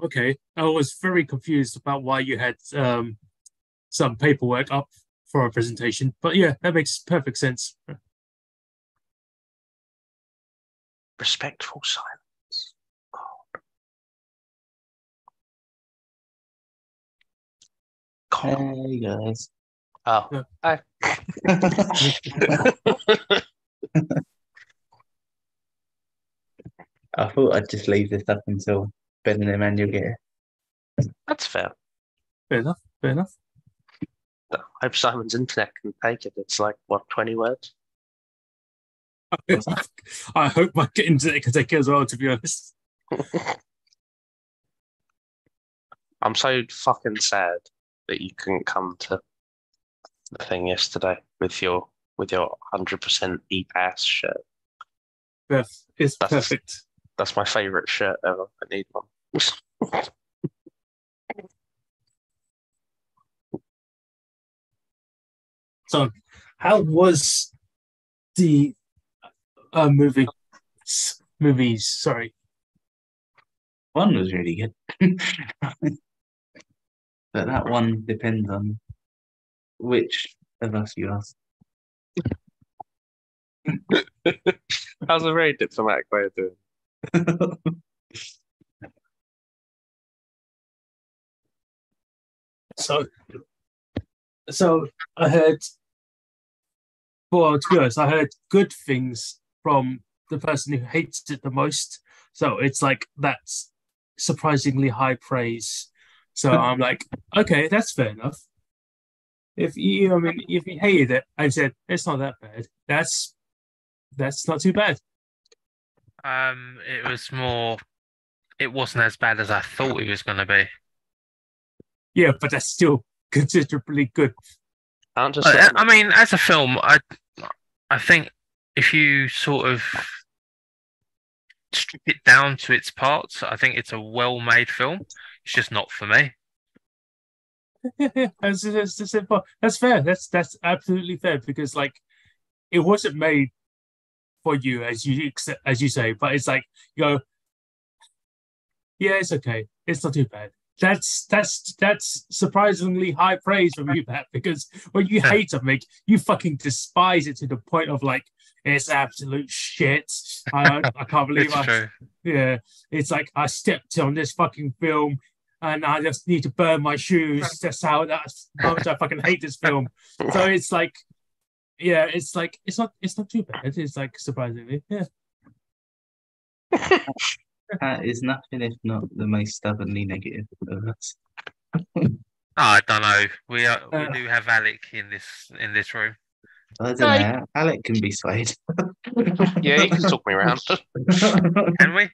Okay, I was very confused about why you had some paperwork up for a presentation, but yeah, that makes perfect sense. Respectful silence. God. Hey guys. Oh. Yeah. Hi. I thought I'd just leave this up until Ben and Emmanuel get here. That's fair. Fair enough. Fair enough. I hope Simon's internet can take it. It's like, what, 20 words? What's that? I hope my internet can take it as well. To be honest, I'm so fucking sad that you couldn't come to the thing yesterday with your 100% E-Pass shirt. Beth is That's perfect. that's my favorite shirt ever. I need one. So, how was the movie? Movies, sorry. One was really good. But that one depends on which of us you ask. How's a very diplomatic way of doing So, so I heard. Well, to be honest, I heard good things from the person who hates it the most. So it's like that's surprisingly high praise. So I'm like, okay, that's fair enough. If you, I mean, if you hated it and said it's not that bad, that's not too bad. It was more. It wasn't as bad as I thought it was going to be. Yeah, but that's still considerably good. Can't just let I mean, as a film, I think if you sort of strip it down to its parts, I think it's a well-made film. It's just not for me. That's fair. That's absolutely fair because like it wasn't made for you as you say, but it's like you go, yeah, it's okay. It's not too bad. That's surprisingly high praise from you, Pat, because when you hate something, you fucking despise it to the point of like it's absolute shit. I can't believe It's true. yeah. It's like I stepped on this fucking film and I just need to burn my shoes. That's how much I fucking hate this film. So it's like yeah, it's like it's not too bad. It's like surprisingly, yeah. That is nothing if not the most stubbornly negative of us. I don't know. We Uh, do have Alec in this room. I don't No, know. Alec can be swayed. yeah, you can talk me around. Can we?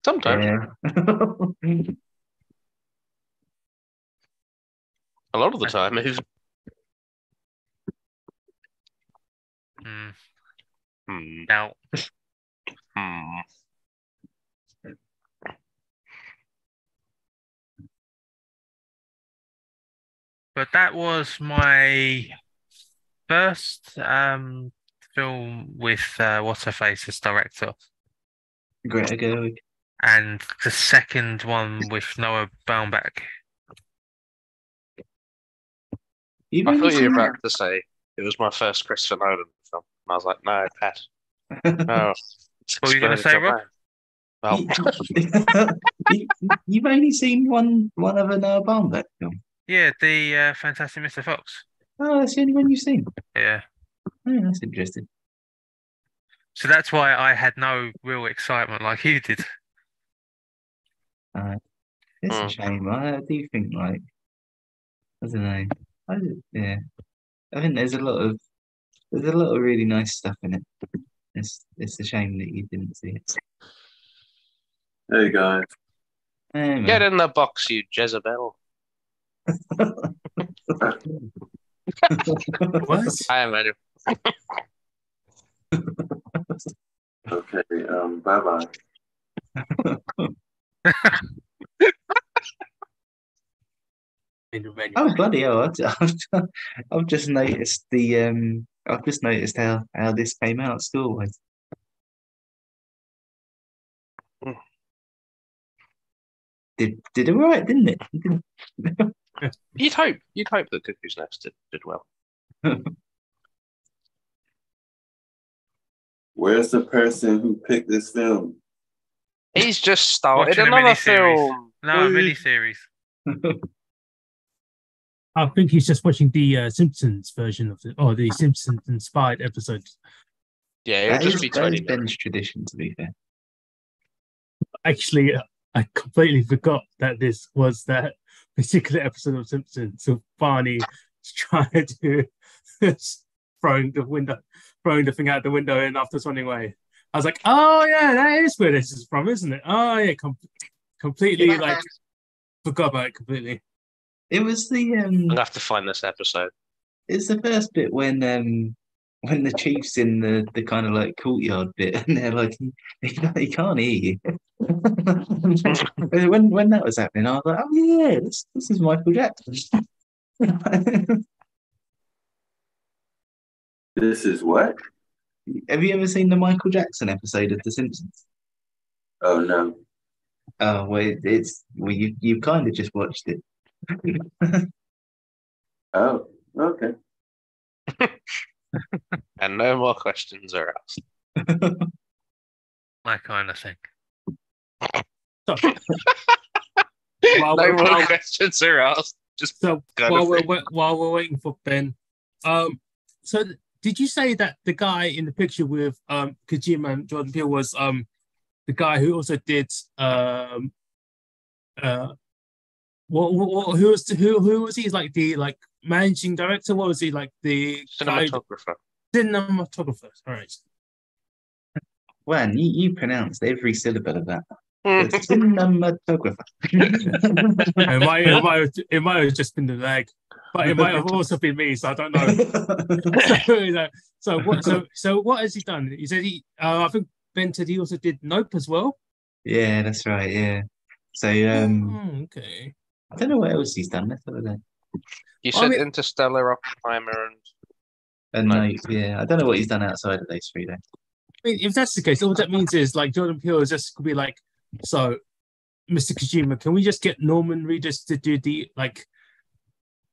Sometimes. Yeah. A lot of the time is Hmm. hmm, Now, hmm. but that was my first film with what's her face as director, Greta Gerwig. and the second one with Noah Baumbach. You've I only thought you were seen about to say it was my first Christopher Nolan film. And I was like, no, Pat. No, it's What were you going to exploded say, your Rob? brain. Well, you, you've only seen one other Noah Baumbach film. Yeah, the Fantastic Mr. Fox. Oh, that's the only one you've seen. Yeah. Oh, that's interesting. So that's why I had no real excitement like you did. It's a hmm. shame. I do think like I don't know. Yeah, I think there's a lot of really nice stuff in it. It's a shame that you didn't see it. Hey guys. Hey, Get man. in the box, you Jezebel. what? I am Eddie. Okay, bye bye. Oh bloody hell! I've just noticed I've just noticed how this came out school wise. did all right, didn't it? You'd hope that Cuckoo's Nest did well. Where's the person who picked this film? He's just started Watching a another miniseries. film. No, a Woo. miniseries. I think he's just watching the Simpsons version of it, or the Simpsons inspired episodes. Yeah, it'll just be That is 20 minutes. Ben's tradition, to be fair. Actually, I completely forgot that this was that particular episode of Simpsons. So Barney trying to throwing the thing out the window, and after running away. I was like, oh yeah, that is where this is from, isn't it? Oh yeah, completely like forgot about it completely. It was the I'm gonna have to find this episode. it's the first bit when the chief's in the kind of like courtyard bit, and they're like, he can't hear you. when that was happening, I was like, oh yeah, this is Michael Jackson. This is what? Have you ever seen the Michael Jackson episode of The Simpsons? Oh no. Oh well, you've kind of just watched it. Oh, okay. And no more questions are asked. That kind of thing. So, while No we're- more while- questions are asked. Just So kind while of we're thing. while we're waiting for Ben, so did you say that the guy in the picture with Kojima and Jordan Peele was the guy who also did who was he? Like the managing director? What was he like? The guy, Cinematographer. cinematographer. All right. Wan, you pronounced every syllable of that. Hmm. The cinematographer. It might have just been the leg, but it might have also been me. So I don't know. So what has he done? He said I think Ben said he also did Nope as well. Yeah, that's right. Yeah. So Okay. I don't know what else he's done. Let's have a look. You I said mean- Interstellar, Oppenheimer, and And No. no, yeah, I don't know what he's done outside of those three though. I mean, if that's the case, all that means is like Jordan Peele is just could be like, so Mr. Kojima, can we just get Norman Reedus to do the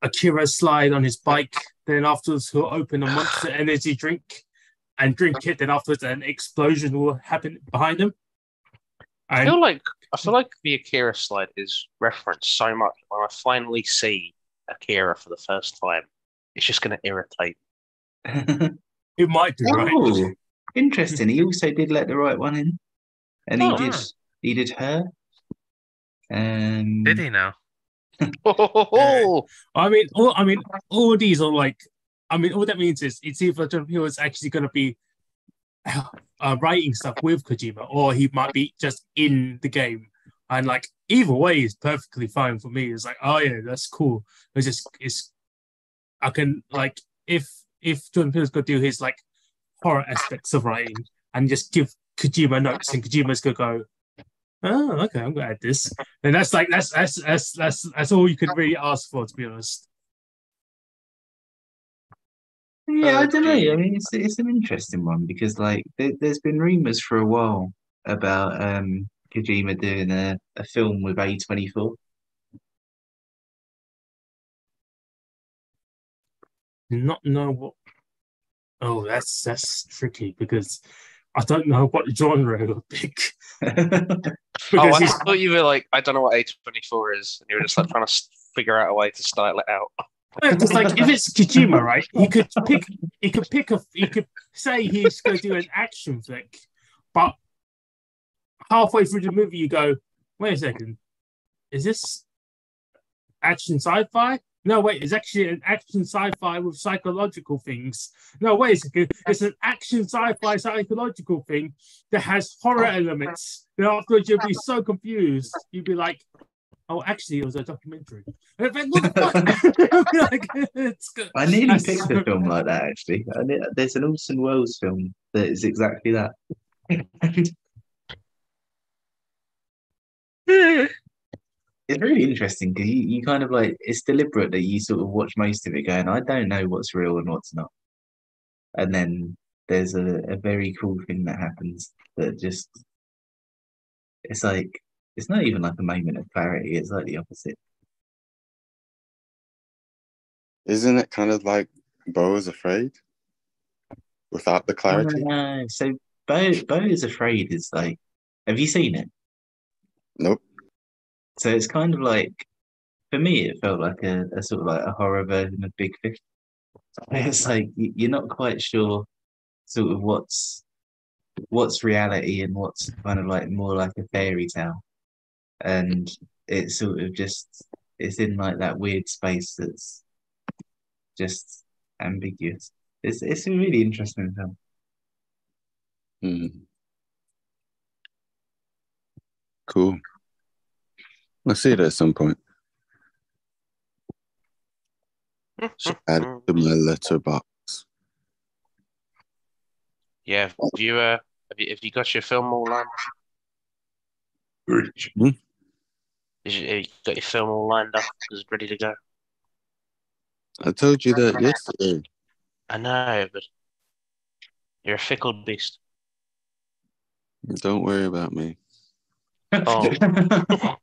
Akira slide on his bike? Then afterwards he'll open a Monster Energy drink and drink it. Then afterwards an explosion will happen behind him. I And feel like the Akira slide is referenced so much. When I finally see Akira for the first time, it's just going to irritate. it might do, right? Oh, interesting. He also did Let the Right One In, and Oh. he did Her. Did he now? Oh, I mean, all these are like, all that means is it's either Jordan Peele is actually going to be writing stuff with Kojima, or he might be just in the game. And like either way is perfectly fine for me. It's like, oh yeah, that's cool. I can like if Jordan Peele's going to do his like horror aspects of writing and just give Kojima notes, and Kojima's gonna go, oh, okay, I'm gonna add this. And that's all you could really ask for, to be honest. Yeah, I don't know. I mean, it's an interesting one because like there's been rumors for a while about Kojima doing a film with A24. Not know what. Oh, that's tricky because I don't know what genre he'll pick. Because I thought you were like, I don't know what A24 is, and you were just like trying to figure out a way to style it out. because like if it's Kojima, right, he could say he's going to do an action flick, but halfway through the movie you go, wait a second, is this action sci-fi? No, wait, it's actually an action sci-fi with psychological things. No, wait a second, it's an action sci-fi psychological thing that has horror elements. Then afterwards you'll be so confused. You'll be like, oh, actually, it was a documentary. And I'm like, what the fuck? Like, it's good. I nearly That's- picked a film like that actually. There's an Orson Welles film that is exactly that. It's really interesting because you kind of like it's deliberate that you sort of watch most of it going, I don't know what's real and what's not. And then there's a very cool thing that happens that just it's like It's not even like a moment of clarity. It's like the opposite. Isn't it kind of like Bo is Afraid without the clarity? So Bo is Afraid is like, have you seen it? Nope. So it's kind of like, for me, it felt like a sort of like a horror version of Big Fish. It's like you're not quite sure sort of what's reality and what's kind of like more like a fairy tale. And it's sort of just it's in like that weird space that's just ambiguous. It's a really interesting film. Cool. I'll see it at some point. Should add it to my letterbox. Yeah, have you got your film all lined? Hmm? Have you got your film all lined up? Is it ready to go? I told you that yesterday. I know, but you're a fickle beast. Don't worry about me. Oh. It'll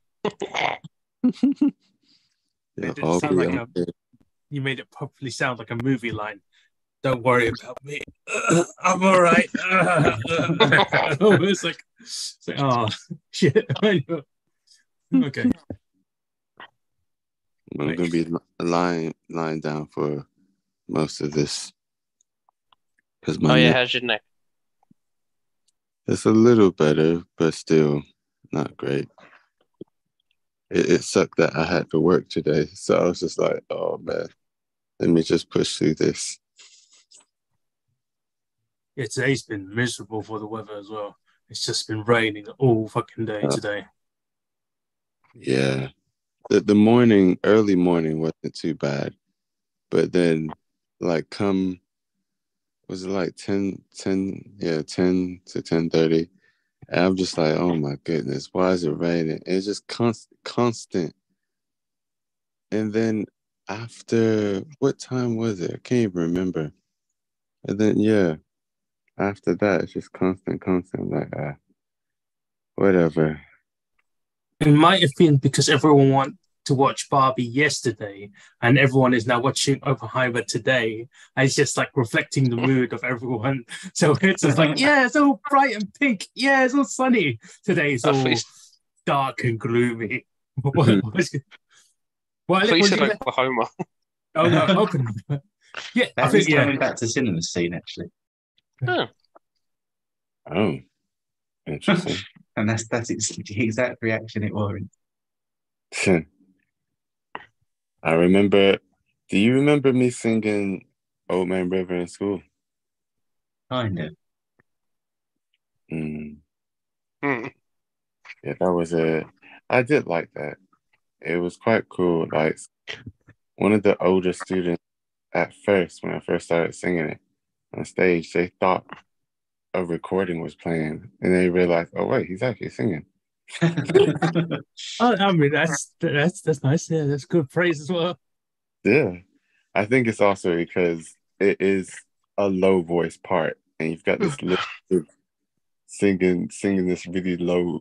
It didn't all sound be like okay. you made it properly sound like a movie line. Don't worry about me. I'm all right. It's like, oh shit. Okay. I'm gonna be lying down for most of this because my Oh yeah, neck how's your neck? is a little better, but still not great. It sucked that I had to work today, so I was just like, oh man, let me just push through this. Yeah, today's been miserable for the weather as well. It's just been raining all fucking day today. Yeah, the early morning wasn't too bad, but then like was it like 10 to 10:30, and I'm just like, oh my goodness, why is it raining? It's just constant. And then after, what time was it? I can't even remember. And then after that it's just constant. Like whatever. It might have been because everyone wanted to watch Barbie yesterday, and everyone is now watching Oppenheimer today. And it's just like reflecting the mood of everyone. So it's just like, yeah, it's all bright and pink. Yeah, it's all sunny. Today it's all dark and gloomy. I thought you said Oklahoma. Oh no, Oppenheimer. Yeah, I That think is coming back to cinema soon, actually. Oh, interesting. And that's the exact reaction it warrants. I remember. Do you remember me singing Old Man River in school? Kind of. Yeah, that was I did like that. It was quite cool. Like one of the older students at first, when I first started singing it on stage, they thought a recording was playing, and they realized, oh wait, he's actually singing. I mean, that's nice. Yeah, that's good praise as well. Yeah, I think it's also because it is a low voice part, and you've got this little singing this really low,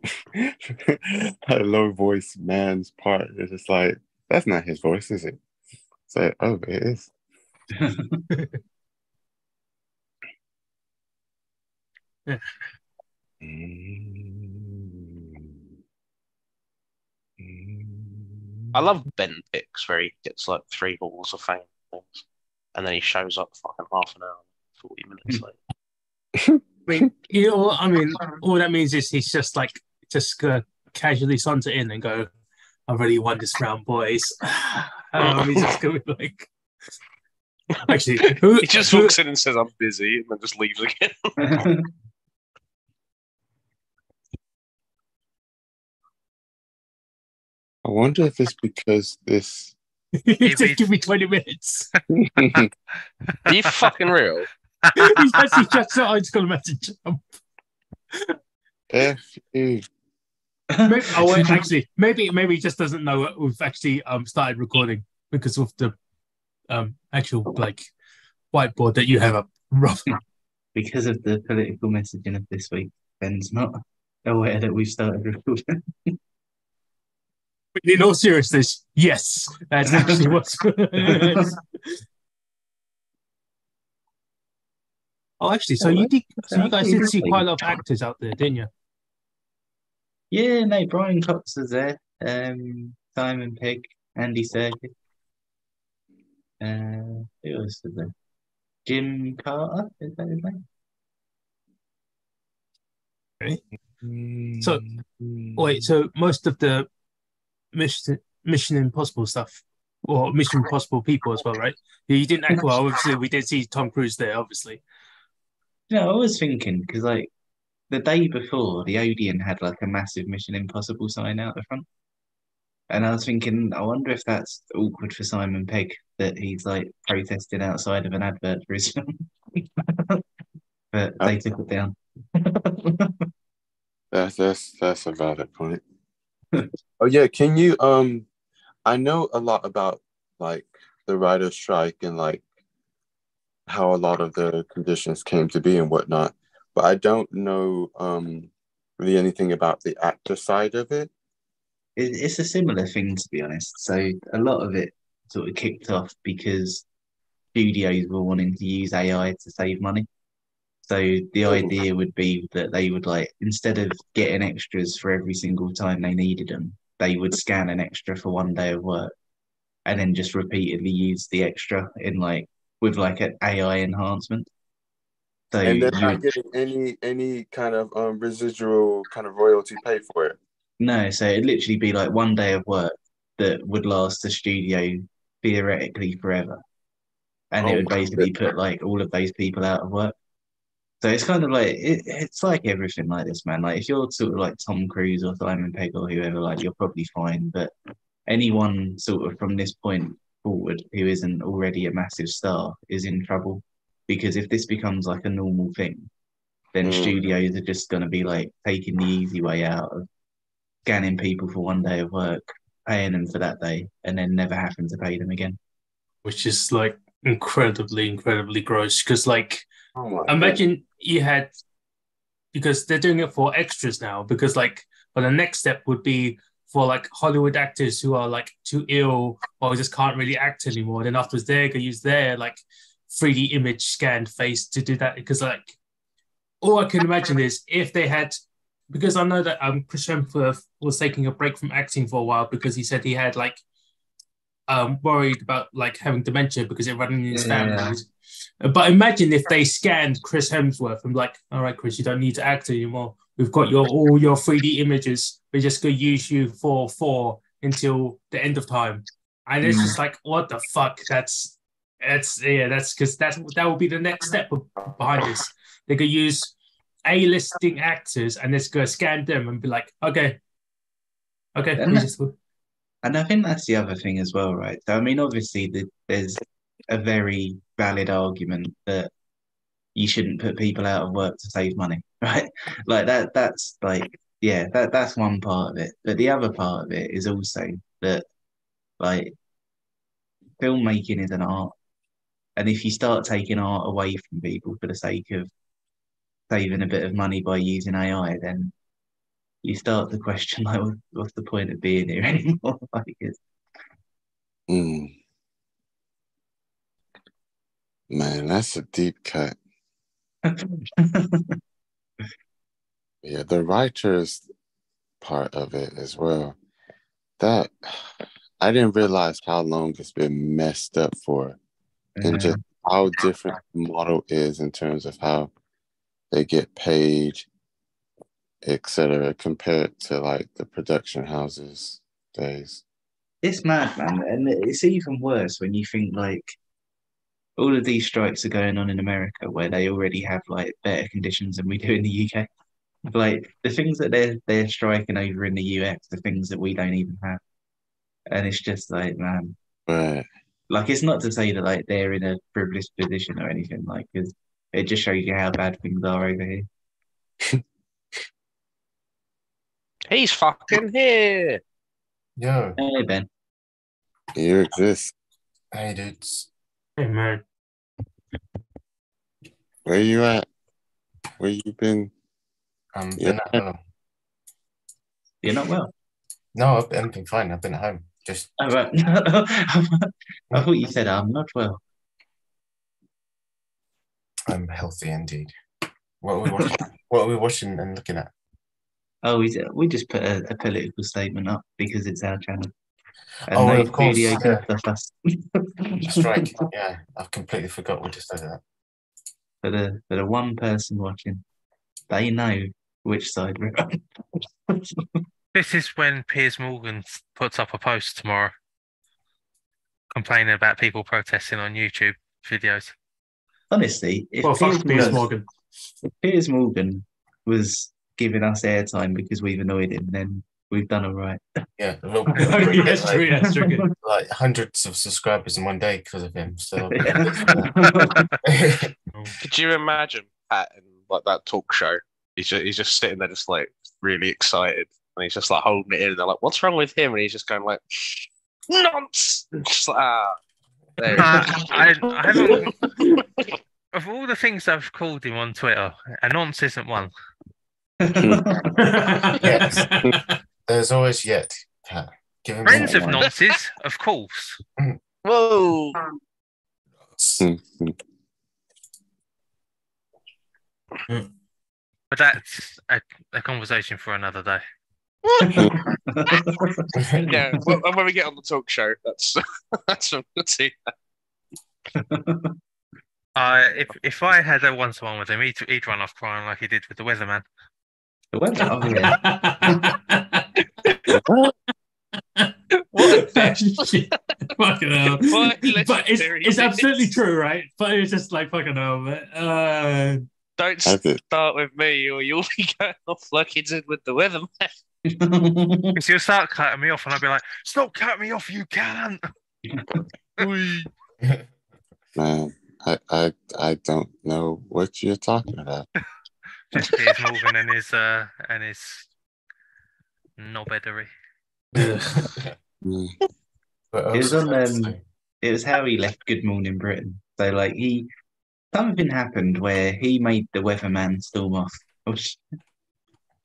a low voice man's part. It's just like, that's not his voice, is it? It's like, oh, it is. Yeah. I love Ben Picks where he gets like 3 halls of fame things, and then he shows up fucking half an hour, 40 minutes later. I mean, all that means is he's just like casually saunter in and go, "I really won this round, boys." He's just going like, actually, he just walks in and says, "I'm busy," and then just leaves again. I wonder if it's because this. Just give me 20 minutes. Are you fucking real? He's actually just so I'm just gonna message him. F you. Maybe he just doesn't know we've actually started recording because of the actual like whiteboard that you have up, Rob. Because of the political messaging of this week, Ben's not aware that we've started recording. In all seriousness, yes, that's actually what's. Oh, actually, so you did. So you guys did see quite a lot of actors out there, didn't you? Yeah, no, Brian Cox was there. Simon Pegg, Andy Serkis. Who else was there? Jim Carter, is that his name? So wait, so most of the Mission Impossible stuff, or Mission Impossible people as well, right? You didn't act well. Obviously, we did see Tom Cruise there. Obviously, I was thinking because like the day before, the Odeon had like a massive Mission Impossible sign out the front, and I was thinking, I wonder if that's awkward for Simon Pegg that he's like protesting outside of an advert for his film, but they took it down. That's a valid point. Oh yeah, can you I know a lot about like the writer's strike and like how a lot of the conditions came to be and whatnot, but I don't know really anything about the actor side of it. It's a similar thing, to be honest. So a lot of it sort of kicked off because studios were wanting to use AI to save money. So the idea would be that they would like instead of getting extras for every single time they needed them, they would scan an extra for one day of work and then just repeatedly use the extra in like with like an AI enhancement. So And they're you not would getting any kind of residual kind of royalty paid for it. no, so it'd literally be like one day of work that would last the studio theoretically forever. And it Oh would my basically goodness. put like all of those people out of work. So it's kind of like it's like everything like this, man. Like if you're sort of like Tom Cruise or Simon Pegg or whoever, like you're probably fine. But anyone sort of from this point forward who isn't already a massive star is in trouble. Because if this becomes like a normal thing, then Mm. studios are just going to be like taking the easy way out of scanning people for one day of work, paying them for that day, and then never having to pay them again. which is like incredibly gross. Because like, Oh my goodness. imagine you had because they're doing it for extras now. Because like, but the next step would be for like Hollywood actors who are like too ill or just can't really act anymore. Then afterwards, they're gonna use their like 3D image scanned face to do that. Because like, all I can imagine is if they had, because I know that Chris Hemsworth was taking a break from acting for a while because he said he had like worried about like having dementia because it running in his family. But imagine if they scanned Chris Hemsworth and like, all right, Chris, you don't need to act anymore. We've got your all your 3D images. We're just gonna use you for four until the end of time. And it's just like, what the fuck? That's because that will be the next step behind this. They could use A-listing actors and let's go scan them and be like, okay, And we that, just and I think that's the other thing as well, right? So I mean, obviously, there's a very valid argument that you shouldn't put people out of work to save money, right? Like that. That's like yeah, that's one part of it. But the other part of it is also that like filmmaking is an art, and if you start taking art away from people for the sake of saving a bit of money by using AI, then you start to question like, what's the point of being here anymore? Like, Mm. Man, that's a deep cut. Yeah, the writers part of it as well. That I didn't realize how long it's been messed up for and just how different the model is in terms of how they get paid, etc., compared to like the production houses days. it's mad, man, and it's even worse when you think like all of these strikes are going on in America, where they already have like better conditions than we do in the UK. Like the things that they're striking over in the US, the things that we don't even have, and it's just like, man, But like it's not to say that like they're in a privileged position or anything, like because it just shows you how bad things are over here. He's fucking here. Yo, Hey Ben, you exist. hey dudes. hey man. Where you at? Where you been? I'm Yeah. been at home. you're not well. No, I've been fine. I've been at home. Just Oh, right. I thought you said I'm not well. I'm healthy indeed. What are we watching? What are we watching and looking at? Oh, we just put a political statement up because it's our channel. And Oh, no of course. video Yeah. can stuff us. Strike. Yeah, I've completely forgot we just did that. For the one person watching, they know which side we're on. This is when Piers Morgan puts up a post tomorrow complaining about people protesting on YouTube videos. Honestly, if Well, fuck Piers Morgan, Morgan. if Piers Morgan was giving us airtime because we've annoyed him, then we've done all right. Yeah, look, Yeah, that's true. Yeah, that's true. Good. like hundreds of subscribers in one day because of him. So Could you imagine Pat in like that talk show? He's just sitting there, just like really excited, and he's just like holding it in. And they're like, "What's wrong with him?" And he's just going like, "Nonsense!" Just like, there he is. I haven't. Of all the things I've called him on Twitter, a nonce isn't one. Yes. There's always yet. Pat. Give him Friends some of time. nonces, of course, Whoa! but that's a conversation for another day. Yeah, well, when we get on the talk show, that's let's see. If I had a one-to-one with him, he'd run off crying like he did with the weatherman. The weather, oh yeah. What a test. Shit. Fucking hell. What a But legendary it's minute. absolutely true, right? But it's just like fucking hell, man. Don't I did. start with me, or you'll be going off like he did with the weatherman. Because he'll start cutting me off, and I'll be like, "Stop cutting me off, you can't." Oi. Man, I don't know what you're talking about. Just Piers Morgan and his knobbedery. Mm. But It was also, on it was how he left Good Morning Britain. So like something happened where he made the weatherman storm off. Which,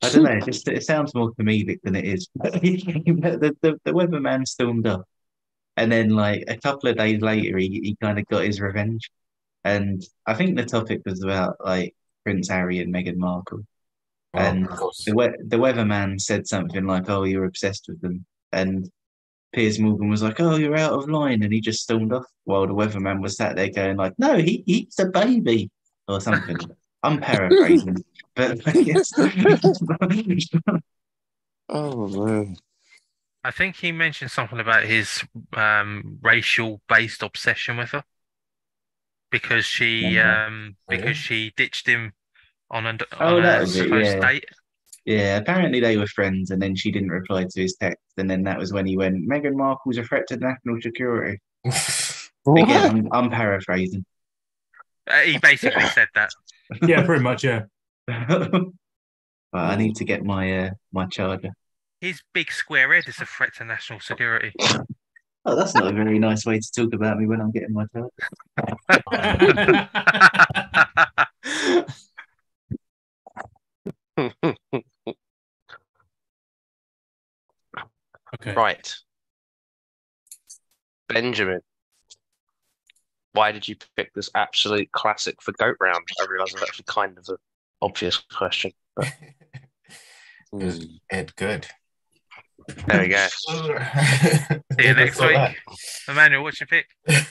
I don't know, it sounds more comedic than it is. The weatherman stormed off. And then like a couple of days later he kind of got his revenge. And I think the topic was about like Prince Harry and Meghan Markle. And of course. the weatherman said something like, "Oh, you're obsessed with them," and Piers Morgan was like, "Oh, you're out of line," and he just stormed off while the weatherman was sat there going like, "No, he eats a baby," or something. I'm paraphrasing, but yes. Oh man. I think he mentioned something about his racial-based obsession with her because she ditched him on Oh, that a was it, supposed yeah. date. Yeah, apparently they were friends, and then she didn't reply to his text, and then that was when he went, "Meghan Markle's a threat to national security." Again, I'm paraphrasing. He basically said that. Yeah, pretty much, yeah. But I need to get my my charger. His big square head is a threat to national security. Oh, that's not a very nice way to talk about me when I'm getting my charger. Okay. Right. Benjamin, why did you pick this absolute classic for Goat Round? I realise it's actually kind of an obvious question, but It's good. there we go. See you next week. Emmanuel, what's your pick? This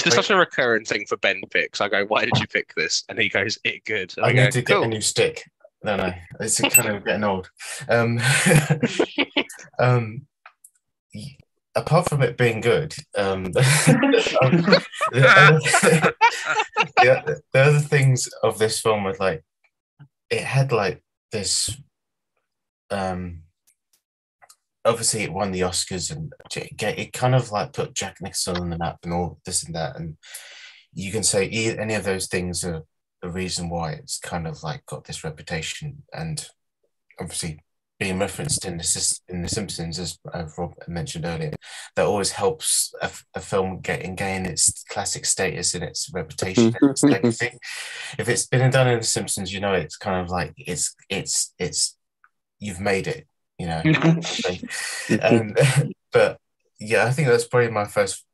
is such a recurring thing for Ben picks. I go, "Why did you pick this?" And he goes, "It good." And I go, need to get "Cool." a new stick. No, it's kind of getting old. Apart from it being good, the other things of this film were like it had like this. Obviously, it won the Oscars, and it kind of like put Jack Nicholson on the map and all this and that. And you can say any of those things are the reason why it's kind of like got this reputation. And obviously, being referenced in The Simpsons, as Rob mentioned earlier, that always helps a film gain its classic status and its reputation and its legacy. If it's been done in The Simpsons, you know, it's kind of like it's you've made it, you know. And but yeah, I think that's probably my first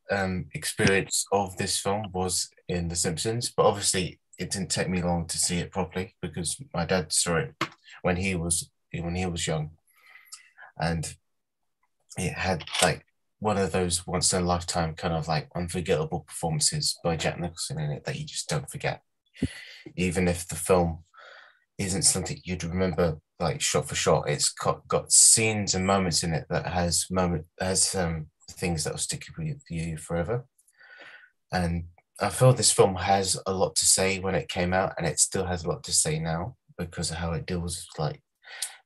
experience of this film was in The Simpsons. But obviously, it didn't take me long to see it properly because my dad saw it when he was young, and it had like one of those once in a lifetime kind of like unforgettable performances by Jack Nicholson in it that you just don't forget, even if the film isn't something you'd remember like shot for shot. It's got scenes and moments in it that has things that will stick with you forever. And I feel this film has a lot to say when it came out, and it still has a lot to say now because of how it deals with like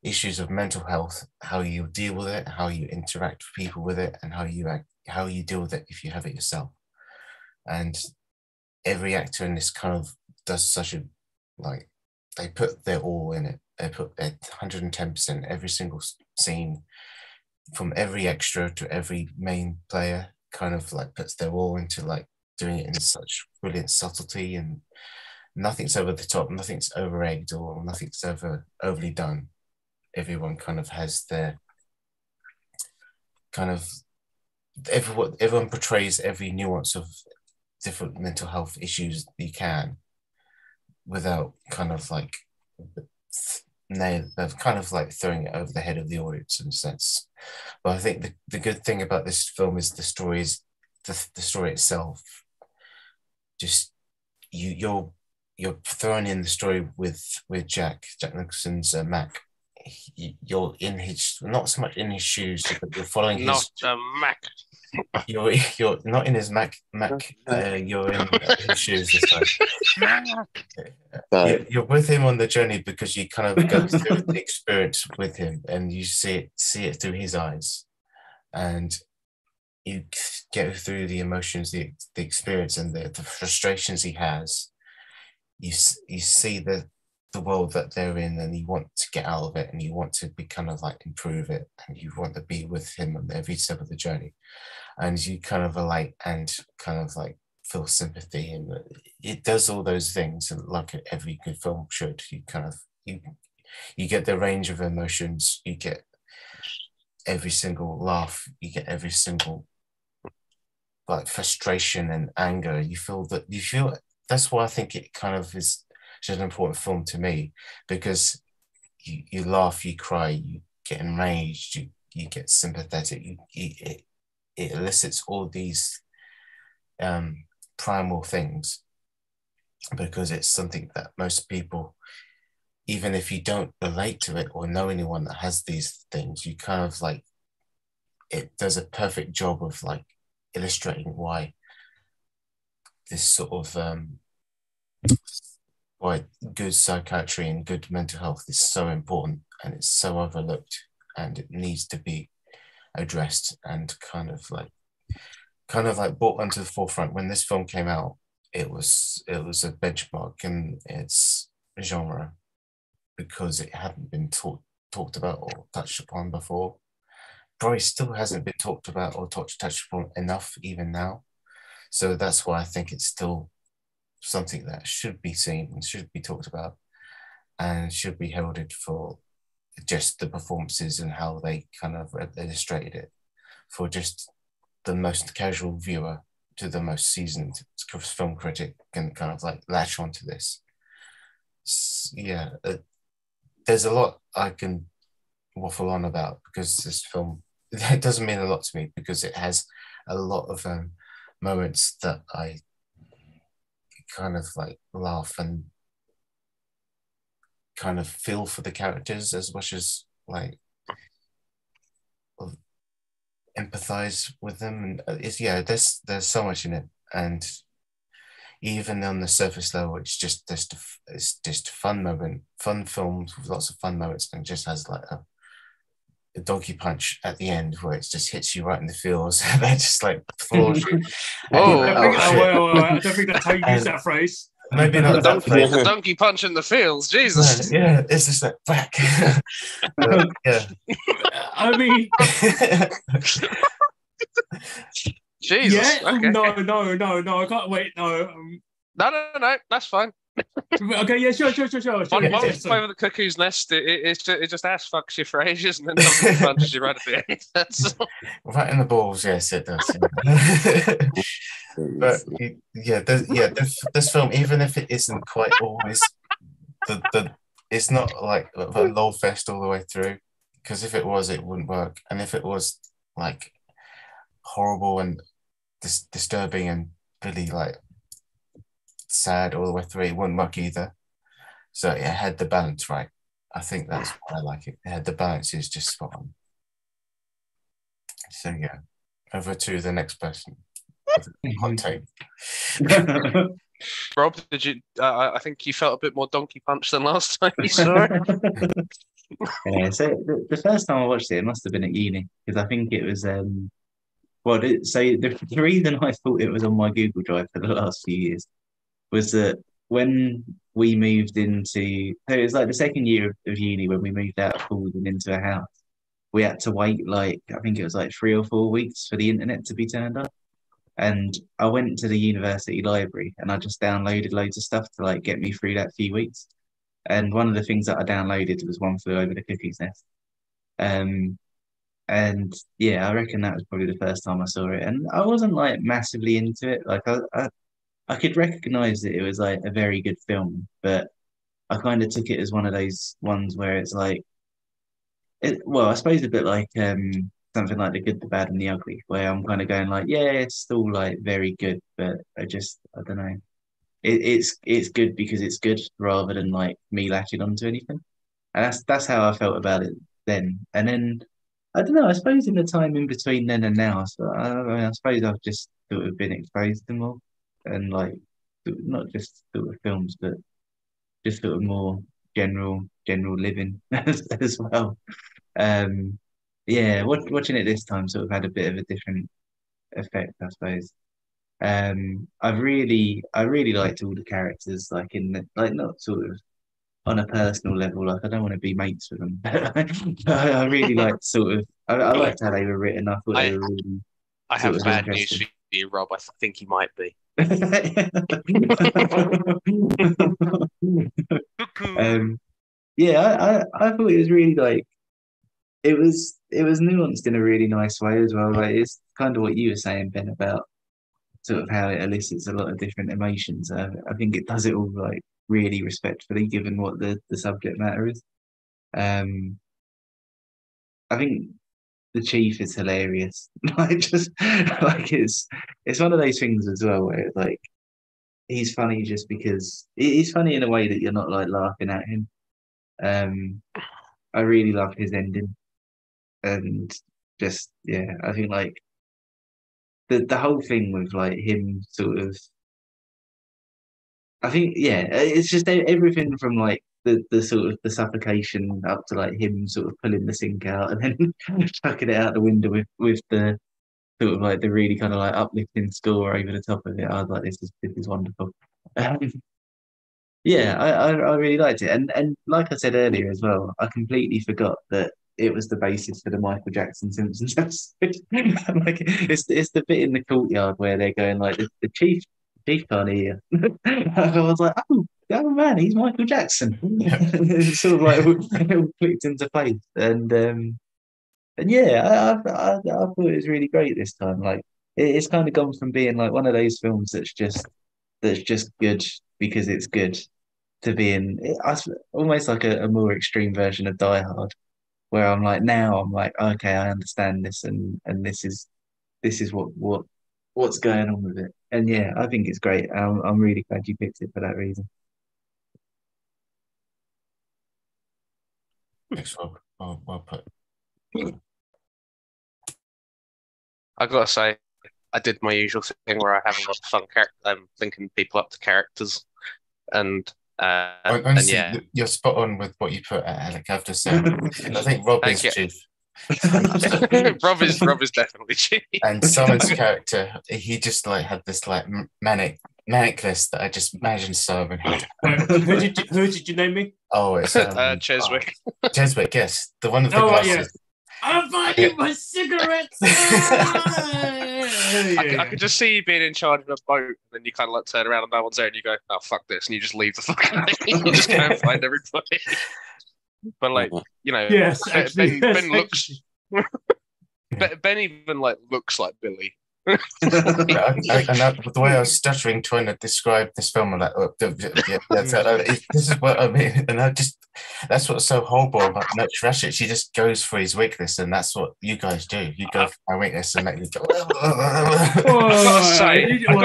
issues of mental health, how you deal with it, how you interact with people with it, and how you deal with it if you have it yourself. And every actor in this kind of does such a like they put their all in it. They put their 110% every single scene, from every extra to every main player, kind of like puts their all into like doing it in such brilliant subtlety, and nothing's over the top, nothing's over egged, or nothing's overly done. Everyone kind of has their kind of everyone portrays every nuance of different mental health issues you can without kind of like kind of like throwing it over the head of the audience in a sense. But I think the good thing about this film is the story itself. Just you're throwing in the story with Jack Nicholson's Mac. You're in his, not so much in his shoes, but you're following his. Not a Mac. You're not in his Mac. You're in his shoes this time. You're with him on the journey because you kind of go through the experience with him, and you see it through his eyes, and you get through the emotions, the experience, and the frustrations he has. You see the world that they're in, and you want to get out of it, and you want to be kind of like improve it, and you want to be with him on every step of the journey, and you kind of like and kind of like feel sympathy, and it does all those things, and like every good film should. You kind of you get the range of emotions, you get every single laugh, you get every single like frustration and anger. You feel that's why I think it kind of is such an important film to me, because you laugh, you cry, you get enraged, you get sympathetic, it elicits all these primal things, because it's something that most people, even if you don't relate to it or know anyone that has these things, you kind of like, it does a perfect job of like illustrating why this sort of why good psychiatry and good mental health is so important, and it's so overlooked, and it needs to be addressed and kind of like brought onto the forefront. When this film came out, it was a benchmark in its genre, because it hadn't been talked about or touched upon before. Probably still hasn't been talked about or touched upon enough even now. So that's why I think it's still something that should be seen and should be talked about, and should be heralded for just the performances and how they kind of illustrated it, for just the most casual viewer to the most seasoned film critic can kind of like latch onto this. Yeah, there's a lot I can waffle on about, because this film, it doesn't mean a lot to me, because it has a lot of moments that I kind of like laugh and kind of feel for the characters as much as like empathize with them. And there's so much in it, and even on the surface level, it's just a fun films with lots of fun moments, and just has like a donkey punch at the end where it just hits you right in the feels, and that just like floors you. Whoa. I don't think that's how you use that phrase. maybe not that The flavor. donkey punch in the fields, Jesus. Yeah, it's just like whack. But, yeah. I mean, Jesus. yeah, Okay. no, I can't wait. No, No, that's fine. okay, yeah, sure. Once over the cuckoo's nest, it just ass fucks you for ages and then donkey punches you right at the end. That's Right in the balls, yes, it does. But this film, even if it isn't quite always it's not like a lol fest all the way through. Because if it was, it wouldn't work. And if it was like horrible and disturbing and really like sad all the way through, it wouldn't work either. So it had the balance right. I think that's why I like it. It had the balance is just spot on. So yeah, over to the next person. Hot take. Rob, did you? I think you felt a bit more donkey punch than last time you saw it. Yeah, so the first time I watched it, it must have been at uni because I think it was so the reason I thought it was on my Google Drive for the last few years was that when we moved into, so it was like the second year of uni when we moved out of school and into a house, we had to wait like, I think it was like 3 or 4 weeks for the internet to be turned on. And I went to the university library and I just downloaded loads of stuff to like get me through that few weeks. And one of the things that I downloaded was One Flew Over the Cuckoo's Nest. Um, and yeah, I reckon that was probably the first time I saw it. And I wasn't like massively into it. Like I could recognize that it was like a very good film, but I kind of took it as one of those ones where it's like, well, I suppose a bit like something like The Good, the Bad, and the Ugly, where I'm kind of going like, yeah, it's still like very good, but I don't know. It's good because it's good rather than like me latching onto anything. And that's how I felt about it then. And then I don't know. I suppose in the time in between then and now, so I suppose I've just sort of been exposed to more and like not just sort of films, but just sort of more general living as well. Um, yeah, watching it this time sort of had a bit of a different effect, I suppose. I really liked all the characters, like in the, like not sort of on a personal level, like I don't want to be mates with them, but I really liked sort of, I liked how they were written. I thought they were really I sort have of bad news interesting. for you, Rob. I think he might be. Cuckoo. Yeah, I thought it was really like it was nuanced in a really nice way as well. Like it's kind of what you were saying, Ben, about sort of how it elicits a lot of different emotions. I think it does it all like really respectfully, given what the subject matter is. Um, I think the chief is hilarious. Like just like it's one of those things as well where it's like he's funny just because he's funny in a way that you're not like laughing at him. Um, I really love his ending and just yeah, I think like the whole thing with like him sort of I think yeah, it's just everything from like the sort of the suffocation up to like him sort of pulling the sink out and then chucking it out the window with the sort of like the really kind of like uplifting score over the top of it. I was like, this is wonderful. Um, yeah, I really liked it, and like I said earlier as well, I completely forgot that it was the basis for the Michael Jackson Simpsons episode. Like it's the bit in the courtyard where they're going like the chief can't hear. I was like, oh man, he's Michael Jackson. It's sort of like it all clicked into place, and yeah, I thought it was really great this time. Like it's kind of gone from being like one of those films that's just good because it's good to being almost like a more extreme version of Die Hard, where I'm like now I'm like okay, I understand this and this is what's going on with it. And yeah, I think it's great. I'm really glad you picked it for that reason. Thanks, Rob. Well put. I gotta say, I did my usual thing where I have a lot of fun linking people up to characters, and Honestly, yeah, you're spot on with what you put, Alec. I have to say, I think Rob is thank you. chief. Rob is definitely cheap. And Simon's character, he just like had this like manic necklace that I just imagine serving him. Wait, who did you name me? Oh, it's Cheswick. Cheswick, yes, the one with the Oh, right, glasses. I'm finding my cigarettes. I could just see you being in charge of a boat, and then you kind of like turn around and no one's there, and you go, "Oh fuck this," and you just leave the fucking thing. You just go and find everybody. But like, you know, Yes, actually, Ben looks. Ben even like looks like Billy. And the way I was stuttering trying to describe this film, I'm like, this is what I mean, and that's what's so horrible about Nurse Ratchet. She just goes for his weakness, and that's what you guys do. You go for my weakness and let you go.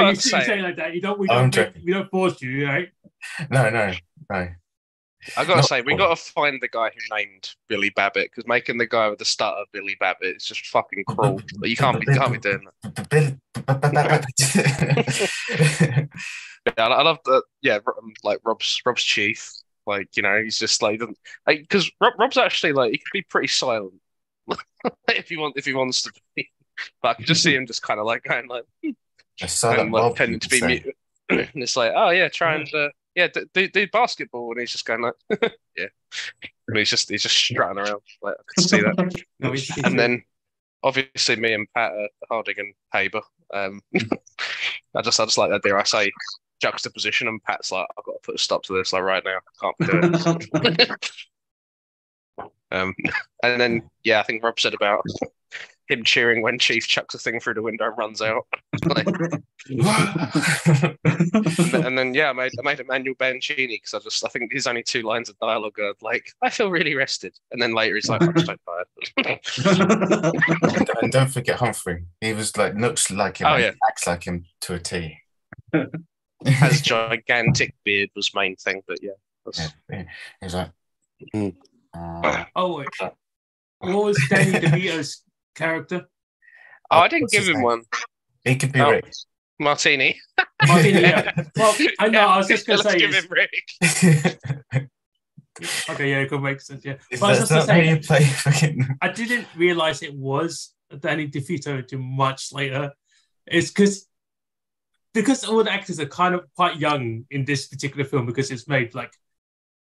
You say like that. We don't force you, right? No. I gotta say, we gotta find the guy who named Billy Babbitt, because making the guy with the stutter Billy Babbitt is just fucking cruel. But you can't be doing that. Yeah, I love the like Rob's chief. Like, you know, he's just like, because Rob's actually like, he can be pretty silent if he wants to be. But I can just see him just kind of like going like, and like tending to be mute. And it's like, oh yeah, trying to do basketball, and he's just going like, yeah. And he's just strutting around. Like, I can see that. And then obviously me and Pat are Harding and Haber. I just like that. Dare I say, juxtaposition, and Pat's like, I've got to put a stop to this like right now. I can't be doing this. And then I think Rob said about him cheering when Chief chucks a thing through the window and runs out. Like, and then I made Emmanuel Bancini because I think his only 2 lines of dialogue are like, I feel really rested, and then later he's like, I'm so tired. And don't forget Humphrey. He was like, looks like him, acts like him to a T. Has gigantic beard was main thing, but He's like, oh wait, what was Danny DeVito's character? I didn't give him one. He could be Rick. Martini. Martini, yeah. Well, I know. I was just going to say. Give him Rick. Okay, yeah, it could make sense. Yeah, but I was just going to say, I didn't realize it was Danny DeVito until much later. It's because all the actors are kind of quite young in this particular film, because it's made like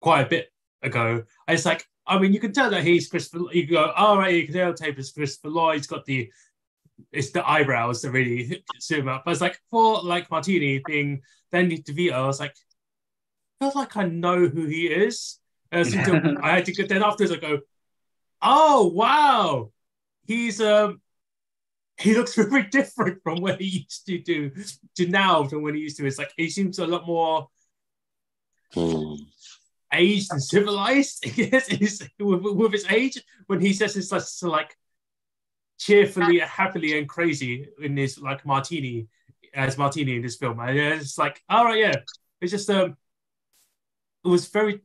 quite a bit ago. And it's like, I mean, you can tell that he's Christopher. You go, oh right, you can tell tape is Christopher Lloyd. He's got the eyebrows that really suit him up. But it's like, for like Martini being Danny DeVito, I was like, I feel like I know who he is. Until I had to get then afterwards I go, oh wow, he's he looks very different from what he used to do to now than when he used to. It's like he seems a lot more aged and civilized, I guess, with his age, when he says it's like cheerfully, happily, and crazy in this like Martini in this film. And it's like, all right, yeah, it's just it was very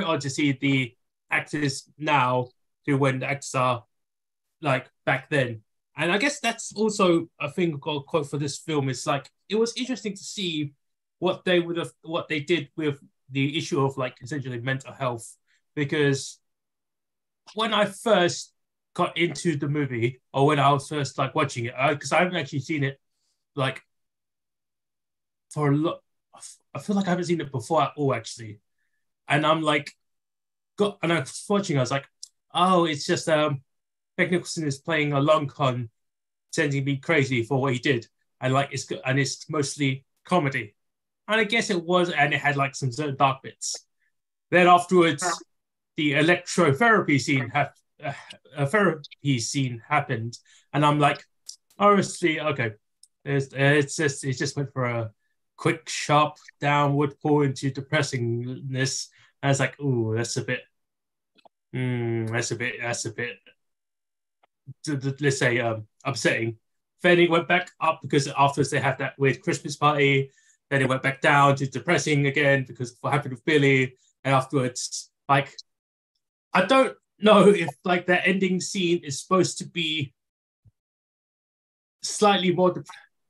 odd to see the actors now to when the actors are like back then. And I guess that's also a thing I got quote for this film. It's like, it was interesting to see what they did with the issue of like essentially mental health, because when I first got into the movie, or when I was first like watching it, because I haven't actually seen it like for a lot. I feel like I haven't seen it before at all, actually. And I'm like, and I was watching, I was like, oh, it's just Beck Nicholson is playing a long con, sending me crazy for what he did, and like it's mostly comedy, and I guess it was, and it had like some certain dark bits. Then afterwards, the electrotherapy scene happened, and I'm like, honestly, okay, it just went for a quick, sharp downward pull into depressingness. And I was like, ooh, that's a bit, let's say, upsetting. Then it went back up because afterwards they had that weird Christmas party. Then it went back down to depressing again because of what happened with Billy. And afterwards, like, I don't know if like the ending scene is supposed to be slightly more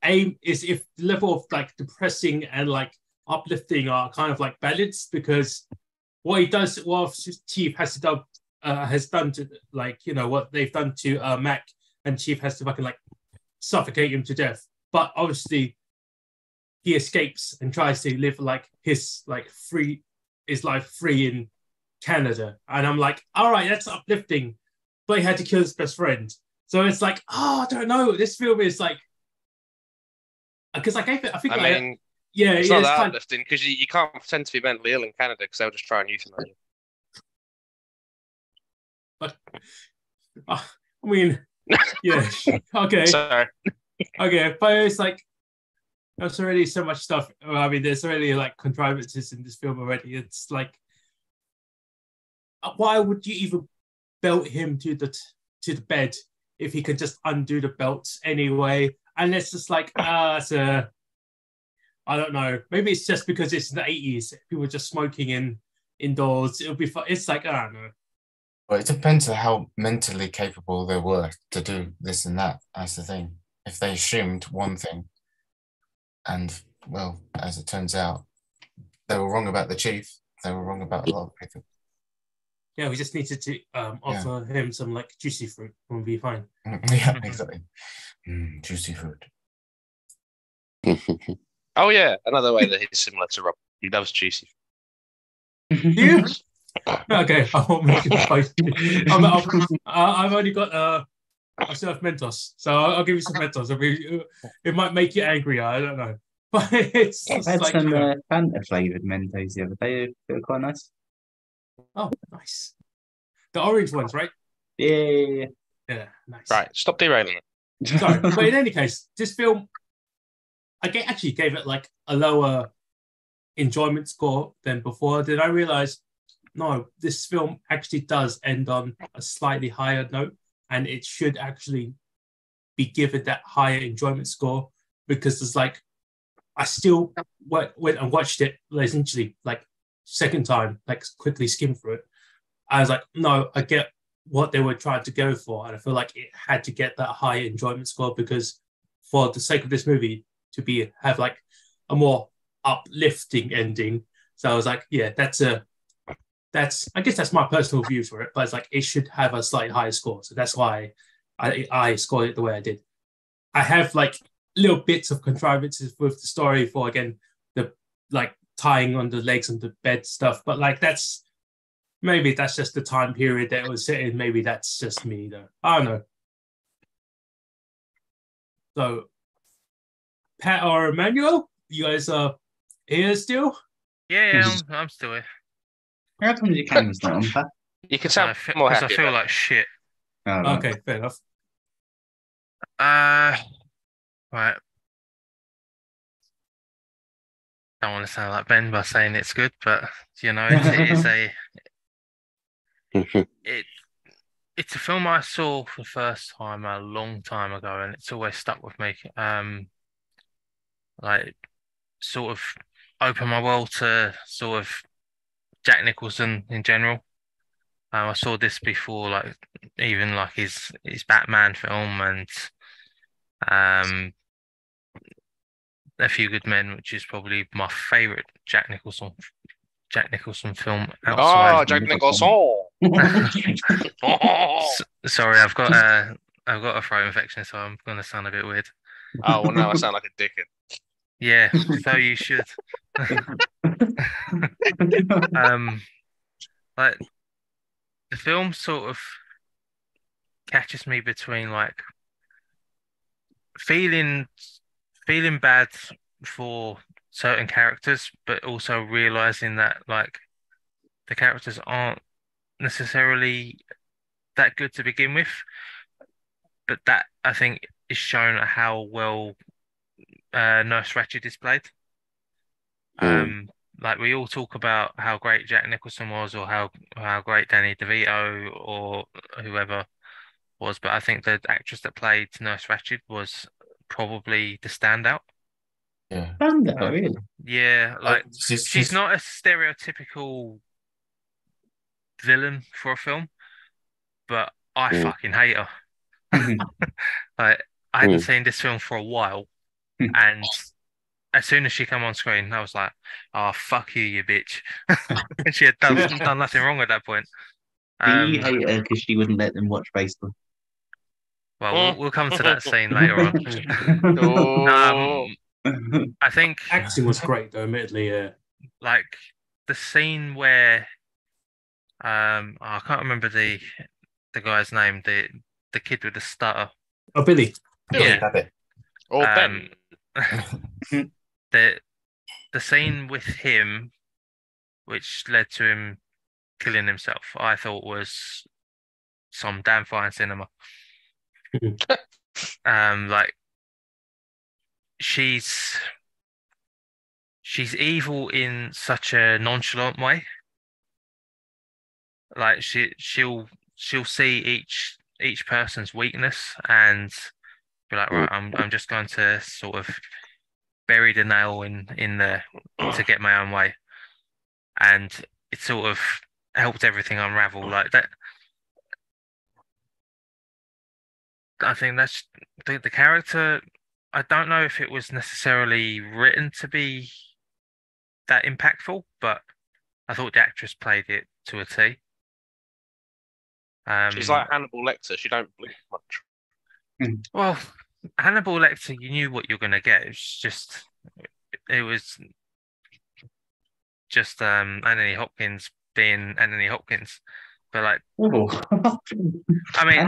aim is if the level of like depressing and like uplifting are kind of like balanced, because what he does, what Chief has done to, like, you know, what they've done to Mac, and Chief has to fucking like suffocate him to death. But obviously he escapes and tries to live like his life free in Canada. And I'm like, all right, that's uplifting. But he had to kill his best friend. So it's like, oh, I don't know. This film is like, because I gave it, I think, I like, mean, yeah, it's yeah, not it's that kind uplifting because you can't pretend to be mentally ill in Canada because they'll just try and euthanize you. but I mean, yeah, okay, So okay, but it's like there's already so much stuff. I mean, there's already like contrivances in this film already. It's like, why would you even belt him to the bed if he could just undo the belts anyway? And it's just like, it's a, I don't know. Maybe it's just because it's the 80s. People were just smoking indoors. It'll be fun. It's like, I don't know. Well, it depends on how mentally capable they were to do this and that. That's the thing. If they assumed one thing, and well, as it turns out, they were wrong about the chief. They were wrong about a lot of people. Yeah, we just needed to offer him some like juicy fruit. We'll be fine. Yeah, exactly. Juicy fruit. oh yeah, another way that he's similar to Rob. He loves juicy. Do you? Okay, I won't make it spicy. I've only got I still have Mentos, so I'll give you some Mentos. I mean, it might make you angrier. I don't know, but it's I just had like, some you know, Fanta flavored Mentos the other day. They were quite nice. oh, nice. The orange ones, right? Yeah. Yeah, nice. Right, stop derailing it. Sorry, but in any case, this film, actually gave it like a lower enjoyment score than before. Then I realized, no, this film actually does end on a slightly higher note, and it should actually be given that higher enjoyment score because it's like I still went and watched it essentially like second time, like quickly skimmed through it. I was like, no, I get what they were trying to go for, and I feel like it had to get that high enjoyment score because for the sake of this movie to have like a more uplifting ending. So I was like, yeah, I guess that's my personal view for it, but it's like it should have a slightly higher score. So that's why I scored it the way I did. I have like little bits of contrivances with the story for again the like tying on the legs and the bed stuff, but like maybe that's just the time period that it was set in. Maybe that's just me though. I don't know. So Pat or Emmanuel, you guys are here still? Yeah, I'm still here. How come your camera's not on, Pat? You can sound Because more I happy. feel about like shit. Oh, right. Okay, fair enough. Right. Don't want to sound like Ben by saying it's good, but you know, it is it's a film I saw for the first time a long time ago, and it's always stuck with me. Like sort of opened my world to sort of Jack Nicholson in general. I saw this before, like even like his Batman film and A Few Good Men, which is probably my favorite Jack Nicholson film Oh, outside. Jack Nicholson. Sorry, I've got a throat infection, so I'm gonna sound a bit weird. Oh, well, now I sound like a dickhead. Yeah, so you should. Like the film sort of catches me between like feeling bad for certain characters, but also realizing that like the characters aren't necessarily that good to begin with. But that I think is shown how well Nurse Ratched is played. Like we all talk about how great Jack Nicholson was, or how great Danny DeVito or whoever was, but I think the actress that played Nurse Ratched was probably the standout. Yeah. Fanta, really? Yeah, like She's she's not a stereotypical villain for a film, but I fucking hate her. Like I hadn't seen this film for a while, and as soon as she come on screen, I was like, "Oh fuck you, you bitch!" And she had done nothing wrong at that point. Do you hate her because she wouldn't let them watch baseball? Well, we'll come to that scene later on. Oh. I think Acting was great, though. Admittedly, yeah. like the scene where I can't remember the guy's name, the kid with the stutter. Oh, Billy. Billy Yeah. Babbitt. Or Ben. The scene with him, which led to him killing himself, I thought was some damn fine cinema. Like she's evil in such a nonchalant way. Like she'll see each person's weakness and be like, right, I'm just going to sort of bury the nail in there to get my own way, and it sort of helped everything unravel like that. I think that's the character. I don't know if it was necessarily written to be that impactful, but I thought the actress played it to a T. She's like Hannibal Lecter. She don't blink much. Well, Hannibal Lecter, you knew what you're going to get. It was just Anthony Hopkins being Anthony Hopkins. But like, I mean,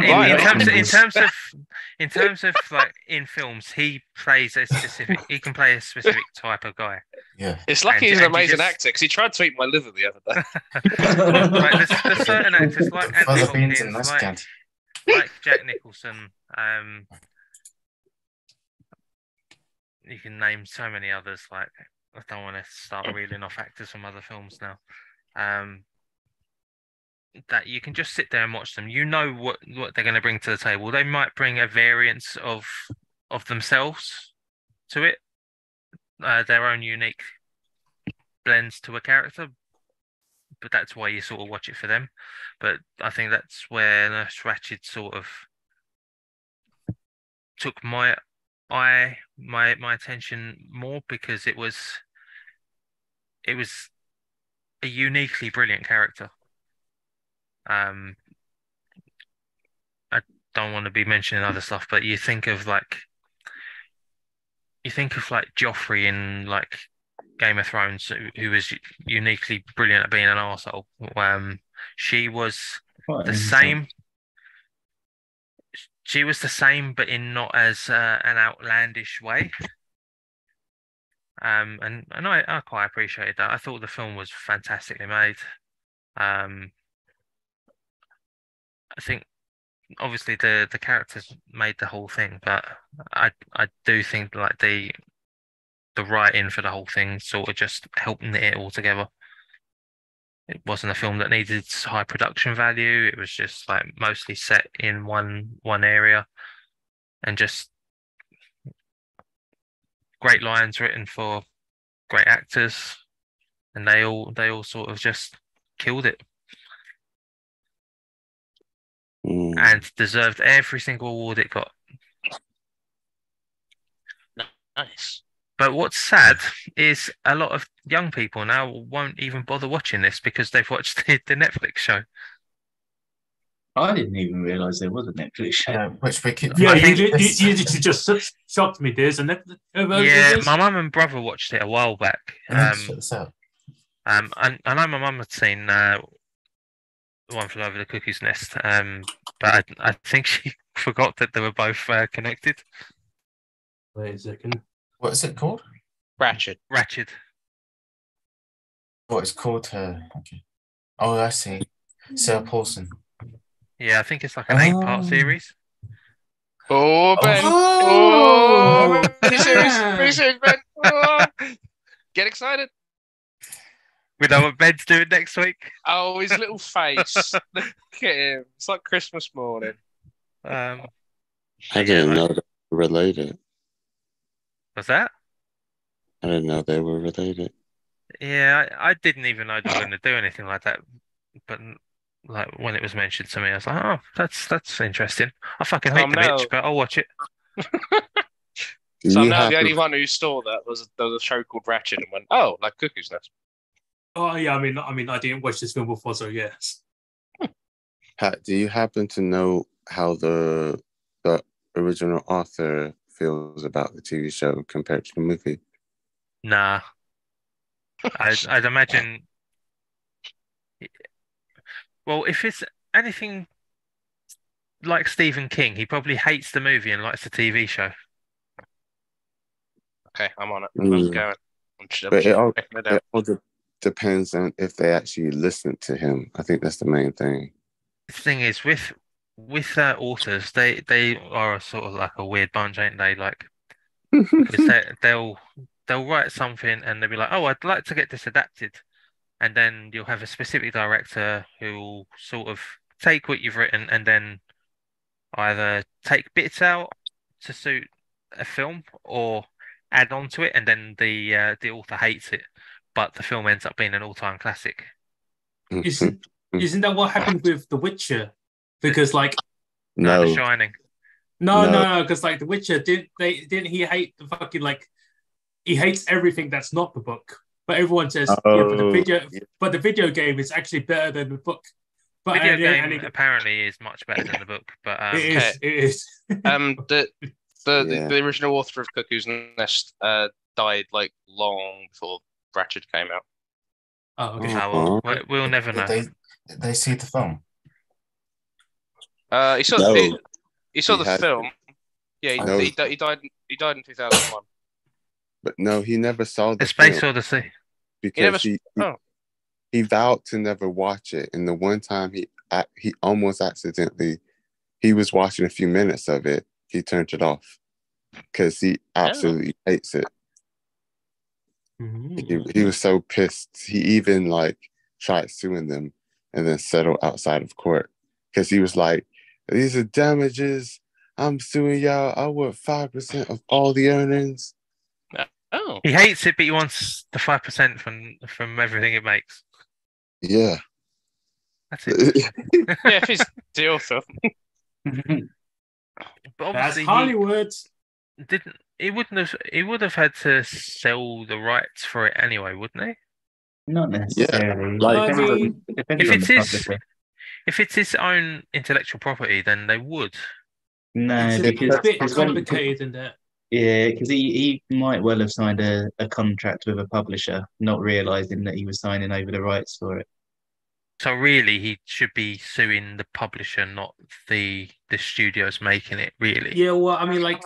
in terms of like in films, he plays a specific. He can play a specific type of guy. Yeah, it's lucky he's an amazing actor because he tried to eat my liver the other day. Like, there's certain actors like Anthony Hopkins, like Jack Nicholson. You can name so many others. Like, I don't want to start reeling off actors from other films now. That you can just sit there and watch them. You know what they're going to bring to the table. They might bring a variance of themselves to it, their own unique blends to a character. But that's why you sort of watch it for them. But I think that's where Nurse Ratched sort of took my attention more, because it was a uniquely brilliant character. I don't want to be mentioning other stuff, but you think of like Joffrey in like Game of Thrones, who was uniquely brilliant at being an arsehole. She was the same. She was the same, but in not as an outlandish way. And I quite appreciated that. I thought the film was fantastically made. I think obviously the characters made the whole thing, but I do think like the writing for the whole thing sort of just helped knit it all together. It wasn't a film that needed high production value. It was just like mostly set in one area, and just great lines written for great actors, and they all sort of just killed it. And deserved every single award it got. Nice. But what's sad is a lot of young people now won't even bother watching this because they've watched the Netflix show. I didn't even realise there was a Netflix show. Which we could. Yeah, you just shocked me, Diz. And yeah, my mum and brother watched it a while back. Check this out. I know my mum had seen One Flew Over the Cuckoo's Nest, but I think she forgot that they were both connected. Wait a second. What is it called? Ratched. What it's called? Okay. Oh, I see. Sarah Paulson. Yeah, I think it's like an 8-part series. Oh, Ben. Oh! Very serious, Ben. Oh. Get excited. We know what Ben's doing next week. Oh, his little face. Look at him. It's like Christmas morning. I didn't know they were related. What's that? I didn't know they were related. Yeah, I didn't even know they were going to do anything like that. But like when it was mentioned to me, I was like, oh, that's interesting. I fucking hate the bitch, but I'll watch it. So I'm now the only one who saw that there was a show called Ratched and went, oh, like Cuckoo's Nest. Oh yeah, I mean, I didn't watch this film before, so yes. Pat, do you happen to know how the original author feels about the TV show compared to the movie. Nah, I'd imagine. Well, if it's anything like Stephen King, he probably hates the movie and likes the TV show. Okay, I'm on it. Mm. Where's it going? But it all, checking it out. it all depends on if they actually listen to him. I think that's the main thing. The thing is, with authors, they are sort of like a weird bunch, ain't they? Like, because they'll write something and they'll be like, oh, I'd like to get this adapted, and then you'll have a specific director who'll sort of take what you've written and then either take bits out to suit a film or add on to it, and then the author hates it, but the film ends up being an all-time classic. Isn't that what happened with The Witcher? Because like The No, Shining. no, because like The Witcher didn't he hate the fucking like he hates everything that's not the book. But everyone says yeah, but the video game is actually better than the book. But Video game apparently is much better than the book, but it is. The original author of Cuckoo's Nest died like long before Ratched came out. Oh, okay. We'll never know. Did they see the film? He saw the film. Yeah, he died in 2001. But no, he never saw the The Space film Odyssey. because he vowed to never watch it. And the one time he almost accidentally, he was watching a few minutes of it, he turned it off because he absolutely hates it. Mm-hmm. He was so pissed. He even like tried suing them and then settled outside of court because he was like, these are damages. I'm suing y'all. I want 5% of all the earnings. Oh, He hates it, but he wants the 5% from everything it makes. Yeah. That's it. yeah, if he's the author. But That's obviously Hollywood. he would have had to sell the rights for it anyway, wouldn't he? Not necessarily. Like- If it's his own intellectual property, then they would. No, It's a because bit complicated in that. yeah, because he might well have signed a contract with a publisher, not realizing that he was signing over the rights for it. So really, he should be suing the publisher, not the studios making it. Really. Yeah, well, I mean, like,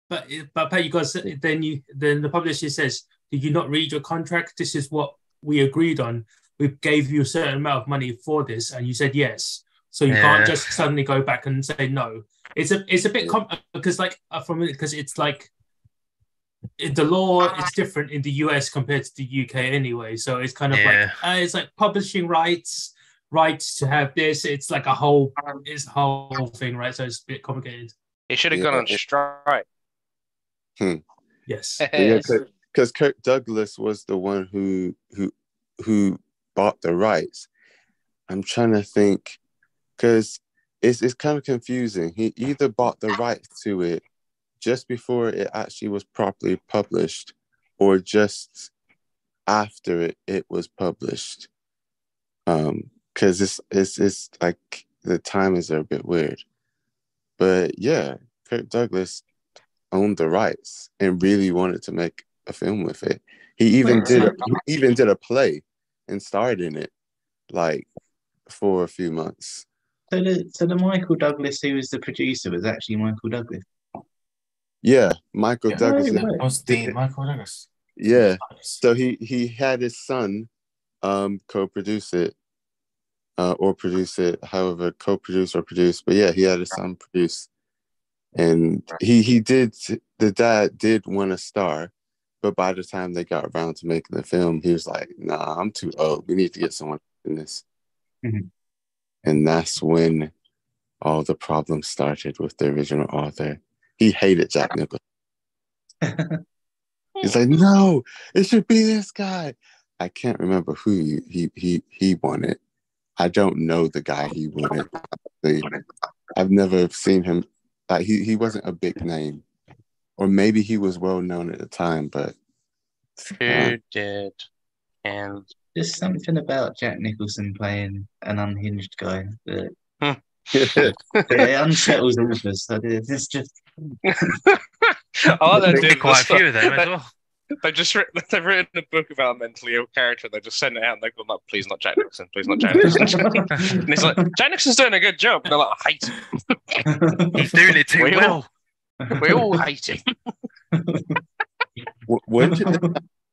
but Pat, you guys, then the publisher says, "Did you not read your contract? This is what we agreed on. We gave you a certain amount of money for this, and you said yes. So you can't just suddenly go back and say no. It's a bit because like because it's like the law is different in the US compared to the UK anyway. So it's kind of like it's like publishing rights to have this. It's like a whole thing, right? So it's a bit complicated. He should have gone on strike. Yes. Because Kirk Douglas was the one who bought the rights. I'm trying to think because it's kind of confusing. He either bought the rights to it just before it actually was properly published or just after it was published. Because it's like the timings are a bit weird. But yeah, Kirk Douglas owned the rights and really wanted to make a film with it. He even did a play and starred in it like for a few months. So the Michael Douglas who was the producer was actually Michael Douglas. Yeah, Michael Douglas. Was the Michael Douglas? Yeah. So he had his son co-produce it or produce it, however, co-produce or produce. But yeah, he had his son produce. And the dad did want to star, but by the time they got around to making the film, he was like, nah, I'm too old. We need to get someone in this. Mm-hmm. And that's when all the problems started with the original author. He hated Jack Nicholson. He's like, no, it should be this guy. I can't remember who he wanted. I don't know the guy he wanted. I've never seen him. Like he wasn't a big name, or maybe he was well known at the time. But who did? And There's something about Jack Nicholson playing an unhinged guy that it unsettles authors. So it's just I like that There'll be doing quite a this few of them stuff. as well. They've written a book about a mentally ill character. They just send it out and they've gone like, please not Jack Nixon, please not Jack Nixon. And it's like Jack Nixon's doing a good job. And they're like, I hate him. He's doing it too We all- well. We all hate him.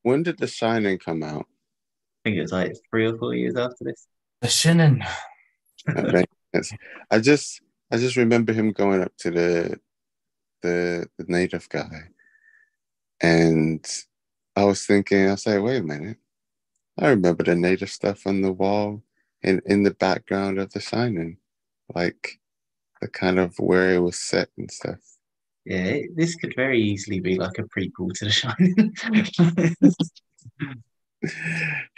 When did The Shining come out? I think it was like 3 or 4 years after this. The Shannon. That makes sense. I just remember him going up to the native guy, and I was thinking, I say, wait a minute, I remember the native stuff on the wall in the background of The Shining, like the kind of where it was set and stuff. Yeah, this could very easily be like a prequel to The Shining.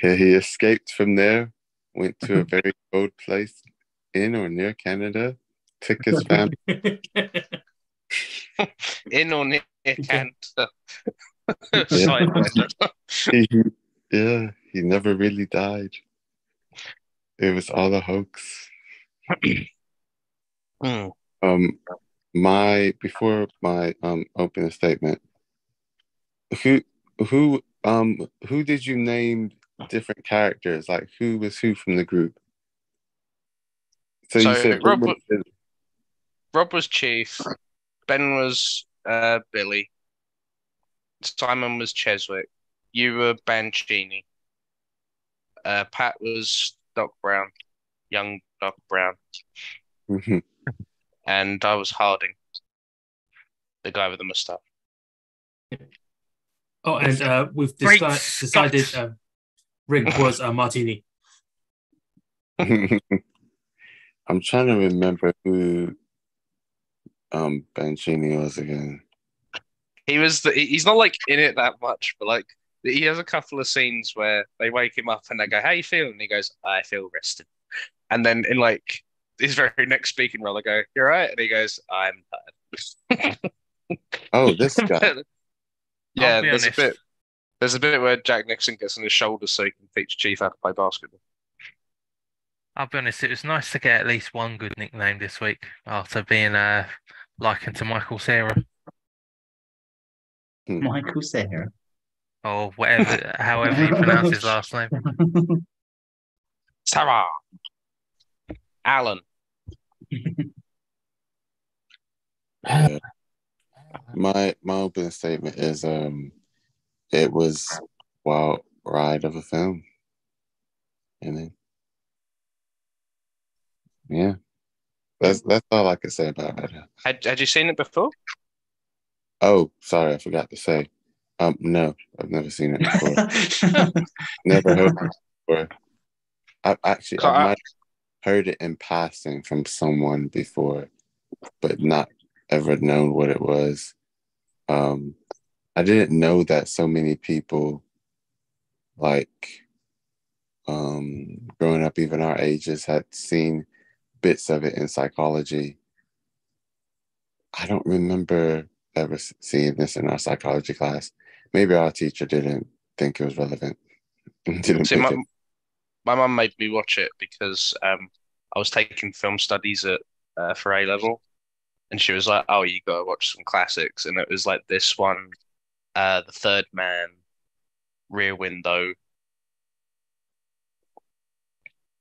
Yeah, he escaped from there, went to a very cold place in or near Canada, took his family. In or near Canada. Yeah. Sidewinder. He never really died. It was all a hoax. Hmm. Before my opening statement, who did you name different characters? Like who was who from the group? So you said Rob was Chief, Ben was Billy, Simon was Cheswick, you were Bancini, Pat was Doc Brown, young Doc Brown, Mhm. and I was Harding, the guy with the moustache. Oh, and we've Great decided Scott. Ring was Martini. I'm trying to remember who Bancini was again. He's not like in it that much, but like he has a couple of scenes where they wake him up and they go, "How you feeling?" And he goes, "I feel rested." And then in like his very next speaking role, they go, "You're right," and he goes, "I'm tired." Oh, this guy. Yeah, I'll be honest. there's a bit where Jack Nixon gets on his shoulders so he can teach Chief how to play basketball. I'll be honest, it was nice to get at least one good nickname this week after being likened to Michael Cera Michael Cera. or whatever, however you pronounce his last name. Sarah, Alan. Yeah. My opening statement is it was a wild ride of a film. And then yeah. That's all I could say about it. Had you seen it before? Oh, sorry, I forgot to say. No, I've never seen it before. Never heard it before. I might have heard it in passing from someone before, but not ever known what it was. I didn't know that so many people, like, growing up, even our ages, had seen bits of it in psychology. I don't remember ever seeing this in our psychology class. Maybe our teacher didn't think it was relevant. Didn't See, pick it. my mum made me watch it because I was taking film studies at for A level, and she was like, "Oh, you gotta watch some classics," and it was like this one, The Third Man, Rear Window.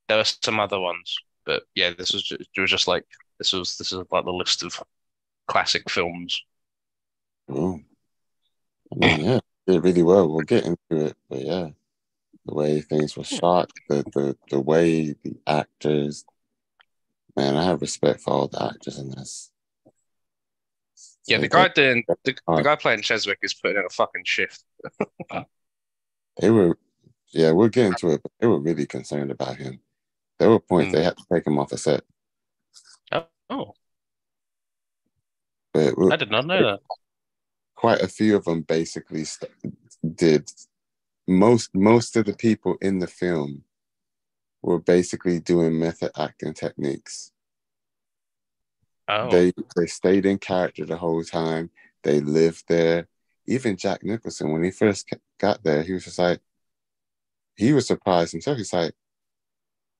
There were some other ones, but yeah, this was just like this is like the list of classic films. Oh, I mean, yeah, did really well. We'll get into it, but yeah, the way things were shot, the way the actors, man, I have respect for all the actors in this. Yeah, the guy playing Cheswick is putting in a fucking shift. They were, yeah, we'll get into it, but they were really concerned about him. There were points they had to take him off the set. Oh, But I did not know that. quite a few of them basically did. Most of the people in the film were basically doing method acting techniques. Oh, They stayed in character the whole time. They lived there. Even Jack Nicholson, when he first got there, he was just like, he was surprised himself. He's like,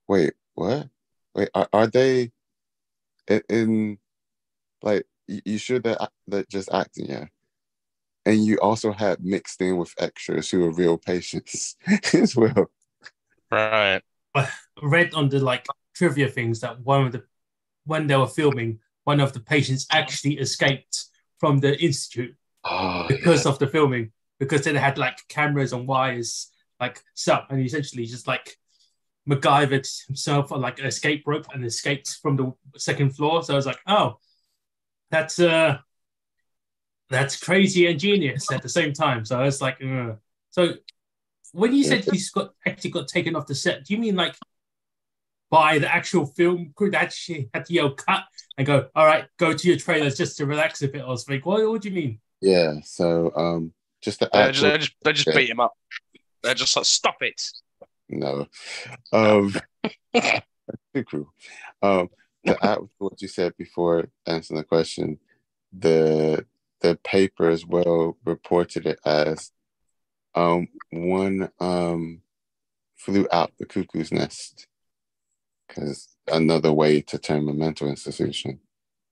wait, what? Wait, are they in like, you sure that just acting? Yeah. and you also had mixed in with extras who were real patients as well. Right. I read on the like trivia things that when they were filming, one of the patients actually escaped from the institute because of the filming, because they had like cameras and wires like set up, and he essentially just like MacGyvered himself on like an escape rope and escaped from the second floor. So I was like, oh, that's crazy and genius at the same time. So I was like, ugh. So when you said he's actually got taken off the set, do you mean like by the actual film crew that actually had to yell cut and go, all right, go to your trailers just to relax a bit or something? What do you mean? Yeah, so just the They actual just beat him up. They're just like, stop it. no. Too cruel. To add with what you said before answering the question, the paper as well reported it as one flew out the cuckoo's nest, because another way to term a mental institution,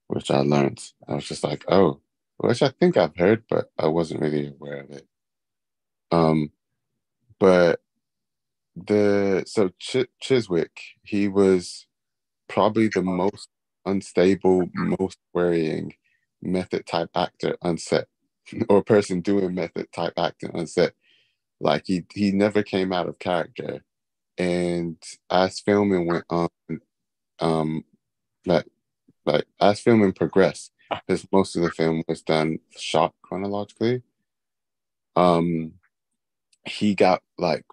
which I learned. I was just like, oh, which I think I've heard, but I wasn't really aware of it. But Chiswick, he was probably the most unstable, most worrying method type actor on set, or person doing method type acting on set. Like he never came out of character, and as filming went on, like as filming progressed, because most of the film was done shot chronologically. He got like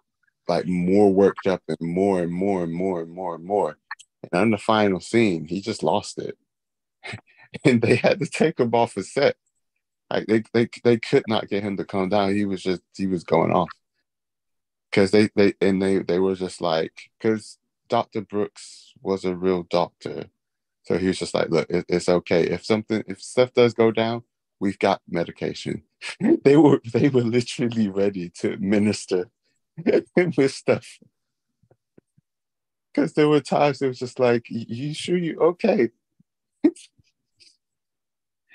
more worked up and more and more and more and more and more. And on the final scene, he just lost it. And they had to take him off the set. Like they could not get him to calm down. He was going off. Because they were just like, because Dr. Brooks was a real doctor. So he was just like, look, it's okay. If stuff does go down, we've got medication. They were literally ready to administer with stuff. Because there were times it was just like, you sure you okay?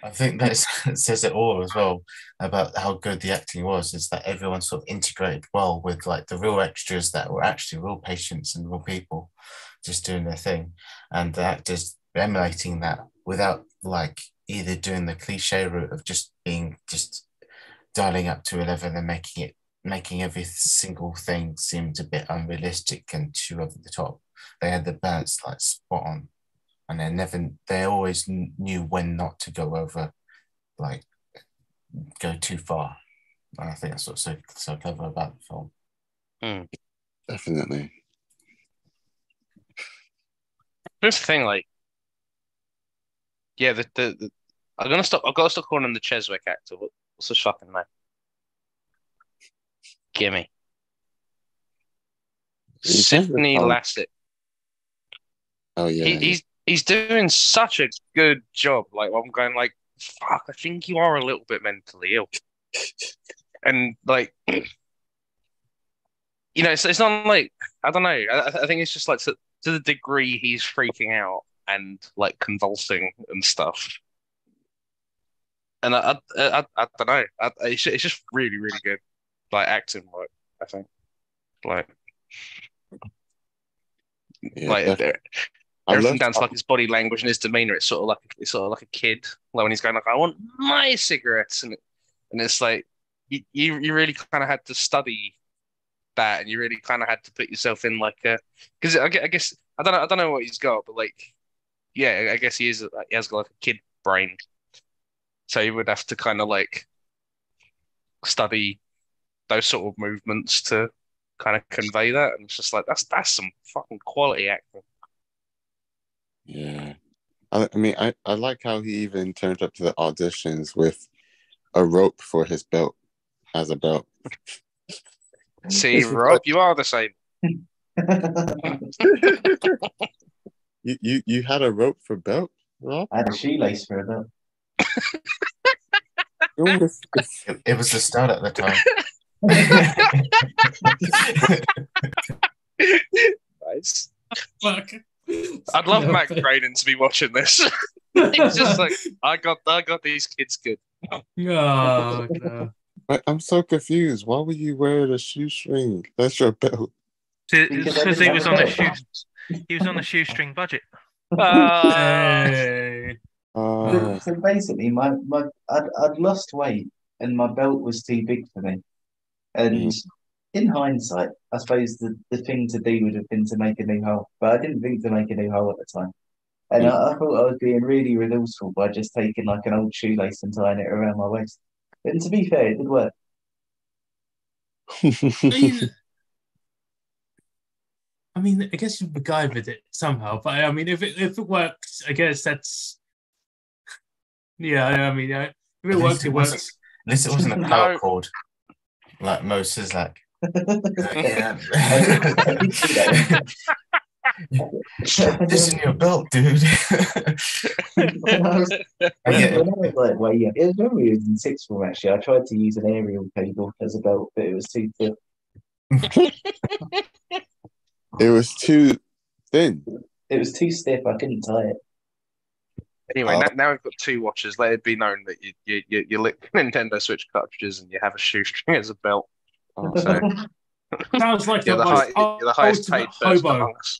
I think that says it all as well about how good the acting was, is that everyone sort of integrated well with like the real extras that were actually real patients and real people just doing their thing, and the actors emulating that without like either doing the cliche route of just dialing up to 11 and making every single thing seemed a bit unrealistic and too over the top. They had the balance like spot on. And they always knew when not to go over, like, go too far. And I think that's what's so clever about the film. Definitely. Here's the thing, like, yeah, I've got to stop calling him the Cheswick actor. What's the fucking name? Gimme. Sidney Lassett. Oh yeah. He's doing such a good job. Like, I'm going like, fuck, I think you are a little bit mentally ill. And like, you know, it's not like, I don't know. I think it's just like to the degree he's freaking out and like convulsing and stuff. And I don't know. It's just really, really good, like acting work, I think. Like, everything down to like his body language and his demeanor. It's sort of like a kid, like when he's going like, "I want my cigarettes," and it's like you really kind of had to study that, and you really kind of had to put yourself in like because I guess I don't know what he's got, but like yeah, I guess he has got like a kid brain, so he would have to kind of like study those sort of movements to kind of convey that, and it's just like that's some fucking quality acting. Yeah. I mean, I like how he even turned up to the auditions with a rope for his belt as a belt. See, Rob, you are the same. You had a rope for belt, Rob? I had a shoelace for a belt. It was the start at the time. Nice. Fuck. I'd love Matt Graydon to be watching this. He's just like, I got these kids good. Oh no. I'm so confused. Why would you wear the shoestring? That's your belt. It's Because I because didn't he have was a on a belt. he was on a shoestring budget. Hey. Uh, So basically, I'd lost weight and my belt was too big for me. And Mhm. in hindsight, I suppose the thing to do would have been to make a new hole, but I didn't think to make a new hole at the time. And I thought I was being really resourceful by just taking like an old shoelace and tying it around my waist. And to be fair, it did work. I mean, I guess you MacGyvered it somehow, but I mean, if it works, I guess that's yeah. I mean, if it At least works, it it wasn't. works. At least it wasn't a No. power cord like most is like. Yeah. I did see that Strap this in your belt, dude. when I was Yeah. when I was like way young. It was when we was in sixth form actually. I tried to use an aerial cable as a belt, but it was too thick. it was too thin. It was too stiff. I couldn't tie it. Anyway, Oh. now we've got two watches. Let it be known that you lick Nintendo Switch cartridges and you have a shoestring as a belt. Oh, So Sounds like you're the the most you're the highest ultimate paid person hobo. among us.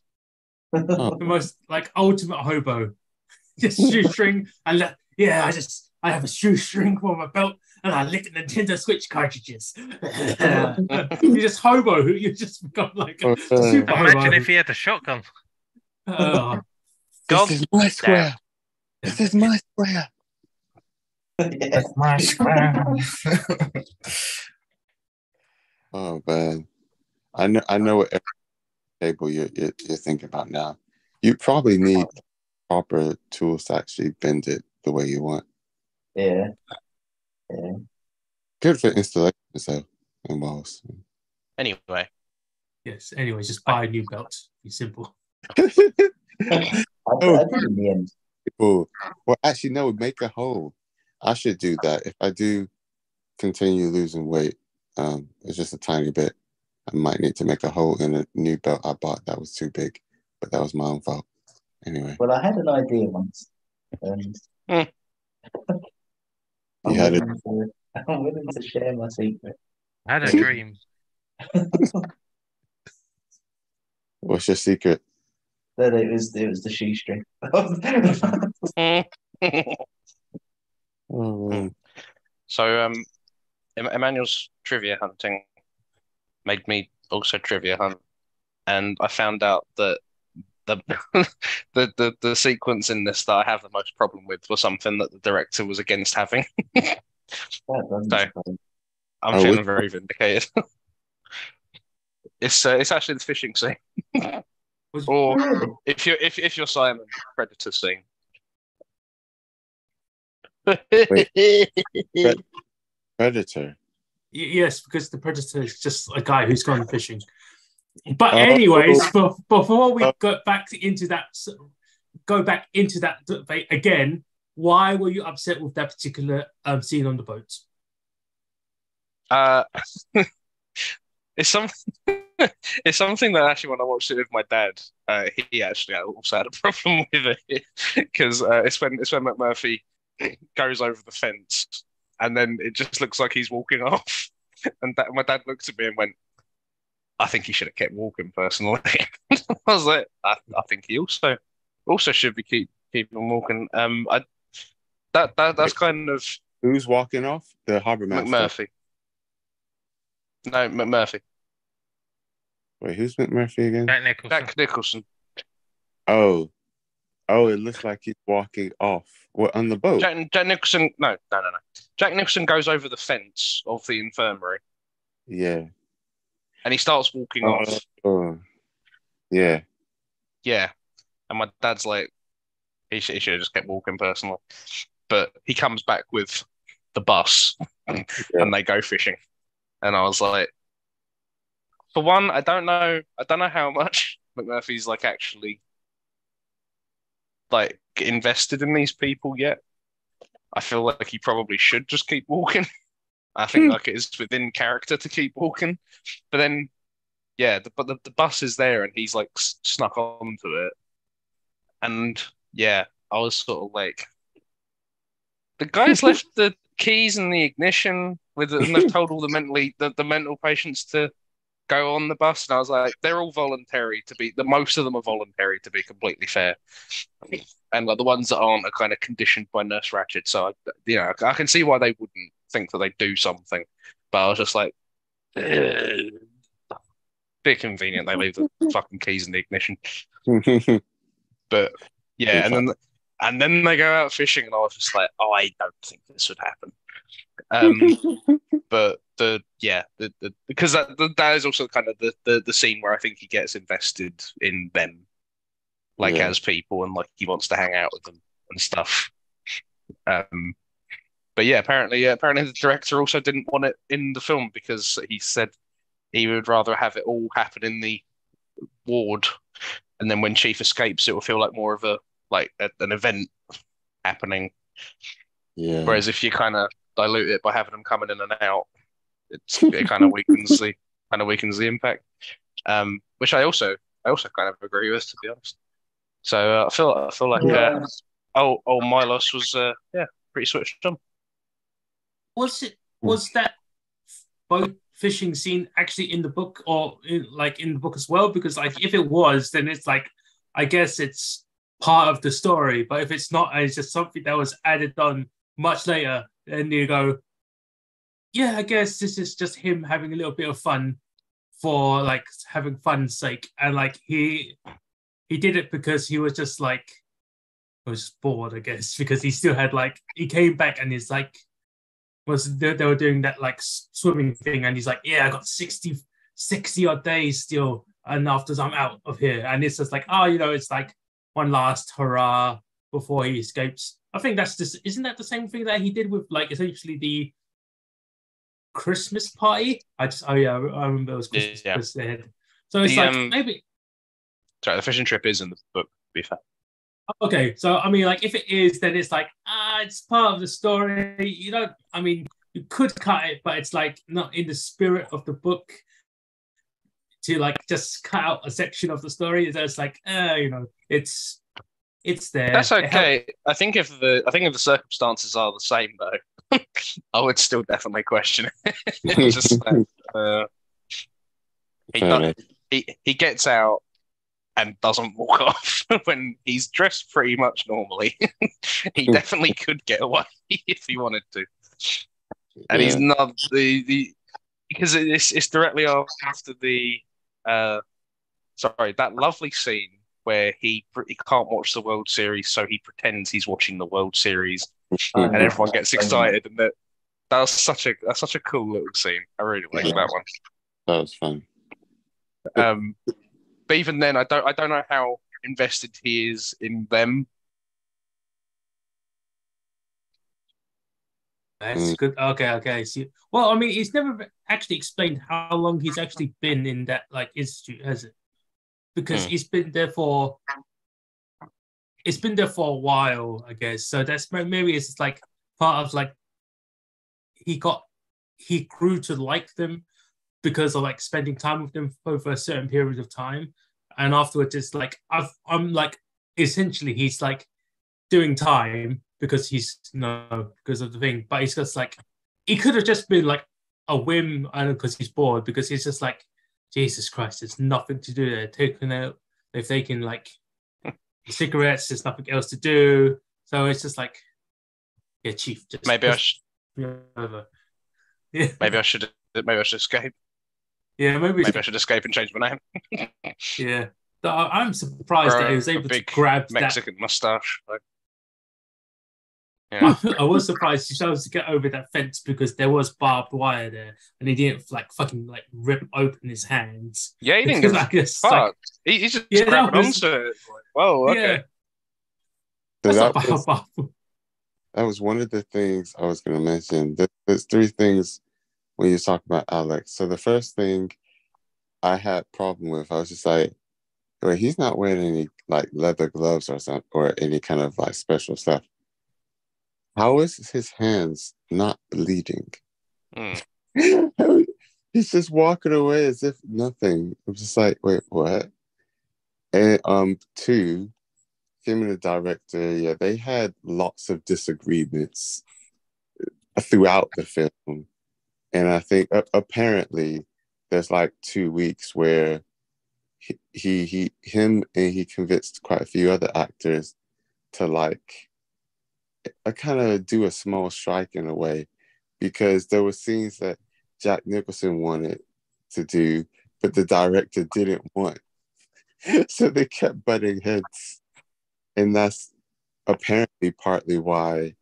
oh. The most like ultimate hobo. Just shoestring and I have a shoestring for my belt and I lick Nintendo Switch cartridges. You just hobo. You just become like a super Imagine hobo. if he had a shotgun. Oh, God This is my square. This is my square. Yeah. That's my square. Oh man, I know what table you're thinking about now. You probably need proper tools to actually bend it the way you want. Yeah. Yeah. Good for installation though and walls. Anyway, yes. Anyways, just buy a new belt. Be simple. I Oh, did in the end. cool. Well, actually, no. Make a hole. I should do that if I do continue losing weight. It's just a tiny bit. I might need to make a hole in a new belt I bought that was too big, but that was my own fault. Anyway, Well, I had an idea once, and Hmm. you had it. I'm willing to share my secret. I had a dream. What's your secret? That it was the shoestring. Oh man. so Emmanuel's trivia hunting made me also trivia hunt, and I found out that the the sequence in this that I have the most problem with was something that the director was against having. That doesn't So surprise I'm Oh, feeling very vindicated. It's actually the fishing scene, or me. if you're Simon, Predator scene. Predator. Yes, because the predator is just a guy who's gone fishing. But Oh. anyways, before we go back into that debate again, why were you upset with that particular scene on the boat? It's something. It's something that actually, when I watched it with my dad, he actually also had a problem with it because it's when McMurphy goes over the fence and then it just looks like he's walking off, and my dad looked at me and went, "I think he should have kept walking." Personally, I was like, "I think he also should be keeping walking." That's kind of Who's walking off? The harbor master. McMurphy. No, McMurphy. Wait, who's McMurphy again? Jack Nicholson. Jack Nicholson. Oh, it looks like he's walking off. What, on the boat? Jack Nicholson. No. Jack Nicholson goes over the fence of the infirmary Yeah. and he starts walking off. Oh, yeah. Yeah, and my dad's like, he should have just kept walking personally. But he comes back with the bus and they go fishing, and I was like, for one, I don't know how much McMurphy's like actually like invested in these people yet. I feel like he probably should just keep walking. I think like it is within character to keep walking, but then yeah, the bus is there and he's like snuck onto it, and yeah, I was sort of like, the guy's left the keys in the ignition and they've told all the mental patients to go on the bus, and I was like, they're all voluntary to be. The most of them are voluntary to be completely fair, and like the ones that aren't are kind of conditioned by Nurse Ratched. So I can see why they wouldn't think that they do something, but I was just like, bit convenient. They leave the fucking keys in the ignition, but yeah, and then they go out fishing, and I was just like, oh, I don't think this would happen. But because that is also kind of the scene where I think he gets invested in them, like as people, and like he wants to hang out with them and stuff. But apparently the director also didn't want it in the film because he said he would rather have it all happen in the ward, and then when Chief escapes, it will feel like more of an event happening. Yeah. Whereas if you kind of dilute it by having them coming in and out, it kind of weakens the impact. Which I also kind of agree with, to be honest. So I feel like old Milos was pretty switched on. Was that boat fishing scene actually in the book, or in the book as well? Because like if it was, then it's like, I guess it's part of the story. But if it's not, and it's just something that was added on much later, then you go, yeah, I guess this is just him having a little bit of fun for like having fun's sake, and like he did it because he was just like, was bored, I guess, because he still had like, he came back and he's like, they were doing that like swimming thing, and he's like, yeah, I got 60 odd days still, and after I'm out of here, and it's just like, it's like one last hurrah before he escapes. I think that's just, isn't that the same thing that he did with like essentially the Christmas party? I remember it was Christmas because they had. So it's like maybe. Sorry, the fishing trip is in the book, to be fair. Okay, so I mean, like if it is, then it's like it's part of the story. You could cut it, but it's like not in the spirit of the book to like just cut out a section of the story. It's like it's there. That's okay. I think if the circumstances are the same though, I would still definitely question it. Just he gets out and doesn't walk off when he's dressed pretty much normally. He definitely could get away if he wanted to, and he's not because it's directly after that lovely scene where he can't watch the World Series, so he pretends he's watching the World Series, and everyone gets excited, and that was such a cool little scene. I really liked that one. That was fun. But even then, I don't know how invested he is in them. That's good. Okay. See, well, I mean, it's never actually explained how long he's actually been in that like institute, has it? Because it's been there for a while, I guess. So that's maybe it's like part of like he grew to like them because of like spending time with them over a certain period of time, and afterwards it's like I'm like essentially he's like doing time because because of the thing, but it's just like it could have just been like a whim, I don't know, because he's bored, because he's just like, Jesus Christ, there's nothing to do there. Taking out, if they can like cigarettes, there's nothing else to do. So it's just like, yeah, Chief. Just maybe I should. Over. Yeah. Maybe I should escape. Yeah, maybe I should escape and change my name. Yeah, I'm surprised that he was able to grab Mexican mustache. Like, yeah. I was surprised he chose to get over that fence because there was barbed wire there, and he didn't like fucking like rip open his hands. Yeah, he didn't give a fuck. He just grabbed onto it. Like, whoa, okay. Yeah. That was one of the things I was going to mention. There's three things when you talk about Alex. So the first thing I had problem with, I was just like, wait, he's not wearing any like leather gloves or something, or any kind of like special stuff. How is his hands not bleeding? He's just walking away as if nothing. I'm just like, wait, what? And two, him and the director, they had lots of disagreements. throughout the film. And I think apparently there's like 2 weeks where he convinced quite a few other actors to like kind of do a small strike in a way, because there were scenes that Jack Nicholson wanted to do, but the director didn't want. So they kept butting heads. And that's apparently partly why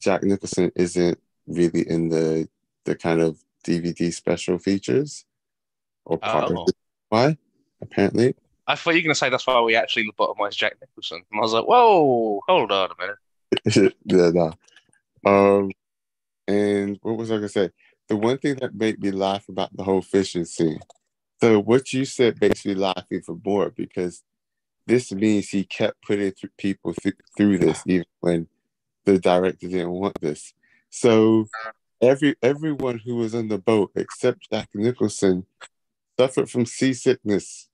Jack Nicholson isn't really in the kind of DVD special features, or part of Oh. it. Why? Apparently. I thought you were going to say that's why we actually lobotomized Jack Nicholson. And I was like, whoa, hold on a minute. Yeah, no. And what was I gonna say? The one thing that made me laugh about the whole fishing scene. So what you said makes me laugh even more, because this means he kept putting people through this even when the director didn't want this. So everyone who was on the boat except Jack Nicholson suffered from seasickness.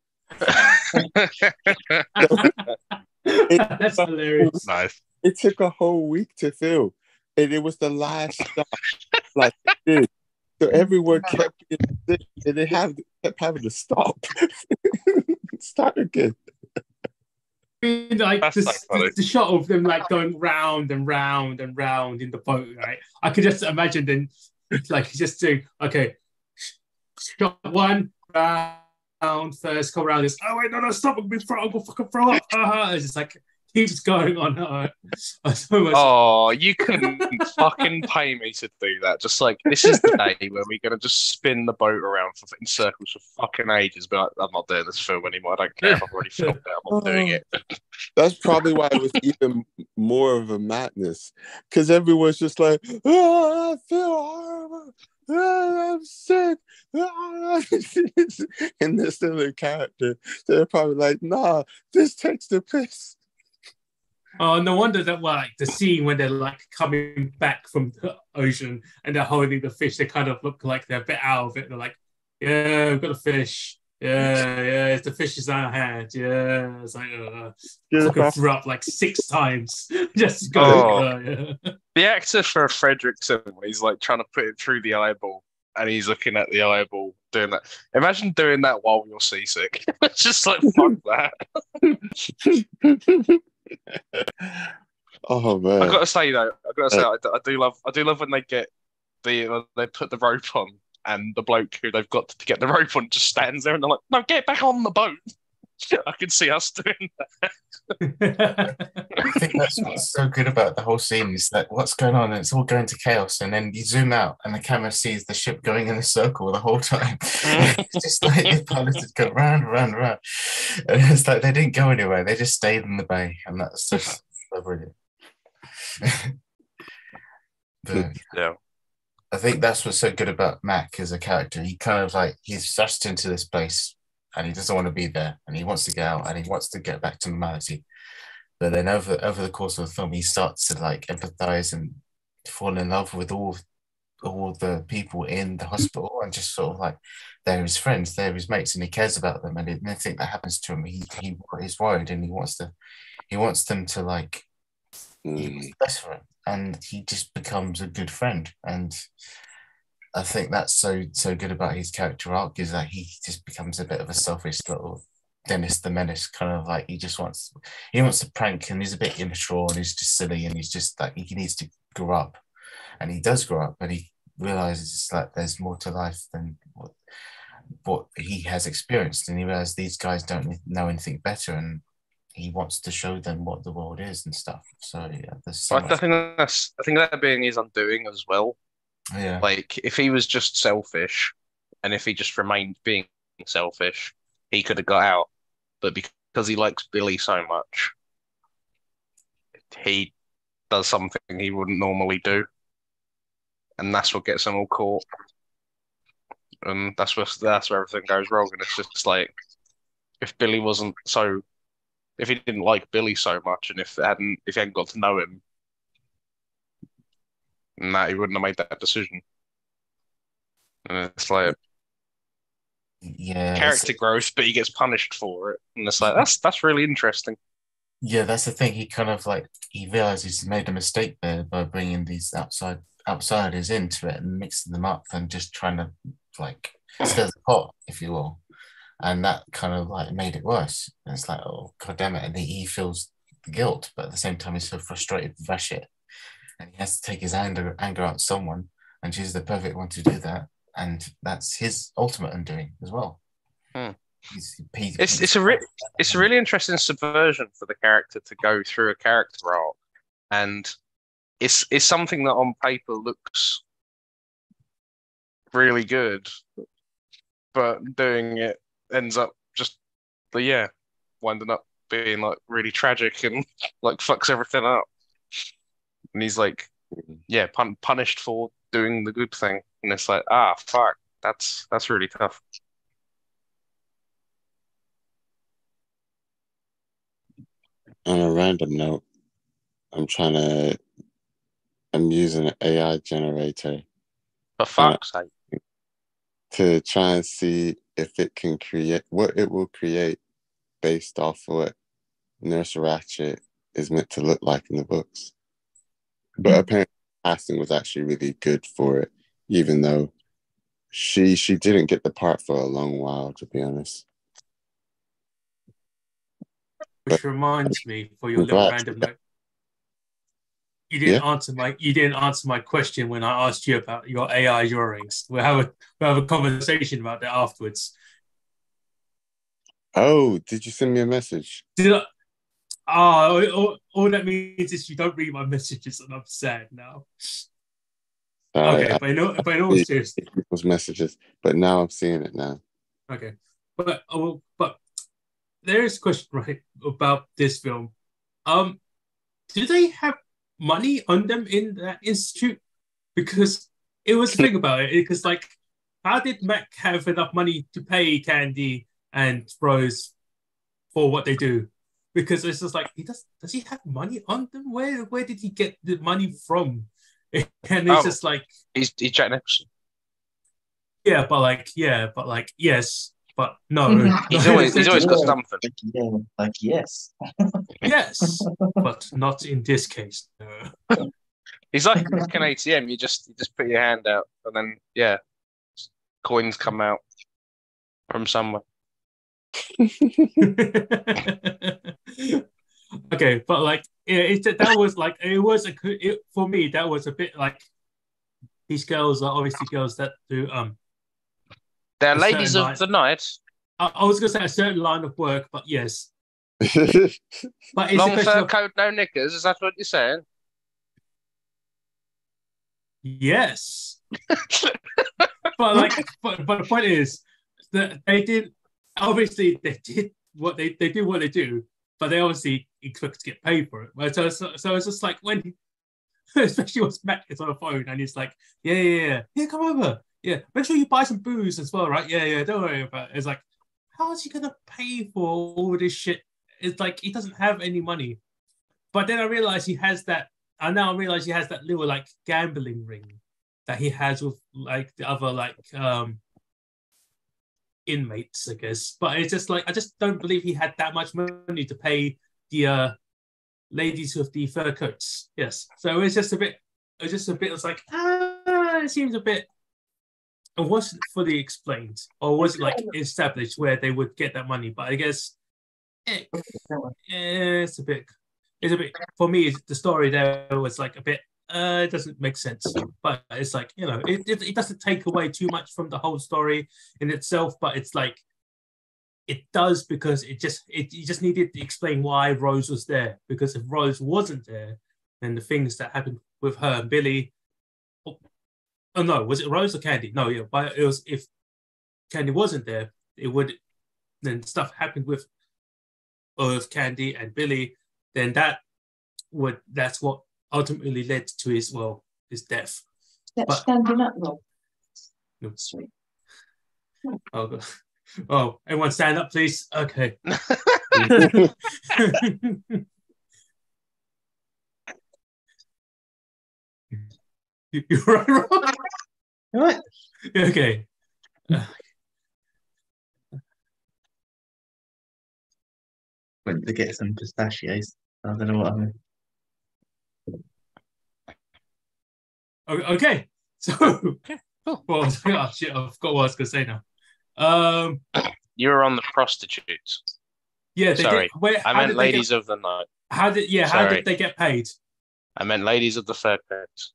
That's hilarious. Nice. It took a whole week to film, and it was the last stop. Like it did. So everyone kept getting sick, and they kept having to stop, start again. Like That's so funny. the shot of them like going round and round and round in the boat, right? I could just imagine them like just doing, okay, shot one, round, first, come around this. Oh wait, no, stop! I'm gonna fucking throw up. It's just like keeps going on. So much. Oh, you couldn't fucking pay me to do that. Just like, this is the day where we're going to just spin the boat around in circles for fucking ages. But I'm not doing this film anymore. I don't care if I've already filmed it. I'm not doing it. That's probably why it was even more of a madness, because everyone's just like, oh, I feel horrible. Oh, I'm sick. Oh. And they're still in character. So they're probably like, nah, this takes the piss. Oh, no wonder that like the scene when they're like coming back from the ocean and they're holding the fish, they kind of look like they're a bit out of it. They're like, yeah, we've got a fish. Yeah, the fish is in our hand. Yeah, it's like, fucking threw up like 6 times. Just go. Yeah. The actor for Fredrickson, when he's like trying to put it through the eyeball and he's looking at the eyeball doing that. Imagine doing that while you're seasick. It's just like, fuck that. Oh man! I gotta say though, I do love when they get they put the rope on, and the bloke who they've got to get the rope on just stands there, and they're like, "No, get back on the boat." I can see us doing that. I think that's what's so good about the whole scene, is that what's going on, and it's all going to chaos, and then you zoom out and the camera sees the ship going in a circle the whole time. It's just like the pilots go round, round, round. And it's like they didn't go anywhere, they just stayed in the bay, and that's just so brilliant. But Yeah. I think that's what's so good about Mac as a character. He kind of like, he's thrust into this place and he doesn't want to be there, and he wants to get out and he wants to get back to normality. But then over the course of the film, he starts to like empathize and fall in love with all the people in the hospital, and just sort of like, they're his friends, they're his mates, and he cares about them. And anything that happens to him, he's worried, and he wants them to like be best for him, and he just becomes a good friend. And I think that's so good about his character arc, is that he just becomes a bit of a selfish little Dennis the Menace, kind of like he wants to prank, and he's a bit immature, and he's just silly, and he's just like, he needs to grow up, and he does grow up, and he realizes that there's more to life than what he has experienced, and he realizes these guys don't know anything better, and he wants to show them what the world is and stuff. So yeah, there's so much. I think that being his undoing as well. Yeah. Like, if he was just selfish, and if he just remained being selfish, he could have got out. But because he likes Billy so much, he does something he wouldn't normally do, and that's what gets him all caught. And that's where everything goes wrong. And it's just like, if he didn't like Billy so much, and if he hadn't got to know him, he wouldn't have made that decision. And it's like, yeah, character growth, but he gets punished for it, and it's like, that's really interesting. Yeah, that's the thing. He kind of like he realizes he made a mistake there by bringing these outsiders into it and mixing them up and just trying to like stir the pot, if you will. And that kind of like made it worse. And it's like, oh god damn it! And he feels the guilt, but at the same time he's so frustrated with that shit, and he has to take his anger out on someone, and she's the perfect one to do that, and that's his ultimate undoing as well. Hmm. He's It's a really interesting subversion for the character to go through a character arc, and it's something that on paper looks really good, but doing it ends up just, yeah, winding up being like really tragic and like fucks everything up. And he's like, yeah, punished for doing the good thing, and it's like, ah, fuck, that's really tough. On a random note, I'm trying to. I'm using an AI generator For trying fuck's sake. to try and see if it can create what it will create based off what Nurse Ratched is meant to look like in the books. But apparently, casting was actually really good for it, even though she didn't get the part for a long while, to be honest. Which reminds me, for your I'm little glad. random note, you Yeah. didn't answer my question when I asked you about your AI drawings. We'll have a conversation about that afterwards. Oh, did you send me a message? Did I? All that means is you don't read my messages, and I'm sad now. Sorry, Okay, I but in all see seriousness, people's messages, but now I'm seeing it now. okay, but there is a question right about this film. Do they have money on them in that institute? Because it was the thing about it. Because like, how did Mac have enough money to pay Candy and Rose for what they do? Because it's just like does he have money on them? Where did he get the money from? And it's Oh, just like he's Jack Nicholson. yeah, but like yes, but no. He's No, always got something. Yes. yes, but not in this case. No. He's like an ATM. You just put your hand out, and then yeah, coins come out from somewhere. Okay, but like that was like for me that was a bit like these girls are obviously girls that do They're a ladies certain of line. the night. I was gonna say a certain line of work, but yes, but it's a Long question fur of coat, no knickers. Is that what you're saying? yes, but the point is that they did obviously they did what they do what they do, but they obviously expect to get paid for it. Right? So it's just like when especially when Matt gets on the phone and he's like, yeah, come over. Yeah, make sure you buy some booze as well, right? Yeah, don't worry about it. It's like, how is he gonna pay for all this shit? It's like he doesn't have any money. But then I realize he has that. I now realize he has that little like gambling ring that he has with like the other like inmates, I guess. But it's just like I just don't believe he had that much money to pay the ladies with the fur coats. Yes. So it's just a bit. It's like it seems a bit. It wasn't fully explained, or was it like established where they would get that money? But I guess it's a bit. It's a bit for me. The story there was like a bit. It doesn't make sense, but it's like it doesn't take away too much from the whole story in itself. But it's like it does because you just needed to explain why Rose was there. Because if Rose wasn't there, then the things that happened with her and Billy. Oh no, was it Rose or Candy? No, yeah, but it was if Candy wasn't there, it would then stuff happened with Candy and Billy, then that's what ultimately led to his death. That's standing up, Rob. No. Sweet. Oh, everyone stand up, please. Okay. You're right, Rob? What? Okay. went to get some pistachios. I don't know what I mean. Okay, so Cool. well, oh shit, I forgot what I was gonna say now. Um, You were on the prostitutes. yeah, they Sorry, did. Where? I How meant did they get? ladies of the night. How did? Yeah, how Sorry. did they get paid? I meant ladies of the third coats.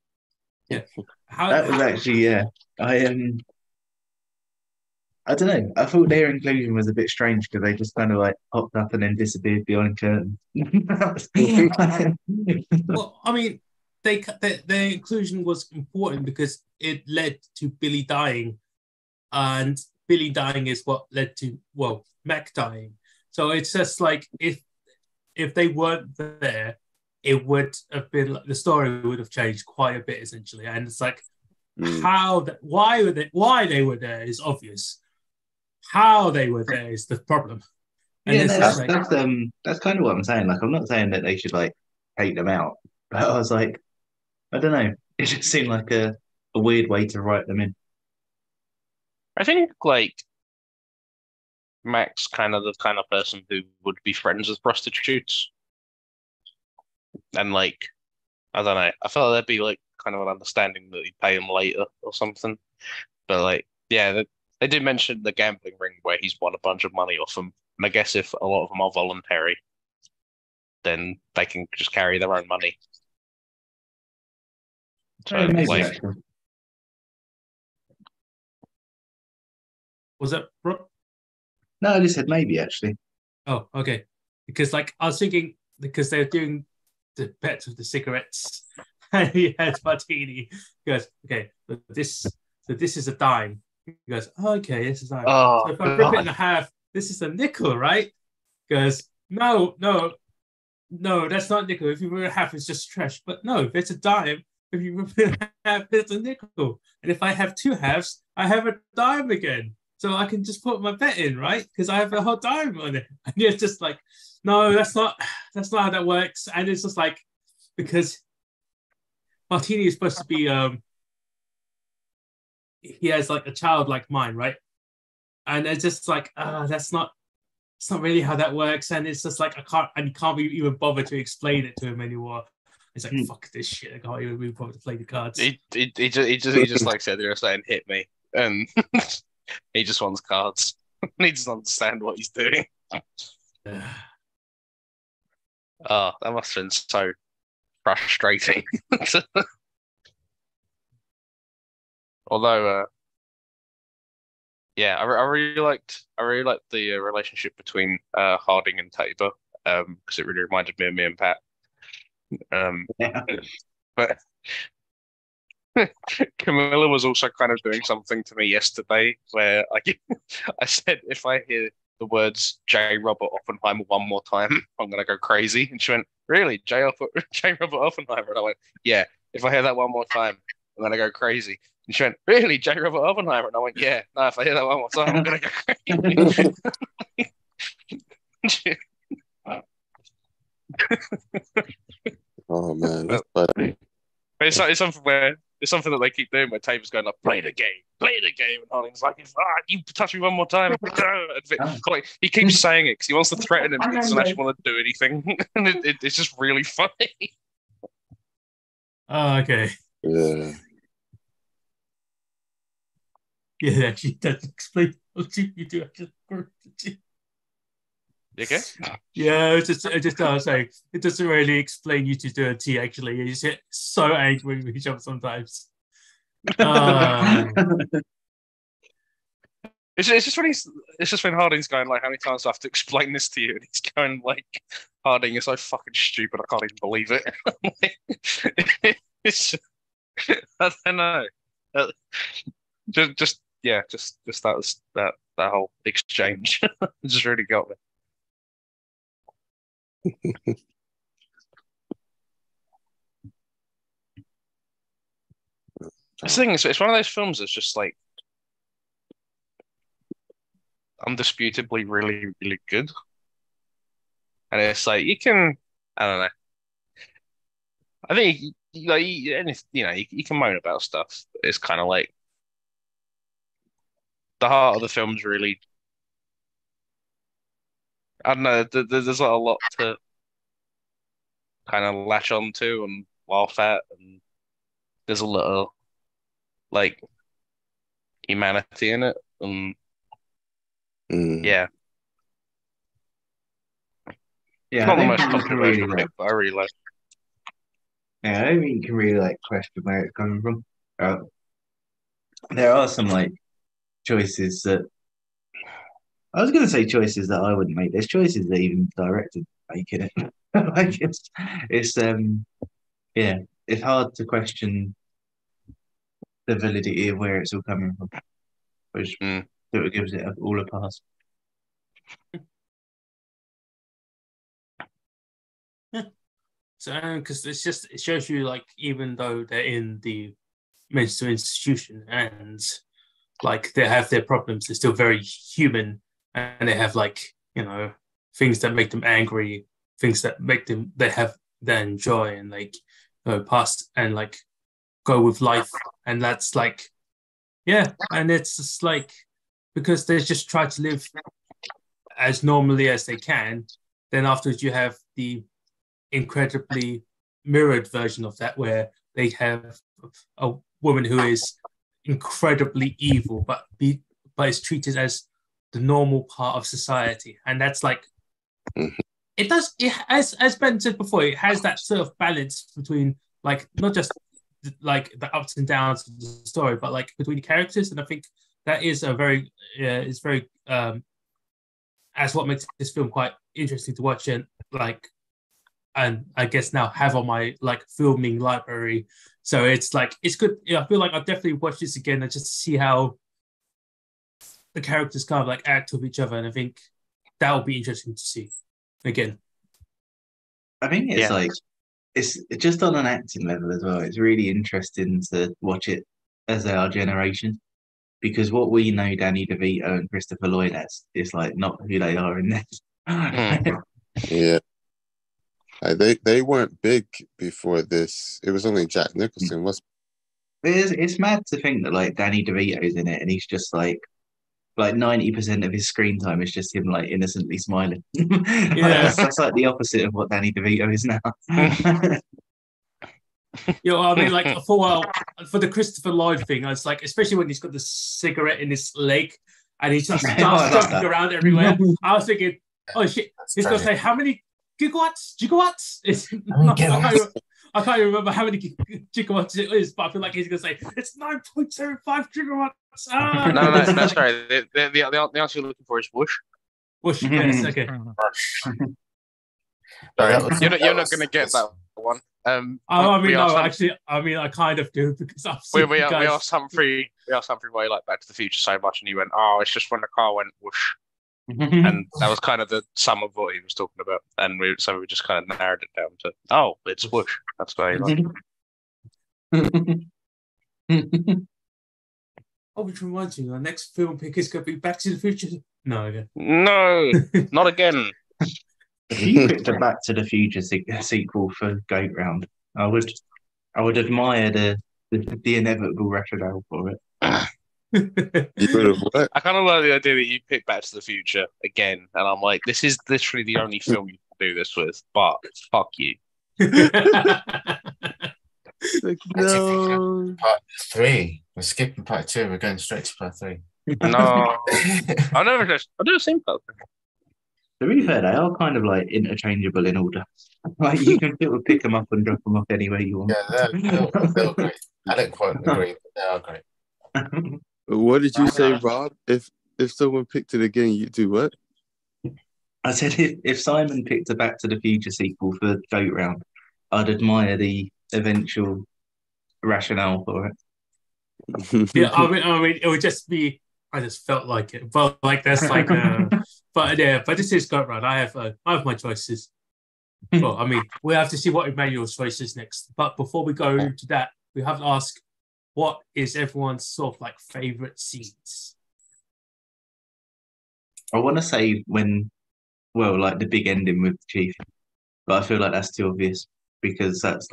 Yeah, how? That was actually, yeah. I don't know. I thought their inclusion was a bit strange because they just kind of like popped up and then disappeared behind curtains. Well, I mean, their inclusion was important because it led to Billy dying, and Billy dying is what led to Mac dying. So it's just like if they weren't there, it would have been like the story would have changed quite a bit essentially. And it's like why they were there is obvious. How they were there is the problem. And Yeah, it's no, just like that's kind of what I'm saying. Like, I'm not saying that they should like take them out, but I was like, I don't know. It just seemed like a weird way to write them in. I think like Mac's kind of the kind of person who would be friends with prostitutes, and like I don't know. I felt there'd be like kind of an understanding that he'd pay him later or something. But like, yeah, they did mention the gambling ring where he's won a bunch of money off them. And I guess if a lot of them are voluntary, then they can just carry their own money. So Maybe like, actually. was that Brooke? No, I just said maybe actually. Oh, okay. Because like I was thinking because they're doing the bets with the cigarettes and he has martini. He goes, okay, so this is a dime. He goes, oh, okay, this is a dime. oh So if I rip it in God. half, this is a nickel, right? He goes, no, that's not nickel. If you rip it in half, it's just trash. But no, if it's a dime, if you rip it in half, it's a nickel. And if I have two halves, I have a dime again. So I can just put my bet in, right? Because I have a whole dime on it. And it's just like, no, that's not how that works. And it's just like because Martini is supposed to be he has like a childlike mind, right? And it's just like, it's not really how that works. And it's just like I can't even bother to explain it to him anymore. It's like, fuck this shit. I can't even bother to play the cards. He just like said they were saying hit me, and he just wants cards. He doesn't understand what he's doing. Oh, that must have been so frustrating. Although, yeah, I really liked the relationship between Harding and Tabor because it really reminded me of me and Pat. Yeah. But Camilla was also kind of doing something to me yesterday where I said if I hear the words J. Robert Oppenheimer one more time, I'm gonna go crazy. And she went, really, J. Robert Oppenheimer? And I went, yeah. If I hear that one more time, I'm gonna go crazy. And she went, really, J. Robert Oppenheimer? And I went, yeah. No, if I hear that one more time, I'm gonna go crazy. Oh man, that's funny. But it's something that they keep doing where Tabor's going like, play the game, and Harding's like, you touch me one more time. Like, he keeps saying it because he wants to threaten him, but he doesn't actually want to do anything, and it's just really funny. Oh, okay. Yeah. Yeah, actually does explain what you do. Actually, You okay? yeah, I just I was saying it doesn't really explain you to do a T. Actually, you just get so angry with each other sometimes. It's just when Harding's going like, how many times do I have to explain this to you? And he's going like, Harding is so fucking stupid, I can't even believe it. It's I don't know. Just that was that whole exchange. It just really got me. The thing is, it's one of those films that's just like undisputably really, really good. And it's like you can, I don't know. I think you can moan about stuff. But it's kind of like the heart of the film's really, I don't know. There's not a lot to kind of latch on to and laugh at, and there's a lot of like humanity in it, and Mm. yeah, it's Yeah, I not the don't most think you can really controversial like. pick, but I really like. Yeah, I don't think you can really like question where it's coming from. There are some like choices that I was going to say choices that I wouldn't make. There's choices that even directors make in it. Like it's yeah, it's hard to question the validity of where it's all coming from, which Mm. sort of gives it all a pass. So, because it shows you like even though they're in the mental institution and like they have their problems, they're still very human, and they have like things that make them angry, things that make them they have their enjoy and like past and like go with life, and that's like yeah, and it's just like because they just try to live as normally as they can. Then afterwards, you have the incredibly mirrored version of that where they have a woman who is incredibly evil but is treated as the normal part of society, and that's like Mhm. it does it as Ben said before, it has that sort of balance between like not just like the ups and downs of the story but like between the characters, and I think that is a very is very that's what makes this film quite interesting to watch, and I guess now have on my like filming library. So it's like it's good. Yeah, I feel like I'll definitely watch this again and just see how the characters kind of like act with each other. And I think that will be interesting to see again. I think it's Yeah. like it's just on an acting level as well. It's really interesting to watch it as our generation because what we know Danny DeVito and Christopher Lloyd as is like not who they are in this. Yeah. They weren't big before this. It was only Jack Nicholson. It's mad to think that like Danny DeVito's in it and he's just like 90% of his screen time is just him like innocently smiling. Yeah. That's like the opposite of what Danny DeVito is now. I mean, like for the Christopher Lloyd thing, I was like, especially when he's got the cigarette in his leg and he just starts jumping around everywhere. I was thinking, oh shit, he's gonna say how many gigawatts? I can't even remember how many gigawatts it is, but I feel like he's gonna say it's 9.75 gigawatts. Ah! No, sorry. The answer you're looking for is whoosh. Whoosh, yes, okay. Sorry, you're not going to get that one. I mean, no, actually, I mean, I kind of do because I've seen we asked Humphrey why you like Back to the Future so much, and he went, "Oh, it's just when the car went whoosh," and that was kind of the sum of what he was talking about. And we just kind of narrowed it down to, "Oh, it's whoosh." That's why he liked it. Oh, which reminds me, our next film pick is going to be Back to the Future. No, okay. No, not again. If you picked a Back to the Future sequel for Goat Round, I would admire the inevitable rationale for it. You would have what? I kind of like the idea that you picked Back to the Future again, and I'm like, this is literally the only film you can do this with, but fuck you. Like, no. Part 3. We're skipping part 2. We're going straight to part 3. No, I've never seen part 3. To be fair, they are kind of like interchangeable in order. Like you can sort of pick them up and drop them off anywhere you want. Yeah, they're great. I don't quite agree, but they are great. What did you say, Rob? If someone picked it again, you do what? I said if Simon picked a Back to the Future sequel for Goat Round, I'd admire the eventual rationale for it. Yeah, I mean, it would just be. I just felt like it, but like that's like. But yeah, but this is Goat Round. I have my choices. Well, I mean, we have to see what Emmanuel's choice is next. But before we go to that, we have to ask, what is everyone's sort of like favorite scenes? I want to say like the big ending with the Chief, but I feel like that's too obvious because that's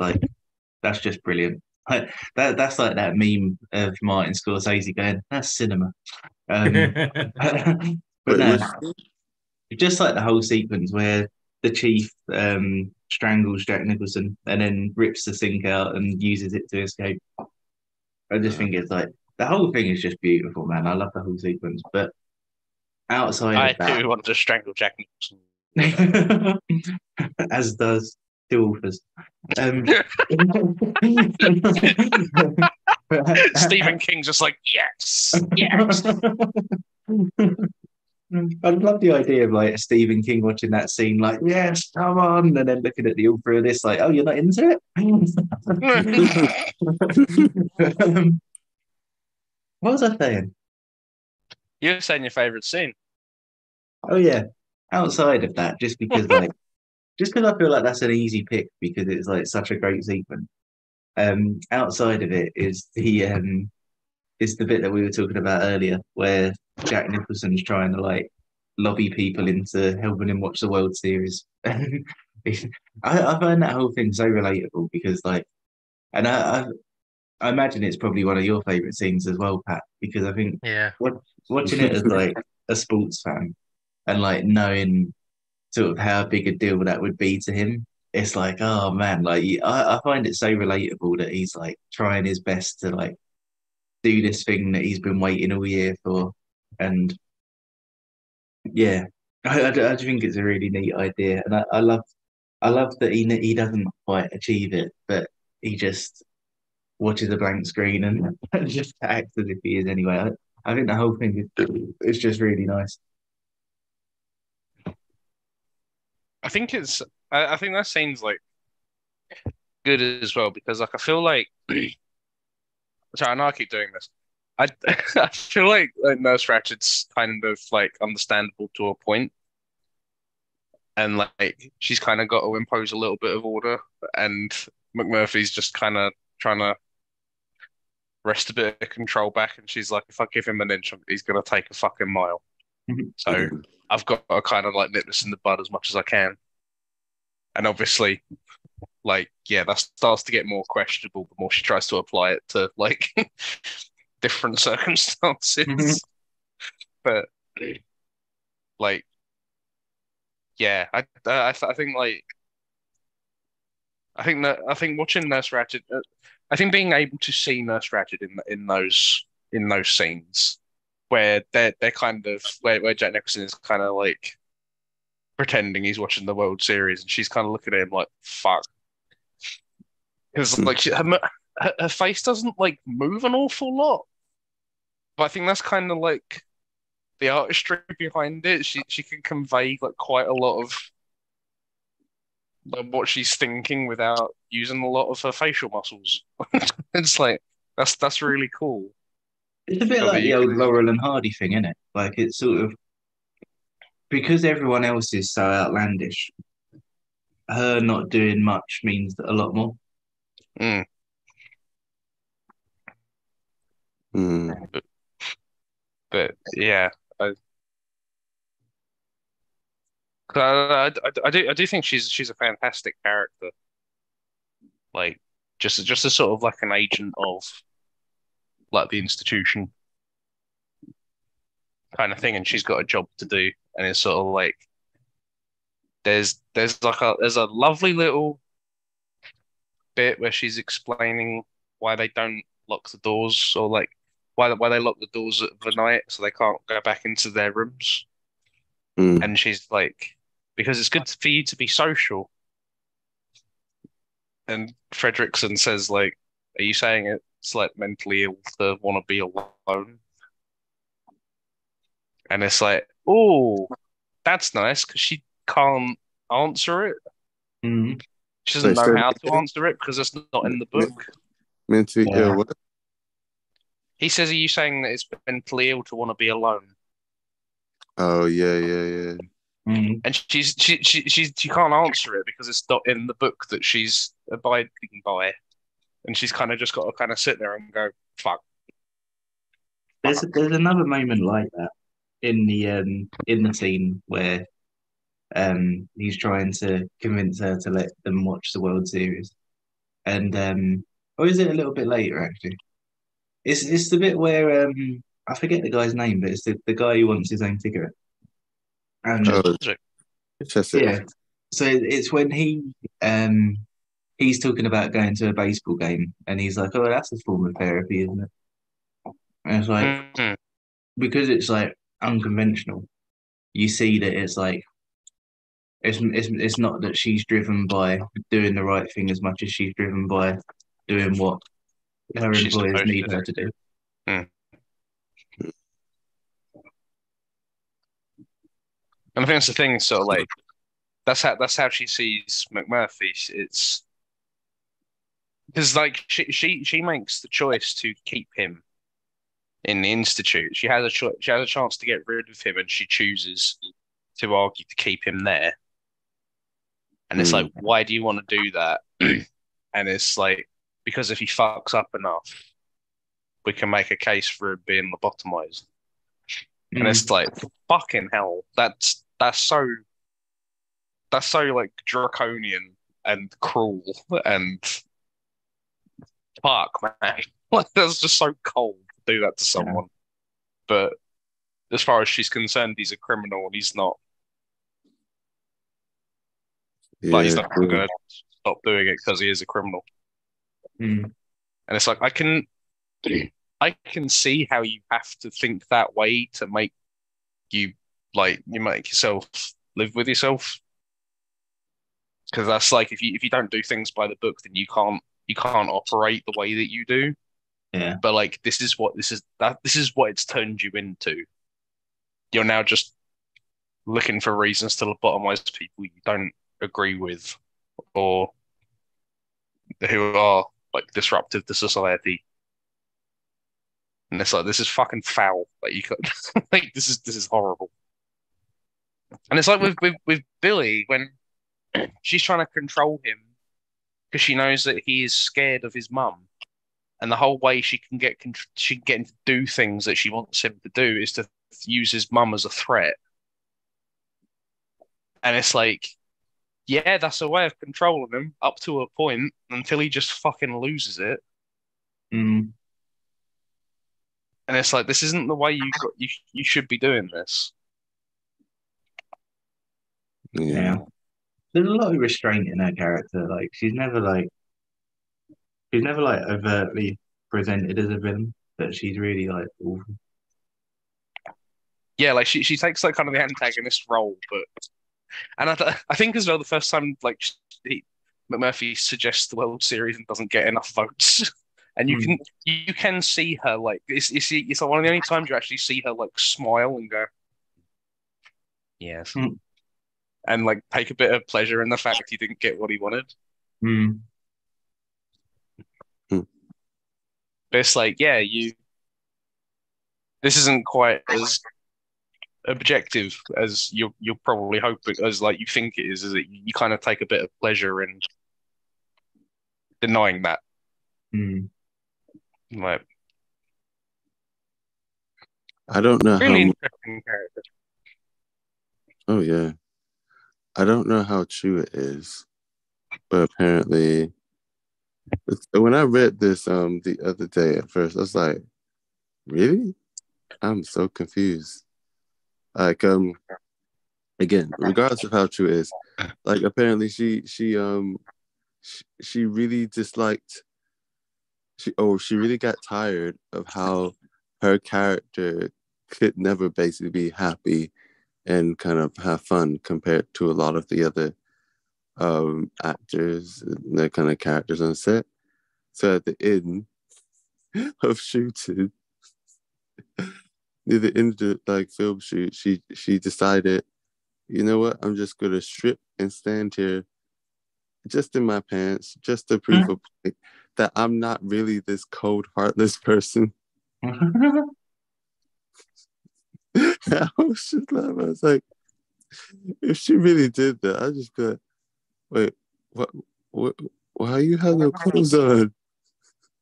just brilliant. Like, that's like that meme of Martin Scorsese going, "That's cinema." But Wait, no, which- just like the whole sequence where the chief strangles Jack Nicholson and then rips the sink out and uses it to escape. I just think it's like the whole thing is just beautiful, man. I love the whole sequence. But outside I of that, too want to strangle Jack Nicholson. as does two authors. Stephen King just like, yes, yes. I love the idea of like Stephen King watching that scene, like, yes, come on, and then looking at the author of this, like, oh, you're not into it? What was I saying? You were saying your favourite scene. Oh yeah, outside of that, just because I feel like that's an easy pick because it's like such a great sequence. Outside of it is the bit that we were talking about earlier, where Jack Nicholson's trying to like lobby people into helping him watch the World Series. I find that whole thing so relatable because like, and I imagine it's probably one of your favorite scenes as well, Pat, because I think Yeah. watching it as like a sports fan and like knowing sort of how big a deal that would be to him. It's like, oh man, like I find it so relatable that he's like trying his best to like do this thing that he's been waiting all year for. And yeah, I think it's a really neat idea. And I love that he doesn't quite achieve it, but he just watches a blank screen and just acts as if he is anyway. I think the whole thing is just really nice. I think I think that scene's like good as well because like I feel like sorry, I know I keep doing this. I I feel like Nurse Ratchet's kind of like understandable to a point, and like she's kind of got to impose a little bit of order, and McMurphy's just kind of trying to wrest a bit of control back, and she's like, if I give him an inch, he's gonna take a fucking mile. So I've got to kind of like nip this in the bud as much as I can, and obviously, like yeah, that starts to get more questionable the more she tries to apply it to like different circumstances. But like, yeah, I think like I think watching Nurse Ratched, I think being able to see Nurse Ratched in those scenes where they're kind of where Jack Nicholson is kind of like pretending he's watching the World Series and she's kind of looking at him like fuck because like her face doesn't like move an awful lot, but I think that's kind of like the artistry behind it. She can convey like quite a lot of like what she's thinking without using a lot of her facial muscles. It's like that's really cool. It's a bit So that like the you old can, Laurel and Hardy thing, isn't it? Like it's sort of because everyone else is so outlandish, her not doing much means a lot more. mm, Mm. but yeah, I do think she's a fantastic character. Like just a sort of like an agent of like the institution kind of thing, and she's got a job to do, and it's sort of like there's a lovely little bit where she's explaining why they don't lock the doors or like why they lock the doors at the night so they can't go back into their rooms. Mm. And she's like, because it's good for you to be social. And Fredrickson says like, are you saying it's like mentally ill to want to be alone? And it's like, oh, that's nice because she can't answer it. Mm. She doesn't Wait, know say how that to again? answer it because it's not in the book. Mentally Yeah. ill. What? He says, are you saying that it's mentally ill to want to be alone? Oh yeah. Mm. And she can't answer it because it's not in the book that she's abiding by, and she's kind of just got to kind of sit there and go, "Fuck." There's another moment like that in the scene where he's trying to convince her to let them watch the World Series, and or is it a little bit later actually? It's the bit where I forget the guy's name, but it's the guy who wants his own cigarette. And Oh, Chester. yeah, so it's when he's talking about going to a baseball game, and he's like, "Oh, that's a form of therapy, isn't it?" And it's like Mm. because it's like unconventional. You see that it's like it's not that she's driven by doing the right thing as much as she's driven by doing what her She's employers supposed need to her do. to do. And I think that's the thing. Sort of like that's how she sees McMurphy. It's because like she makes the choice to keep him in the institute. She has a she has a chance to get rid of him, and she chooses to argue to keep him there. And it's like, why do you want to do that? And it's like because if he fucks up enough, we can make a case for him being lobotomized. And it's like, fucking hell, that's so like draconian and cruel and fuck, man. Like that's just so cold to do that to someone. But as far as she's concerned, he's a criminal and he's not like he's Yeah. not gonna stop doing it because he is a criminal. Mm. And it's like I can see how you have to think that way to make you you make yourself live with yourself. Because that's like if you don't do things by the book, then you can't operate the way that you do. Yeah. But like this is what it's turned you into. You're now just looking for reasons to lobotomize people you don't agree with or who are like disruptive to society. And it's like this is fucking foul. Like you could like this is horrible. And it's like with Billy when she's trying to control him because she knows that he is scared of his mum, and the whole way she can get him to do things that she wants him to do is to use his mum as a threat. And it's like, yeah, that's a way of controlling him up to a point until he just fucking loses it. Mm. And it's like this isn't the way you should be doing this. Yeah. There's a lot of restraint in her character. Like she's never like overtly presented as a villain, but she's really like awful. Yeah, like she takes like kind of the antagonist role, but and I think as well the first time like McMurphy suggests the World Series and doesn't get enough votes, and you can see her like it's like one of the only times you actually see her like smile and go, yes, Mm. and like take a bit of pleasure in the fact he didn't get what he wanted. Mm. But it's like, yeah, this isn't quite as objective as you're probably hoping as like you think it is it you kind of take a bit of pleasure in denying that. Mm. Like I don't know really how. interesting character. Oh yeah, I don't know how true it is, but apparently, when I read this the other day at first, I was like, really? I'm so confused. Like again, regardless of how true it is, like apparently she really disliked she really got tired of how her character could never basically be happy and kind of have fun compared to a lot of the other actors and their kind of characters on set. So at the end of shooting, near the end of the like film shoot, she decided, you know what, I'm just gonna strip and stand here just in my pants, just to prove a point that I'm not really this cold, heartless person. I was just laughing. I was like, if she really did that, I'd just be like, wait, what, why you have no clothes on?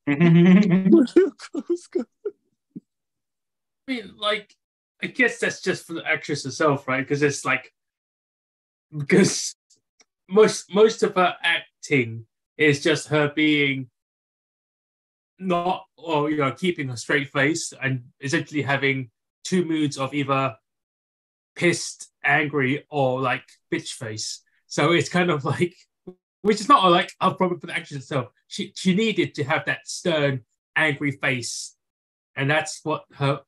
Where do your clothes go? I mean, like, I guess that's just for the actress herself, right? Because it's like, because most of her acting is just her being not, or keeping a straight face and essentially having two moods of either pissed, angry, or like bitch face. So it's kind of like, which is not like a problem for the actress itself. She needed to have that stern, angry face, and that's what her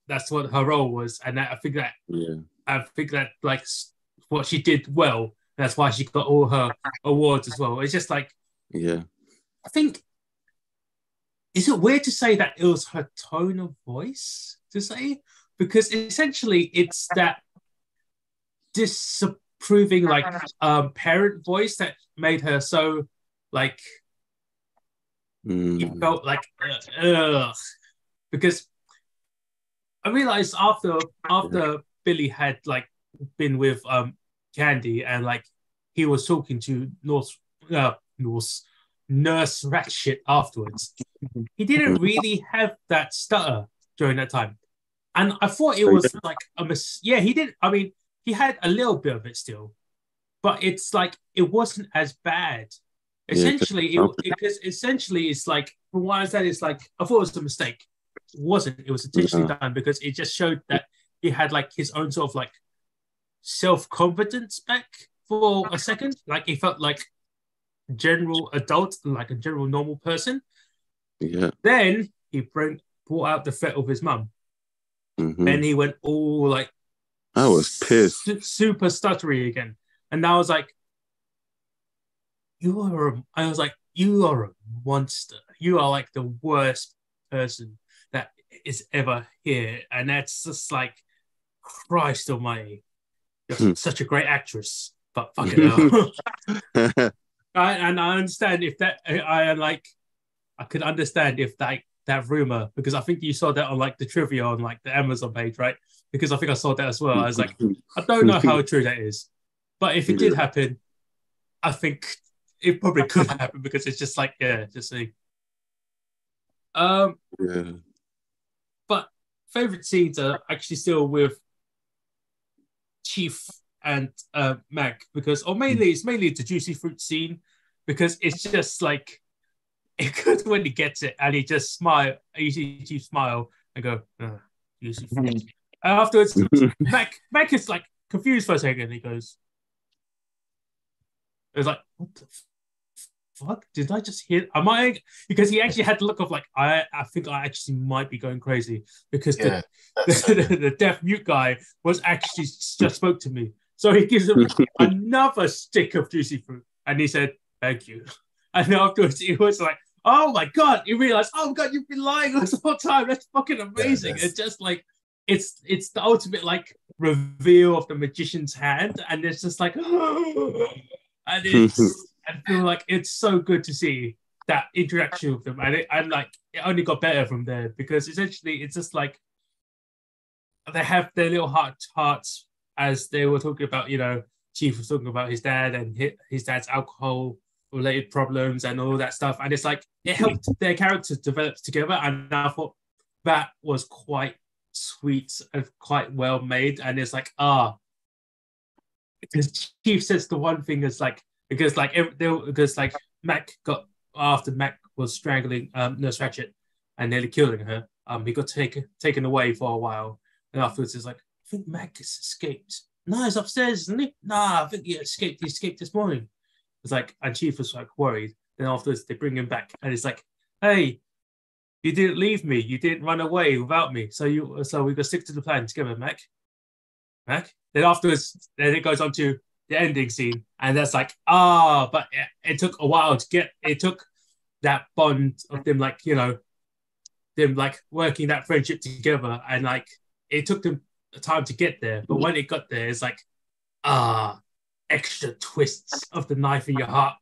role was. And I think that like what she did well. That's why she got all her awards as well. It's just like, I think, is it weird to say that it was her tone of voice to say? Because essentially it's that disapproving like parent voice that made her so like you felt like because I realized after Billy had like been with Candy and like he was talking to Nurse Ratchet afterwards, he didn't really have that stutter during that time. And I thought it was like he did. I mean, he had a little bit of it still, but it's like it wasn't as bad. Essentially, it's like from what I said, it's like I thought it was a mistake. It wasn't. It was intentionally done because it just showed that he had like his own sort of like self-confidence back for a second. Like he felt like general adult, like a general normal person. Yeah. Then he brought out the threat of his mum. Mm-hmm. And he went all like I was pissed. Super stuttery again. And I was like, you are a monster. You are like the worst person that is ever here. And that's just like, Christ almighty. You're such a great actress. But fucking hell. And I understand if that I could understand if that rumor, because I think you saw that on like the trivia on like the Amazon page, right? Because I think I saw that as well. I was like, I don't know how true that is, but if it did happen, I think it probably could happen because it's just like, just see. But favorite scenes are actually still with Chief and Mag, because it's mainly the juicy fruit scene, because it's just like it's good when he gets it and he just smile. You see Chief smile and go, juicy fruit. And afterwards, Mag is like confused for a second. He goes, it was like, what the fuck? Did I just hear? Am I? Because he actually had the look of like, I think I actually might be going crazy because the deaf mute guy was actually just spoke to me. So he gives him another stick of juicy fruit, and he said, "Thank you." And afterwards, he was like, "Oh my god!" He realized, "Oh my god, you've been lying this whole time. That's fucking amazing." It's just like it's the ultimate like reveal of the magician's hand, and it's just like, and it's. I feel like it's so good to see that interaction with them, and it only got better from there, because essentially it's just like they have their little hearts as they were talking about. Chief was talking about his dad and his dad's alcohol related problems and all that stuff, and it's like it helped their characters develop together, and I thought that was quite sweet and quite well made. And it's like because Chief says the one thing is like. Because Mac got after Mac was strangling Nurse Ratchet and nearly killing her. He got taken away for a while, and afterwards it's like, I think Mac has escaped. No, he's upstairs, isn't he? Nah, I think he escaped. He escaped this morning. It's like, and Chief was like worried. Then afterwards they bring him back, and it's like, hey, you didn't leave me. You didn't run away without me. So we got to stick to the plan together, Mac. Then afterwards, then it goes on to the ending scene, and that's like, but it took a while to get. It took that bond of them, like them like working that friendship together, and like it took them time to get there. But when it got there, it's like, extra twists of the knife in your heart.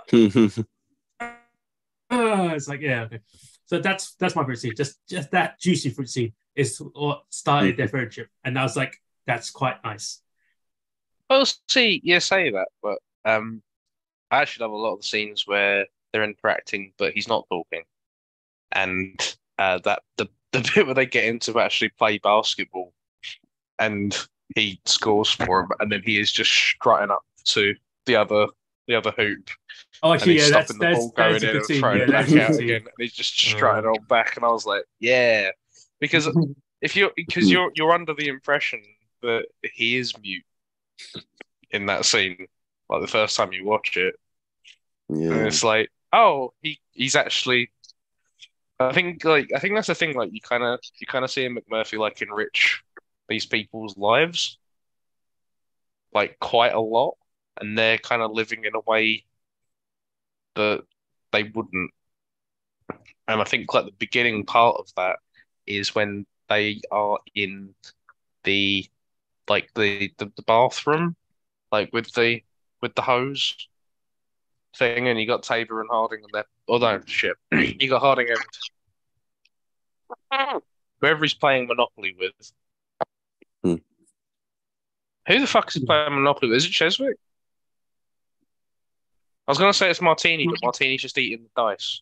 It's like, yeah, okay. So that's my favorite scene. Just that juicy fruit scene is what started their friendship, and I was like, that's quite nice. Well, see, you say that, but I actually love a lot of the scenes where they're interacting, but he's not talking, and that the bit where they get him to actually play basketball, and he scores for him, and then he is just strutting up to the other hoop. Oh, actually, yeah, that's the ball going in and throwing it back out again, and he's just strutting on back, and I was like, yeah, because you're under the impression that he is mute in that scene, like the first time you watch it, and Yeah. it's like, oh, he's actually. I think that's the thing. Like you kind of see McMurphy like enrich these people's lives like quite a lot, and they're kind of living in a way that they wouldn't. And I think like the beginning part of that is when they are in the the bathroom, like with the hose thing, and you got Tabor and Harding and that. Oh no, shit! You got Harding and whoever he's playing Monopoly with. Hmm. Who the fuck is he playing Monopoly with? Is it Cheswick? I was gonna say it's Martini, but Martini's just eating the dice.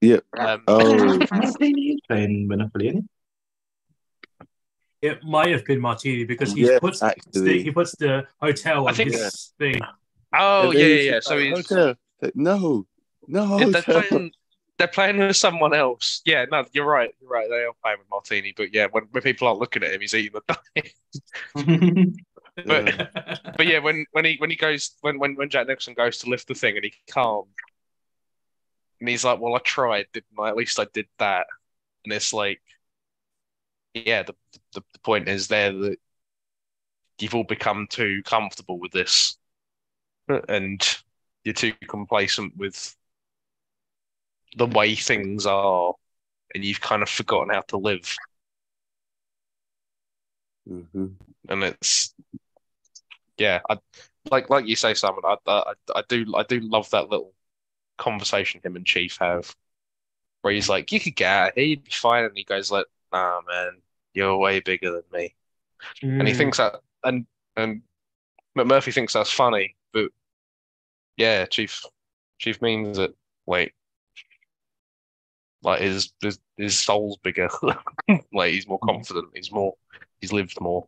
Yep. Oh, Martini playing Monopoly, isn't It might have been Martini because yeah, actually. he puts the hotel I on think- his thing. Oh And then yeah, he's yeah. just So like, he's hotel. Like, no yeah, hotel. they're playing with someone else. Yeah, no, you're right. You're right. They are playing with Martini, but yeah, when people aren't looking at him, he's eating the dice. it? But yeah, when Jack Nicholson goes to lift the thing and he can't, and he's like, "Well, I tried, didn't I? At least I did that." And it's like, yeah, the point is there that you've all become too comfortable with this, and you're too complacent with the way things are, and you've kind of forgotten how to live. Hmm. And it's yeah, like you say, Simon. I do love that little conversation him and Chief have, where he's like, "You could get out of here, you'd be fine," and he goes like, "Nah, man, you're way bigger than me." And he thinks that, and McMurphy thinks that's funny, but yeah, Chief means it. Wait, like his soul's bigger. Like he's more confident. He's lived more.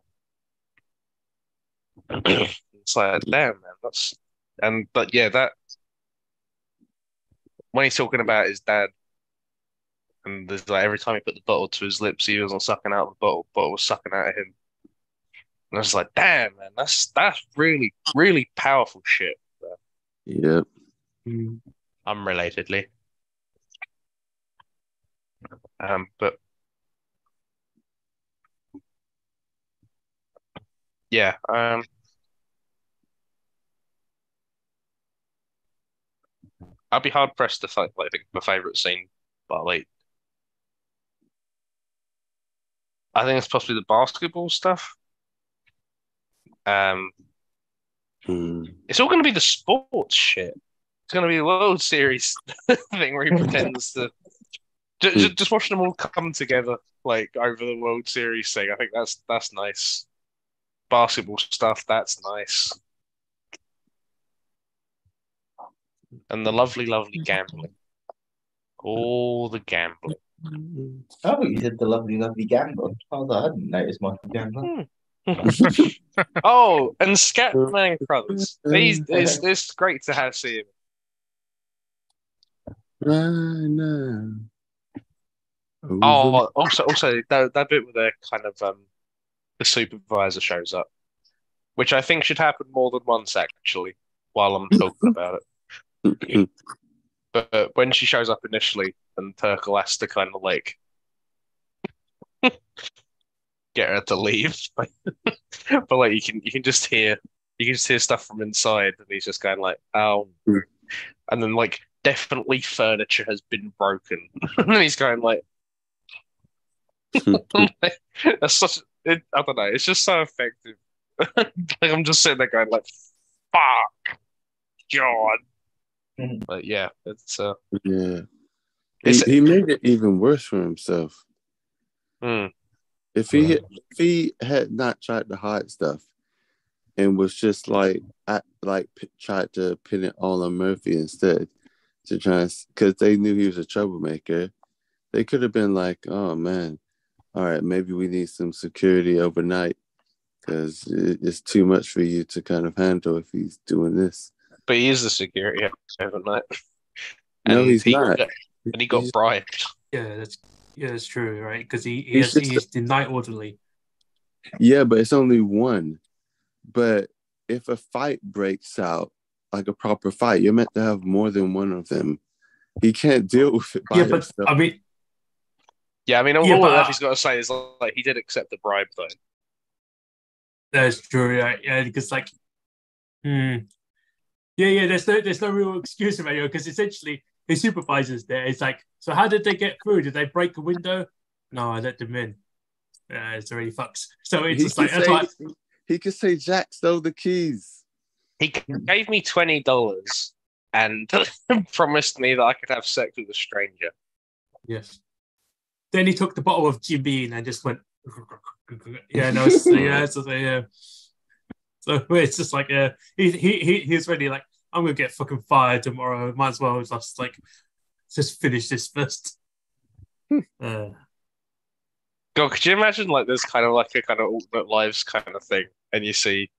It's like, damn, man, but yeah, that when he's talking about his dad, and there's like every time he put the bottle to his lips, he wasn't sucking out the bottle was sucking out of him. And I was like, damn, man, that's really, really powerful shit. Yep. Unrelatedly. But yeah, I'd be hard pressed to think like my favorite scene, but like I think it's possibly the basketball stuff. Um, Mm. it's all going to be the sports shit. It's going to be the World Series thing where he pretends to just watching them all come together like over the World Series thing. I think that's nice. Basketball stuff, that's nice. And the lovely, lovely gambling. All the gambling. Oh, you did the lovely, lovely Gambler. I hadn't noticed Michael Gambler. Oh, and Scatman Crothers. It's great to see him. Right now. Oh, also that bit where they're kind of the supervisor shows up, which I think should happen more than once actually, while I'm talking about it. But when she shows up initially, and Turkle has to kind of like get her to leave, but like you can just hear stuff from inside, and he's just kind of like, oh, and then like definitely furniture has been broken, and he's going like, that's such. I don't know. It's just so effective. Like I'm just sitting there going like, fuck, God. But yeah, it's Yeah. It's- He made it even worse for himself. mm, If he had not tried to hide stuff and was just like tried to pin it all on Murphy instead to try, because they knew he was a troublemaker, they could have been like, oh man, all right, maybe we need some security overnight because it's too much for you to kind of handle if he's doing this. but he is the security overnight. No, he's not. And he got bribed. Yeah, that's true, right? Because He's he's the night orderly. Yeah, but it's only one. But if a fight breaks out, like a proper fight, you're meant to have more than one of them. He can't deal with it by Yeah, but himself. I mean, Yeah, I mean, all yeah, but Luffy's got to say is like he did accept the bribe, though. that's true. Yeah, because like, yeah, yeah. There's no real excuse about it because essentially his supervisor's there. It's like, so how did they get through? Did they break a window? No, I let them in. It's already fucks. So it's He just could like that's say why. he could say Jack stole the keys. He gave me $20 and promised me that I could have sex with a stranger. Yes. Then he took the bottle of Jim Beam and just went. Yeah, no, it's, yeah, yeah. So it's just like, he's ready. Like, I'm gonna get fucking fired tomorrow. Might as well just finish this first. God, could you imagine like there's kind of like a kind of alternate lives kind of thing, and you see,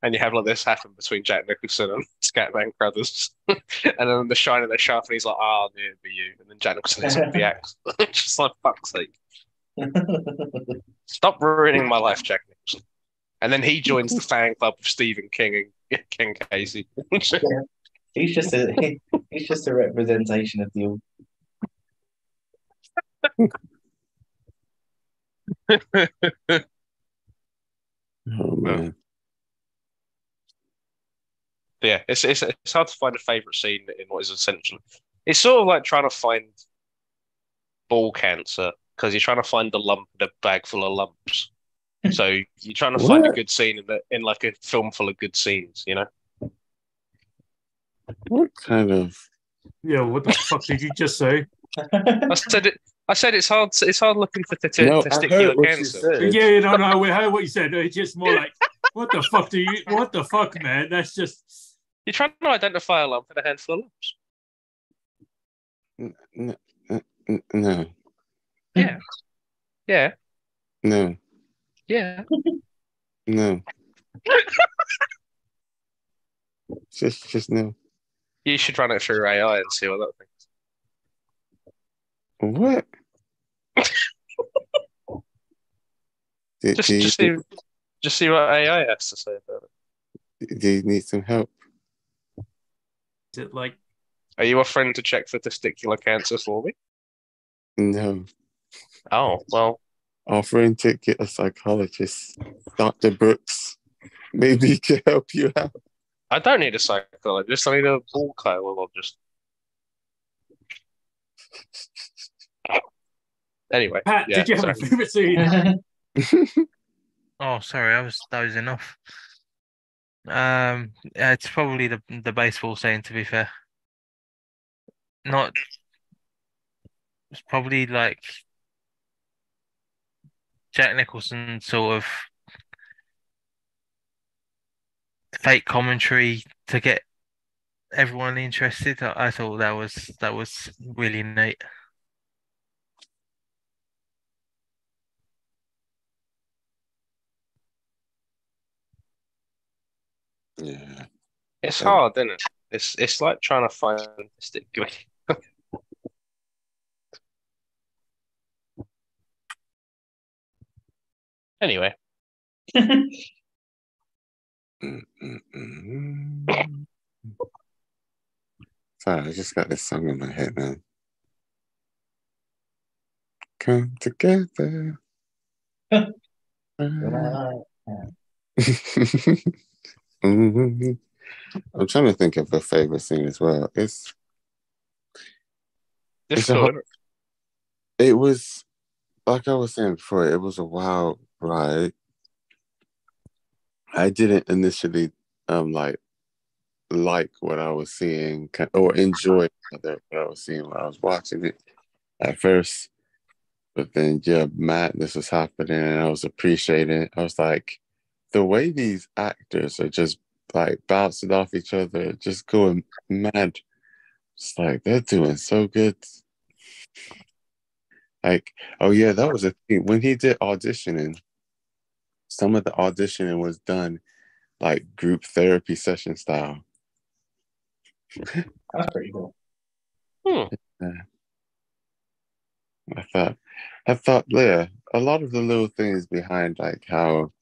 and you have like this happen between Jack Nicholson and Scatman Crothers, and then the shine of the sharp, and he's like, "Ah, oh, it'd be you," and then Jack Nicholson is the axe. Just like fuck's sake, stop ruining my life, Jack Nicholson. And then he joins the fan club of Stephen King and Ken Casey. He's just a representation of the Oh man. Yeah, it's hard to find a favorite scene in what is essentially. It's sort of like trying to find ball cancer because you're trying to find a lump in a bag full of lumps. So you're trying to find a good scene in like a film full of good scenes, you know? What kind of? Yeah, what the fuck did you just say? I said it's hard. It's hard looking for No, I testicular heard what cancer. you said. Yeah, no, we heard what you said. It's just more like, what the fuck do you? What the fuck, man? That's just. You're trying to identify a lump in a handful of lumps. No. Yeah. Yeah. No. Yeah. No. just no. You should run it through AI and see what that thinks. What? Just see what AI has to say about it. Do you need some help? Is it like? Are you offering to check for testicular cancer for me? No. Oh, well. Offering to get a psychologist, Dr. Brooks. Maybe he can help you out. I don't need a psychologist. I need a ball kyologist. Anyway, Pat, yeah, did you have a favorite scene? Oh, sorry, I was dozing off. Yeah, it's probably the baseball scene, to be fair. Not. It's probably like Jack Nicholson sort of fake commentary to get everyone interested. I thought that was really neat. Yeah. It's hard, isn't it? It's like trying to find testicular. Anyway. Sorry, I just got this song in my head, man. Come together. I'm trying to think of a favorite scene as well. It was like I was saying before, it was a wild ride. I didn't initially like what I was seeing or enjoy what I was seeing when I was watching it at first. But then madness was happening and I was appreciating it. I was like, the way these actors are just like bouncing off each other, just going mad. It's like they're doing so good. Like, oh yeah, that was a thing. When he did auditioning, some of the auditioning was done like group therapy session style. That's pretty cool. Yeah. I thought, yeah, a lot of the little things behind like how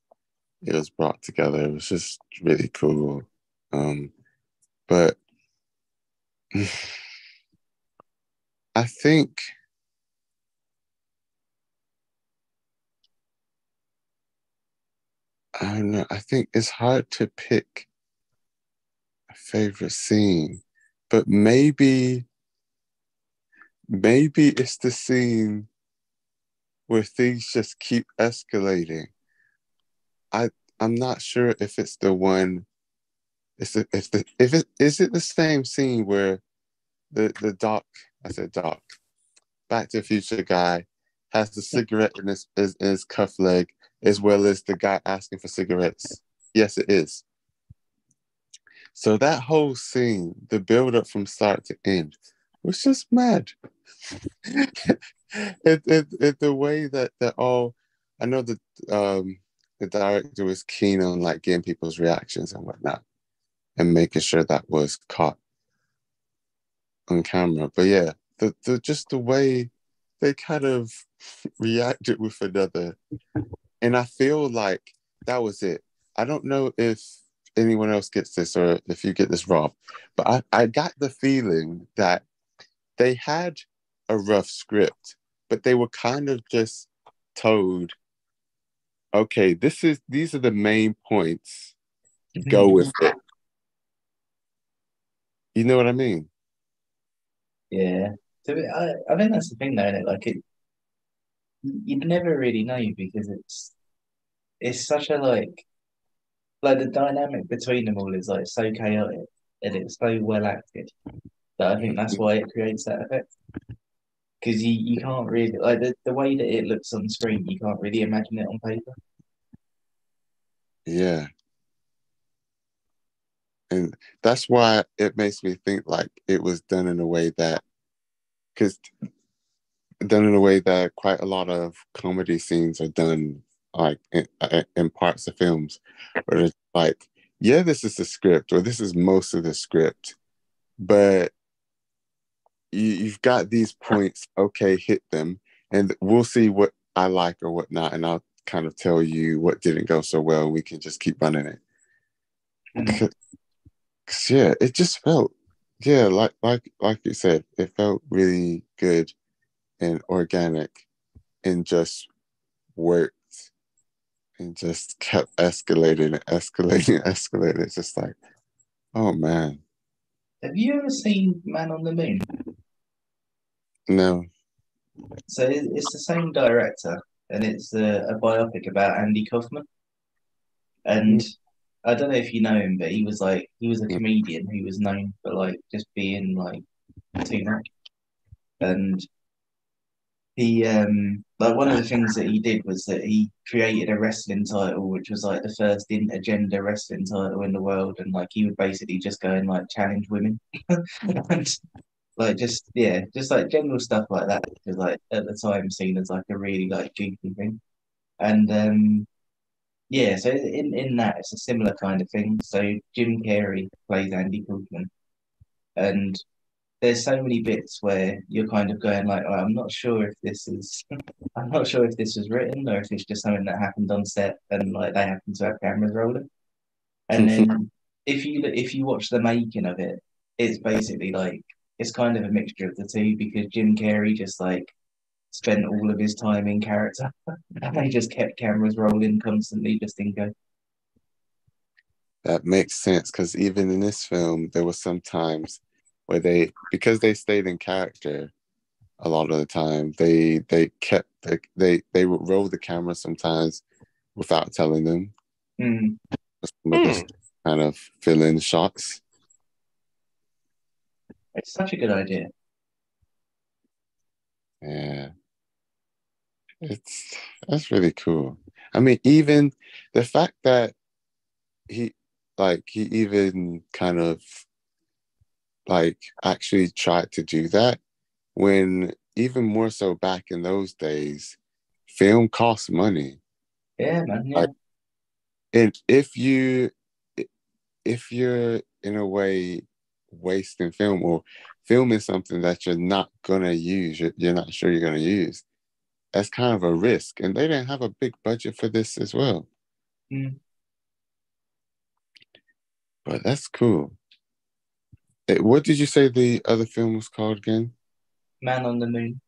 it was brought together. It was just really cool. But I think I don't know. I think it's hard to pick a favorite scene, but maybe it's the scene where things just keep escalating. I I'm not sure if it's the one. If it is it the same scene where the doc I said doc Back to the Future guy has the cigarette in his cuff leg as well as the guy asking for cigarettes. Yes, it is. So that whole scene, the build up from start to end, was just mad. The way that they're all, I know that the director was keen on like getting people's reactions and whatnot, and making sure that was caught on camera. But yeah, the just the way they kind of reacted with another, and I feel like that was it. I don't know if anyone else gets this or if you get this wrong, but I got the feeling that they had a rough script, but they were kind of just told, okay, these are the main points. Go with it. You know what I mean? Yeah. So I think that's the thing though, innit? Like you'd never really know because it's such a like the dynamic between them all is like so chaotic and it's so well acted that I think that's why it creates that effect. Because you can't really like the way that it looks on screen, you can't really imagine it on paper. Yeah. And that's why it makes me think like it was done in a way that, because done in a way that quite a lot of comedy scenes are done like in parts of films where it's like, yeah, this is the script or this is most of the script, but you've got these points, okay, hit them, and we'll see what I like or what not, and I'll kind of tell you what didn't go so well, and we can just keep running it. Mm. 'Cause, yeah, it just felt, yeah, like you said, it felt really good and organic and just worked and just kept escalating and escalating and escalating. It's just like, oh man, Have you ever seen Man on the Moon? no. So it's the same director, and it's a biopic about Andy Kaufman. And I don't know if you know him, but he was a comedian who was known for like just being like too much. And he like one of the things that he did was that he created a wrestling title, which was like the first intergender wrestling title in the world, and like he would basically just go and like challenge women. And like just yeah, just like general stuff like that, because like at the time seen as like a really like goofy thing. And yeah, so in that it's a similar kind of thing. So Jim Carrey plays Andy Kaufman, and there's so many bits where you're kind of going like, oh, I'm not sure if this is, I'm not sure if this was written or if it's just something that happened on set and like they happen to have cameras rolling. And then if you watch the making of it, it's basically like it's kind of a mixture of the two because Jim Carrey just like spent all of his time in character and they just kept cameras rolling constantly just in go. That makes sense because even in this film, there were some times where because they stayed in character a lot of the time, they would roll the camera sometimes without telling them. Mm. Some of this kind of fill-in shots. It's such a good idea. Yeah, that's really cool. I mean, even the fact that he he even kind of like actually tried to do that when even more so back in those days, film costs money. Yeah, man. Yeah. Like, and if you're in a way wasting film or filming something that you're not gonna use, you're not sure you're gonna use, as kind of a risk, and they didn't have a big budget for this as well. But that's cool. What did you say the other film was called again? Man on the Moon.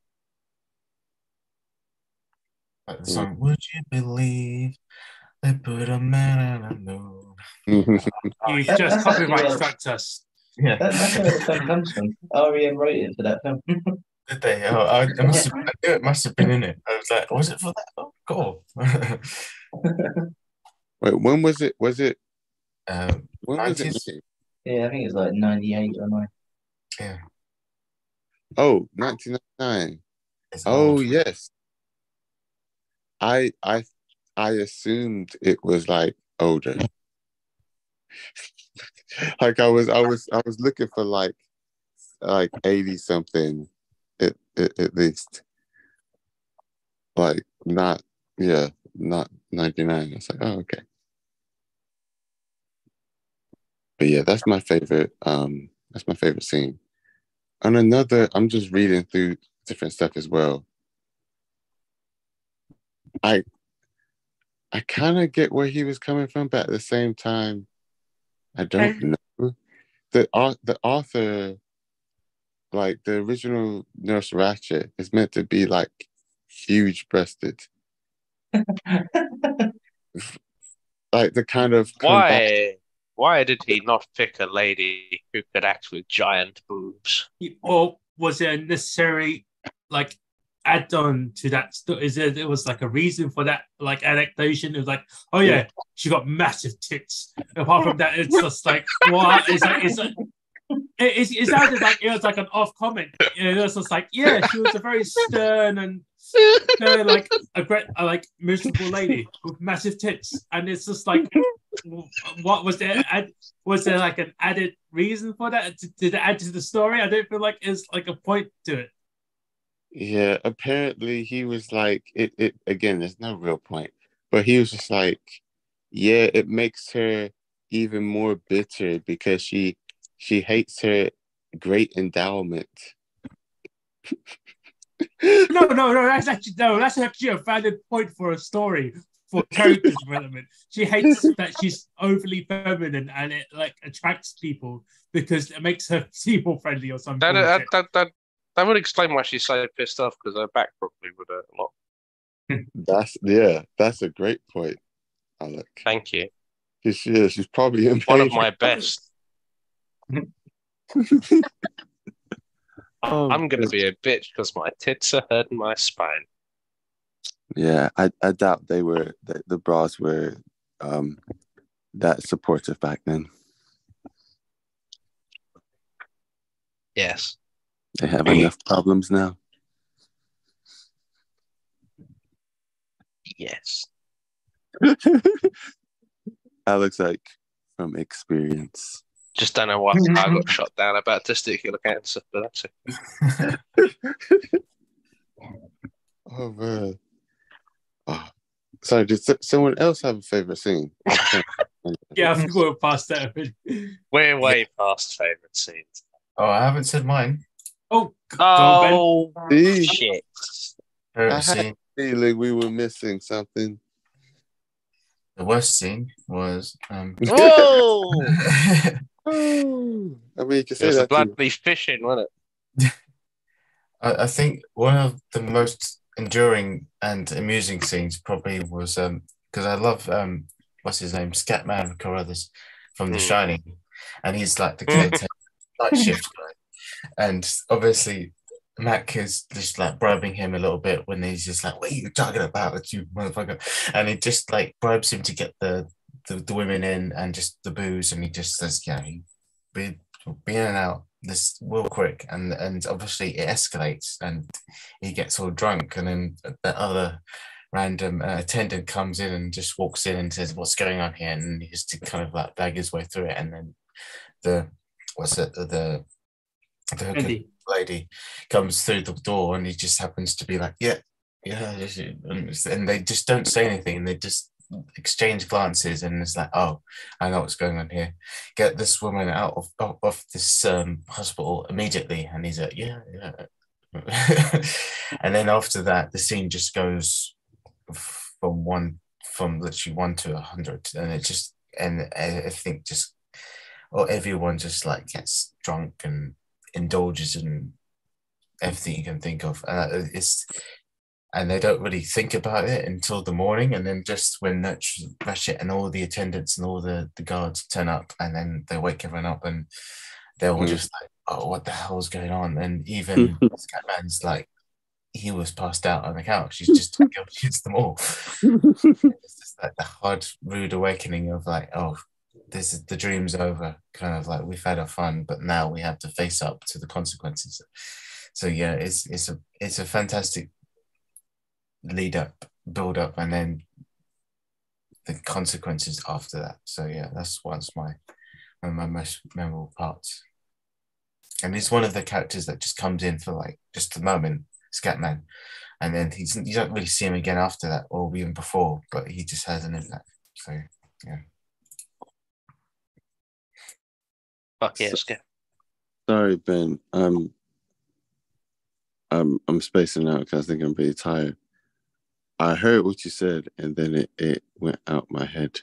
Like the song, Would You Believe They Put a Man on the Moon? You've That- just that's actually copyright where- struck us. Yeah. That's where the film comes from. REM wrote it for that film. Did they? Oh, I knew it must have been in it. I was like, was it for that? Oh, cool. Wait, when was it? When was it 90s? made? Yeah, I think it's like 98 or 9. Yeah. Oh, 1999. It's Oh, old. yes. I assumed it was like older. Like I was looking for like 80 something at least. Like not 99. It's like, oh, okay. But yeah, that's my favorite scene. And I'm just reading through different stuff as well. I kind of get where he was coming from, but at the same time, I don't know. The author, like the original Nurse Ratched, is meant to be like huge-breasted, like the kind of Why did he not pick a lady who could act with giant boobs? Or was there a necessary like add-on to that? There was like a reason for that like adaptation? It was like, oh yeah, she got massive tits. Apart from that, it's just like what? It's sounded like it was like an off comment. It was just like, yeah, she was a very stern and like a great like miserable lady with massive tits, and it's just like, what was there? Was there like an added reason for that? Did it add to the story? I don't feel like it's like a point to it. Yeah, apparently he was like it again, there's no real point. But he was just like, yeah, it makes her even more bitter because she hates her great endowment. No, that's actually a valid point for a story for character development. She hates that she's overly feminine and it like attracts people because it makes her people friendly or something. That would explain why she's so pissed off, because her back probably would hurt a lot. That's a great point, Alec. Thank you. She's probably in One pain. of my best. I'm going to be a bitch because my tits are hurting my spine. Yeah, I doubt the bras were that supportive back then. Yes. They have enough problems now. Yes. Alex, like, from experience. Just don't know why I got shot down about testicular cancer, but that's it. Oh man. Oh. Sorry, did someone else have a favorite scene? Yeah, I think we're past that already. We're way past favorite scenes. Oh, I haven't said mine. Oh, go on, See? Shit. Favorite I had scene. a feeling we were missing something. The worst scene was Whoa! Oh, I mean, you can It say was the that too. bloody fishing, wasn't it? I think one of the most enduring and amusing scenes probably was because I love what's his name, Scatman Carruthers from The Shining, and he's like the caretaker night shift guy, and obviously Mac is just like bribing him a little bit when he's just like, "What are you talking about, you motherfucker?" And he just like bribes him to get the women in and just the booze, and he just says, "Yeah, be in and out this real quick," and obviously it escalates, and he gets all drunk, and then the other random attendant comes in and just walks in and says, "What's going on here?" And he has to kind of like bag his way through it, and then the hooker lady comes through the door, and he just happens to be like, yeah, and they just don't say anything, and they just exchange glances, and it's like, oh, I know what's going on here. Get this woman out of this hospital immediately. And he's like, yeah. And then after that, the scene just goes from literally 1 to 100, and it just, and I think just, or everyone just like gets drunk and indulges in everything you can think of, and they don't really think about it until the morning, and then just when Ratchet and all the attendants and all the guards turn up, and then they wake everyone up, and they're all just like, oh, what the hell's going on? And even Scatman's like, he was passed out on the couch. He's just shoots them all. It's just like the hard, rude awakening of like, oh, this is the dream's over. Kind of like, we've had our fun, but now we have to face up to the consequences. So yeah, it's a fantastic lead up, build up, and then the consequences after that. So yeah, that's one of my most memorable parts. And he's one of the characters that just comes in for like just a moment, Scatman, and then you don't really see him again after that, or even before, but he just has an impact. So yeah. Fuck yeah, Scat. Sorry, Ben. I'm spacing out because I think I'm pretty tired. I heard what you said, and then it went out my head.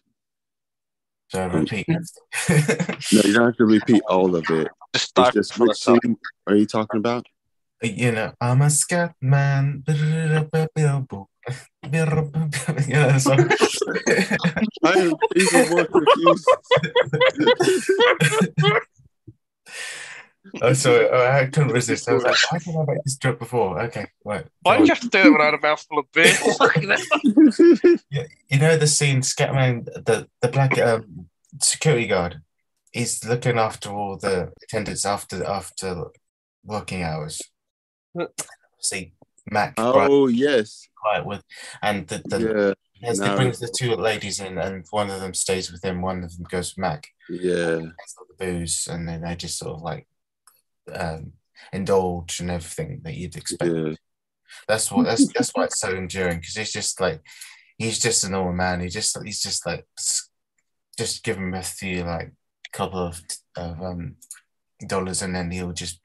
So repeat. No, you don't have to repeat all of it. Just It's just which scene are you talking about? You know, I'm a scat man. Yeah, so. I am even more confused. Oh, sorry, I couldn't resist. I was like, why did I make this joke before? Okay, right. Why did you have to do it when I had a mouthful of beer? Yeah, you know the scene, Scatman, the black security guard, he's looking after all the attendants after working hours. See, Mac. Oh yes. Quiet with, and he brings the two ladies in, and one of them stays with him. One of them goes with Mac. Yeah. The booze, and then they just sort of like indulge in everything that you'd expect. Yeah. That's why it's so enduring, because he's just a normal man. He's just like, just give him a few like couple of dollars, and then he'll just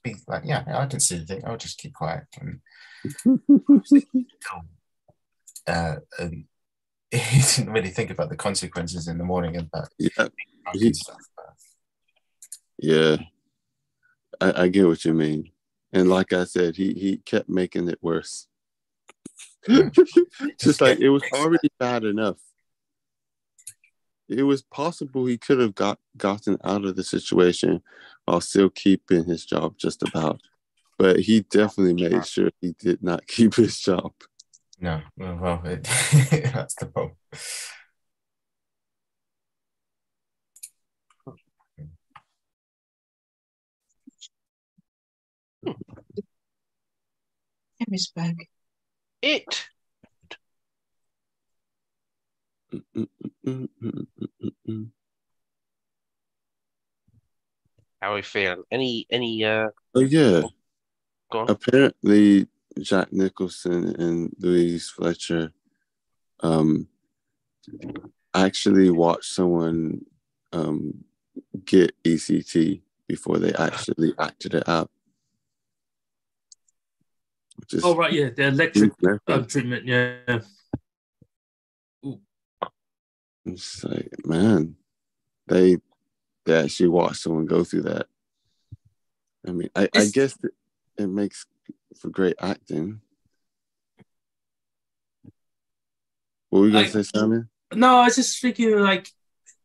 be like, yeah, I can see the thing. I'll just keep quiet. And he didn't really think about the consequences in the morning about stuff. Yeah, I get what you mean, and like I said, he kept making it worse. Just like it was already bad enough. It was possible he could have gotten out of the situation while still keeping his job, just about. But he definitely made sure he did not keep his job. No, well, that's the problem. Emmy's back. It. How are we feeling? Any Oh yeah. Go on. Apparently Jack Nicholson and Louise Fletcher actually watched someone get ECT before they actually acted it out. Oh right, yeah, the electric treatment, yeah. Ooh. It's like, man, they actually watched someone go through that. I mean, I guess it makes for great acting. What were you gonna say, Simon? No, I was just thinking, like,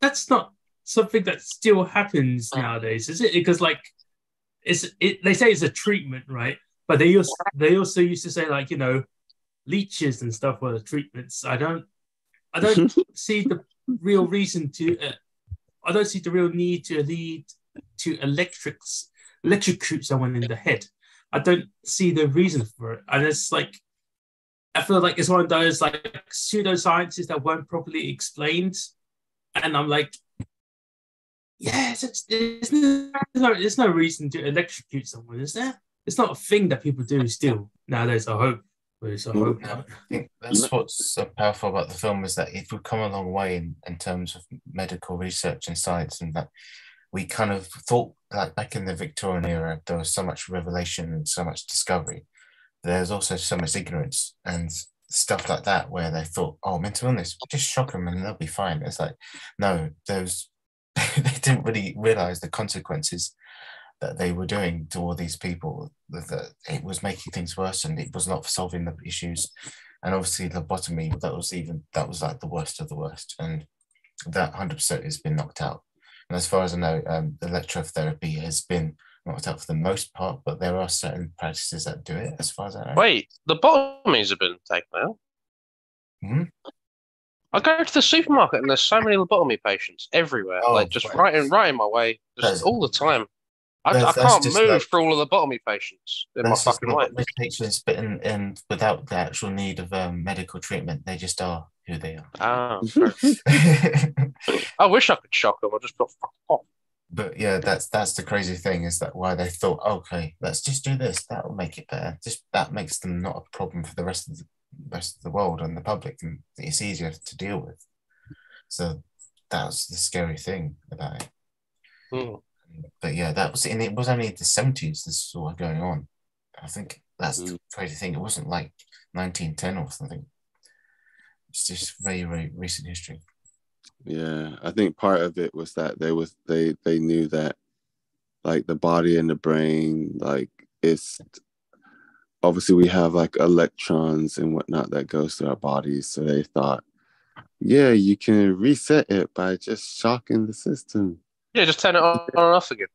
that's not something that still happens nowadays, is it? Because like, they say it's a treatment, right? But they also used to say, like, you know, leeches and stuff were the treatments. I don't see the real reason to. I don't see the real need to electrocute someone in the head. I don't see the reason for it. And it's like, I feel like it's one of those like pseudosciences that weren't properly explained. And I'm like, yeah, there's no reason to electrocute someone, is there? It's not a thing that people do still nowadays, I hope. I think that's what's so powerful about the film, is that if we've come a long way in terms of medical research and science, and that we kind of thought like back in the Victorian era, there was so much revelation and so much discovery. There's also so much ignorance and stuff like that where they thought, oh, mental illness, just shock them and they'll be fine. It's like, no, those they didn't really realize the consequences that they were doing to all these people, that it was making things worse and it was not solving the issues. And obviously lobotomy, that was like the worst of the worst. And that 100% has been knocked out. And as far as I know, electrotherapy has been knocked out for the most part, but there are certain practices that do it, as far as I know. Wait, the lobotomies have been taken out? Hmm? I go to the supermarket and there's so many lobotomy patients everywhere, Oh, like just right. right in my way, just all the time. I That's can't just move like- for all of the lobotomy patients in my That's just fucking life. lobotomy patients, but and without the actual need of medical treatment, they just are who they are. Ah, fair. I wish I could shock them. I just thought, fuck off. But yeah, that's the crazy thing, is that why they thought, okay, let's just do this. That will make it better. Just that makes them not a problem for the rest of the world and the public, and it's easier to deal with. So that's the scary thing about it. Hmm. But yeah, that was, and it was only the 70s this was all going on. I think that's the crazy thing. It wasn't like 1910 or something. It's just very, very recent history. Yeah, I think part of it was that they knew that like the body and the brain, like it's obviously we have like electrons and whatnot that goes through our bodies. So they thought, yeah, you can reset it by just shocking the system. Yeah, just turn it on and off again.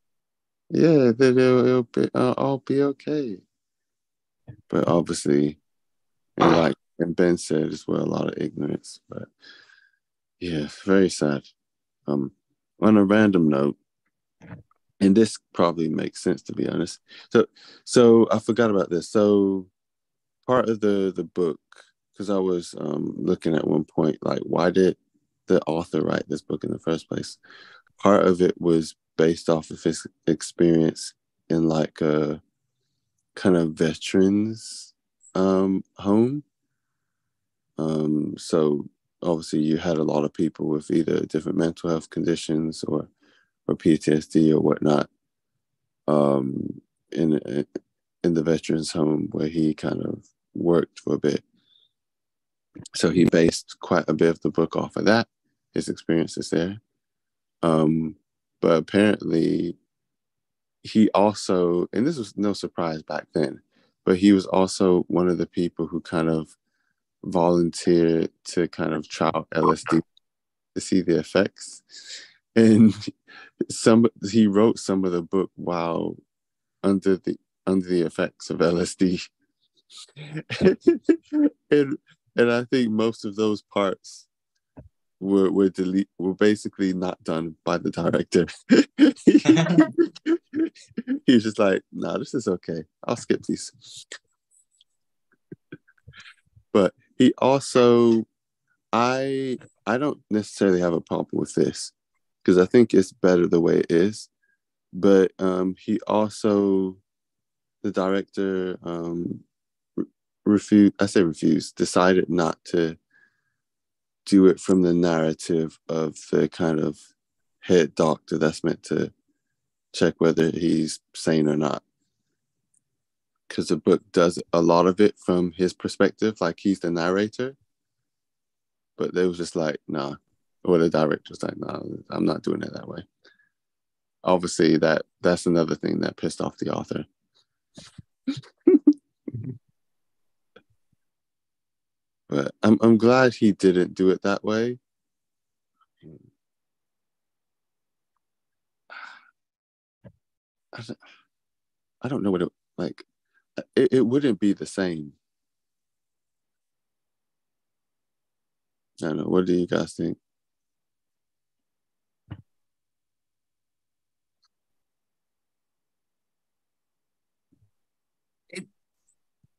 Yeah, then it'll be, all be okay. But obviously, and Ben said as well, a lot of ignorance. But yeah, very sad. On a random note, and this probably makes sense to be honest. So I forgot about this. So part of the book, because I was looking at one point, like why did the author write this book in the first place? Part of it was based off of his experience in like a kind of veterans home. So obviously you had a lot of people with either different mental health conditions or PTSD or whatnot in the veterans home where he kind of worked for a bit. So he based quite a bit of the book off of that, his experiences there. But apparently he also, and this was no surprise back then, but he was also one of the people who kind of volunteered to kind of try out LSD to see the effects. And he wrote some of the book while under the effects of LSD. and I think most of those parts were basically not done by the director. He was just like, nah, this is okay. I'll skip these. But he also, I don't necessarily have a problem with this because I think it's better the way it is. But he also, the director decided not to do it from the narrative of the kind of head doctor that's meant to check whether he's sane or not. Because the book does a lot of it from his perspective, like he's the narrator. But they was just like, nah. Or the director's like, nah, I'm not doing it that way. Obviously, that's another thing that pissed off the author. But I'm glad he didn't do it that way. I don't know what it like. It wouldn't be the same. I don't know. What do you guys think?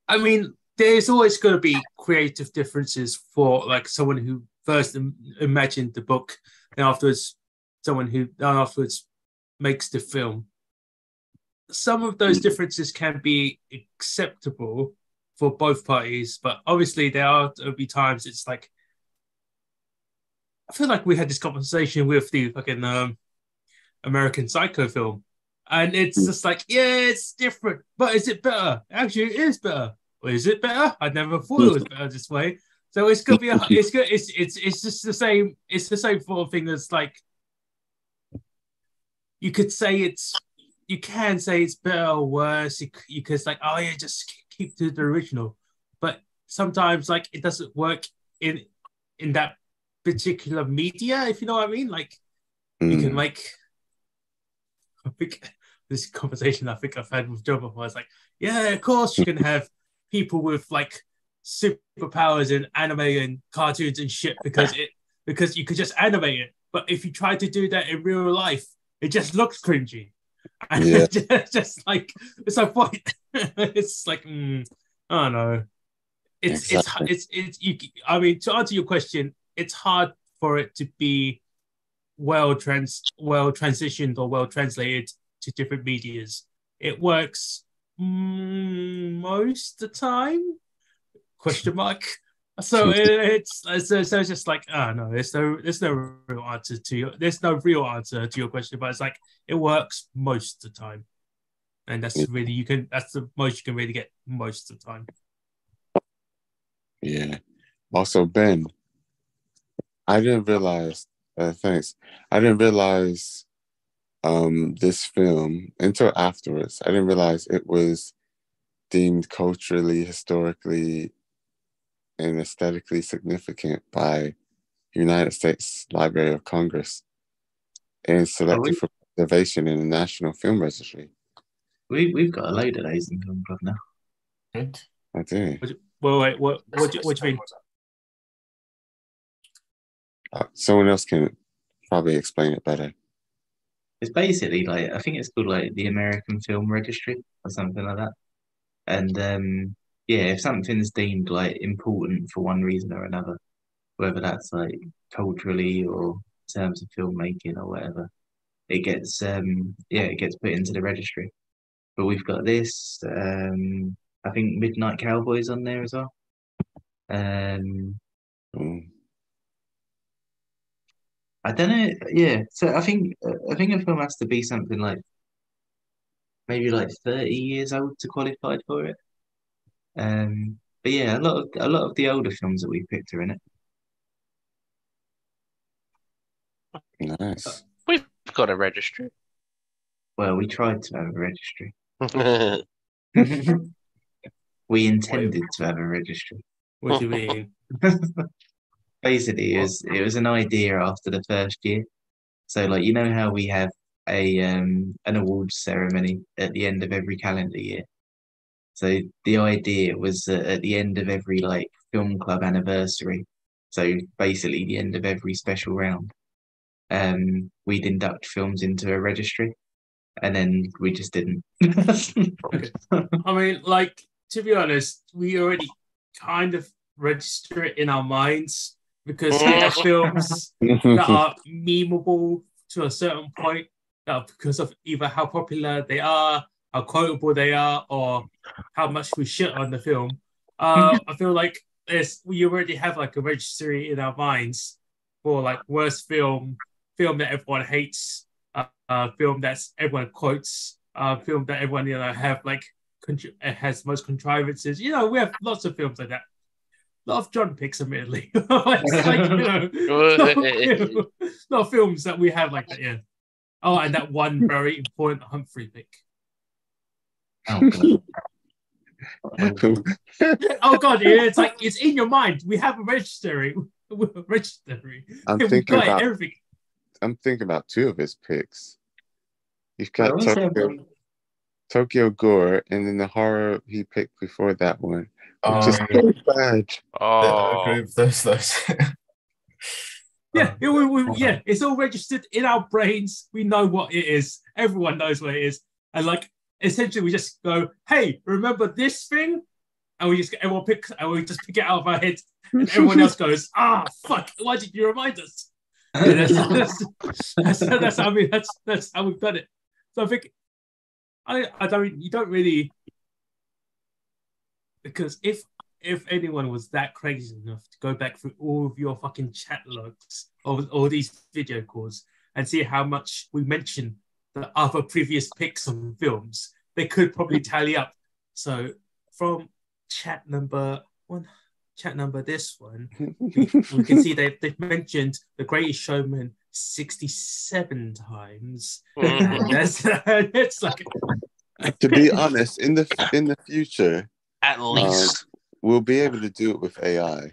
I mean, there's always going to be creative differences for like someone who first imagined the book and afterwards someone who afterwards makes the film. Some of those differences can be acceptable for both parties, but obviously there'll be times it's like, I feel like we had this conversation with the fucking American Psycho film, and it's just like, yeah, it's different, but is it better? Actually, it is better. Or is it better? I never thought it was better this way. So it's gonna be it's good. It's just the same. It's the same sort of thing as like you could say you can say it's better or worse. You could like, oh yeah, just keep to the original, but sometimes like it doesn't work in that particular media, if you know what I mean. Like you can make. I think this conversation I think I've had with Joe before. It's like, yeah, of course you can have people with like superpowers in anime and cartoons and shit because you could just animate it. But if you try to do that in real life, it just looks cringy. And Yeah. just like it's no point. It's like I don't know. Exactly. I mean, to answer your question, it's hard for it to be well transitioned or well translated to different medias. It works most of the time. Question mark. So it's just like, oh no, there's no real answer to your question, but it's like it works most of the time, and that's the most you can really get most of the time. Yeah. Also, Ben, I didn't realize. Thanks. I didn't realize this film until afterwards. I didn't realize it was deemed culturally, historically, and aesthetically significant by United States Library of Congress and selected for preservation in the National Film Registry. We've got a load of those in Film Club now. Good. I do. Wait, what do you mean? Someone else can probably explain it better. It's basically like, I think it's called like the American Film Registry or something like that. And yeah, if something's deemed like important for one reason or another, whether that's like culturally or in terms of filmmaking or whatever, it gets it gets put into the registry. But we've got this, I think Midnight Cowboys on there as well. I don't know. Yeah, so I think a film has to be something like maybe like 30 years old to qualify for it. But yeah, a lot of the older films that we picked are in it. Nice. We've got a registry. Well, we tried to have a registry. We intended to have a registry. What do you mean? Basically, it was an idea after the first year. So like, you know how we have an awards ceremony at the end of every calendar year. So the idea was that at the end of every like film club anniversary, so basically the end of every special round, we'd induct films into a registry, and then we just didn't. Okay. I mean, like, to be honest, we already kind of register it in our minds because we have films that are memeable to a certain point because of either how popular they are, how quotable they are, or how much we shit on the film. I feel like we already have like a registry in our minds for like worst film that everyone hates, film that's everyone quotes, film that everyone have like has most contrivances. We have lots of films like that. A lot of John picks, admittedly. It's like lot of films that we have like that. Yeah. Oh, and that one very important Humphrey pick. Oh God! It's like it's in your mind. We have a registry. I'm thinking about two of his picks. You've got Tokyo Gore, and then the horror he picked before that one, which is so bad. I agree with those. Yeah, it's all registered in our brains. We know what it is. Everyone knows what it is, and like essentially, we just go, "Hey, remember this thing?" And we just everyone picks, and we just pick it out of our heads, and everyone else goes, fuck! Why did you remind us?" Yeah, that's how that's how we've done it. So I think you don't really, because if anyone was that crazy enough to go back through all of your fucking chat logs of all these video calls, and see how much we mention the other previous picks on films, they could probably tally up. So from chat number this one, we can see they've mentioned The Greatest Showman 67 times. And that's it's like To be honest, in the future, At least. we'll be able to do it with AI.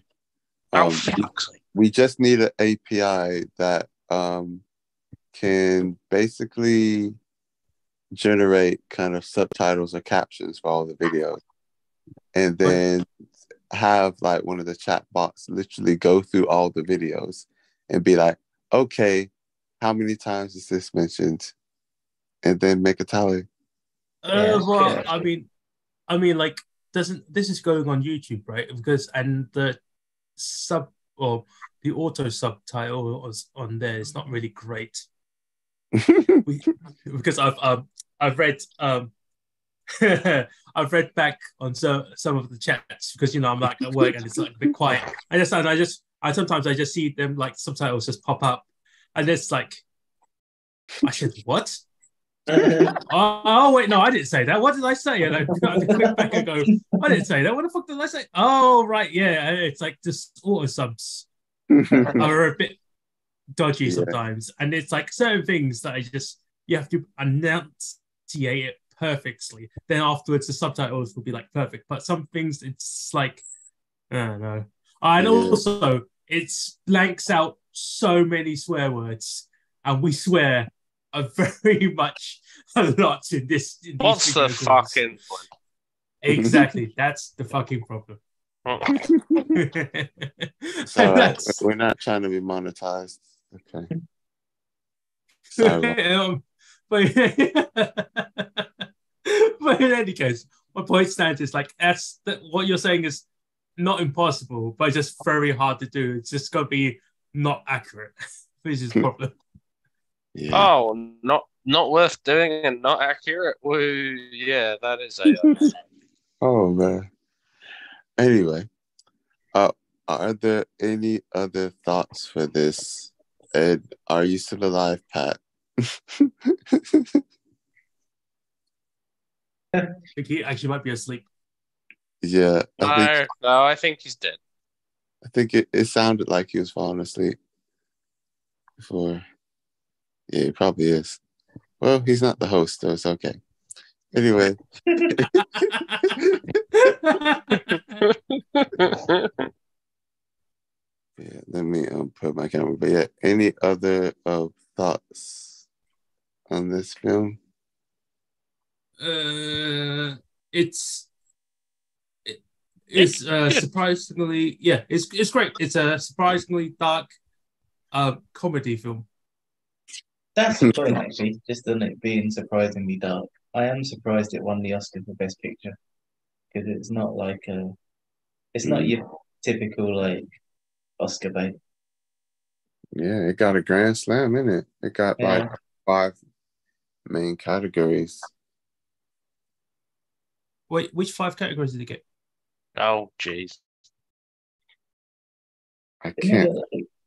Oh, fuck's sake. We just need an API that can basically generate kind of subtitles or captions for all the videos, and then have like one of the chat bots literally go through all the videos and be like, okay, how many times is this mentioned? And then make a tally. well, I mean, like, doesn't this is going on YouTube, right? Because and the sub or the auto subtitle on there is not really great. Because I've read I've read back on some of the chats because I'm like at work and it's like a bit quiet. I sometimes I just see them like subtitles just pop up, and it's like I said what? Oh wait, no, I didn't say that. What did I say? And I have to click back and go, I didn't say that. What the fuck did I say? Oh right, yeah. It's like just auto subs are a bit dodgy sometimes, and it's like certain things that you have to enunciate it perfectly. Then afterwards, the subtitles will be like perfect. But some things, it's like I don't know. And also, it blanks out so many swear words, and we swear very much a lot in this. What's the fucking point? Exactly, that's the fucking problem. So we're not trying to be monetized. Okay. Sorry. But in any case, my point stands is like what you're saying is not impossible, but just very hard to do. It's just got to be not accurate, which is the problem. Yeah. Oh, not worth doing and not accurate. Woo, yeah, that is a. Oh man. Anyway, are there any other thoughts for this? And are you still alive, Pat? I think he actually might be asleep. Yeah, I think he's dead. I think it sounded like he was falling asleep before. Yeah, he probably is. Well, he's not the host, so it's okay. Anyway. Yeah, let me put my camera. But yeah, any other thoughts on this film? It's surprisingly, it's great. It's a surprisingly dark comedy film. That's the point, actually, just on it being surprisingly dark. I am surprised it won the Oscar for Best Picture because it's not like it's not your typical like Oscar bait. Yeah, it got a grand slam in it. It got like 5 main categories. Wait, which 5 categories did it get? Oh, jeez. I can't.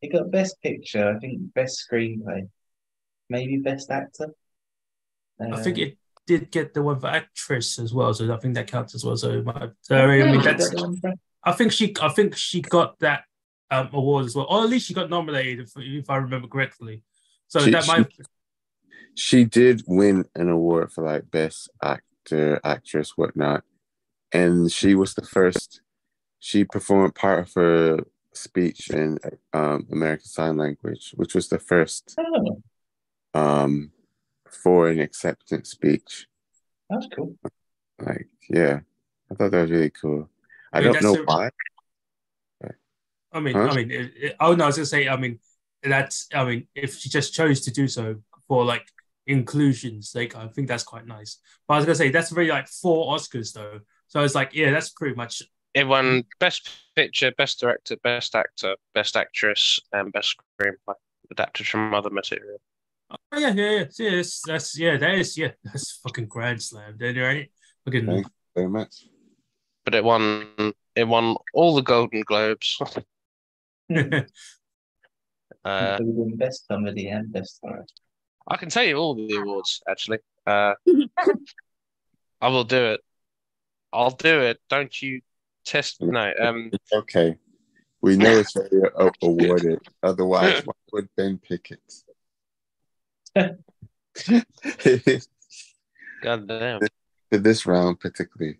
It got Best Picture, I think Best Screenplay, maybe Best Actor. I think it did get the one for actress as well, so I think that counts as well. So I mean, that's. I think she got that award as well, or at least she got nominated, if I remember correctly. So she did win an award for like Best Actor, Actress, whatnot, and she was the first. She performed part of her speech in American Sign Language, which was the first for an acceptance speech. That's cool. Like, yeah, I thought that was really cool. I don't know why. I mean, I was gonna say, if she just chose to do so for like inclusion's sake, I think that's quite nice. But I was gonna say that's very like 4 Oscars though, so it's like, yeah, that's pretty much. It won Best Picture, Best Director, Best Actor, Best Actress, and Best Screenplay, adapted from other material. Oh, yeah. That's fucking grand slam, right? Thank you very much. But it won all the Golden Globes. Including best comedy and best horror. I can tell you all the awards, actually. I will do it. I'll do it. Don't you test? No. Okay. We know it's already awarded. Otherwise, why would Ben pick it? God damn. For this round, particularly,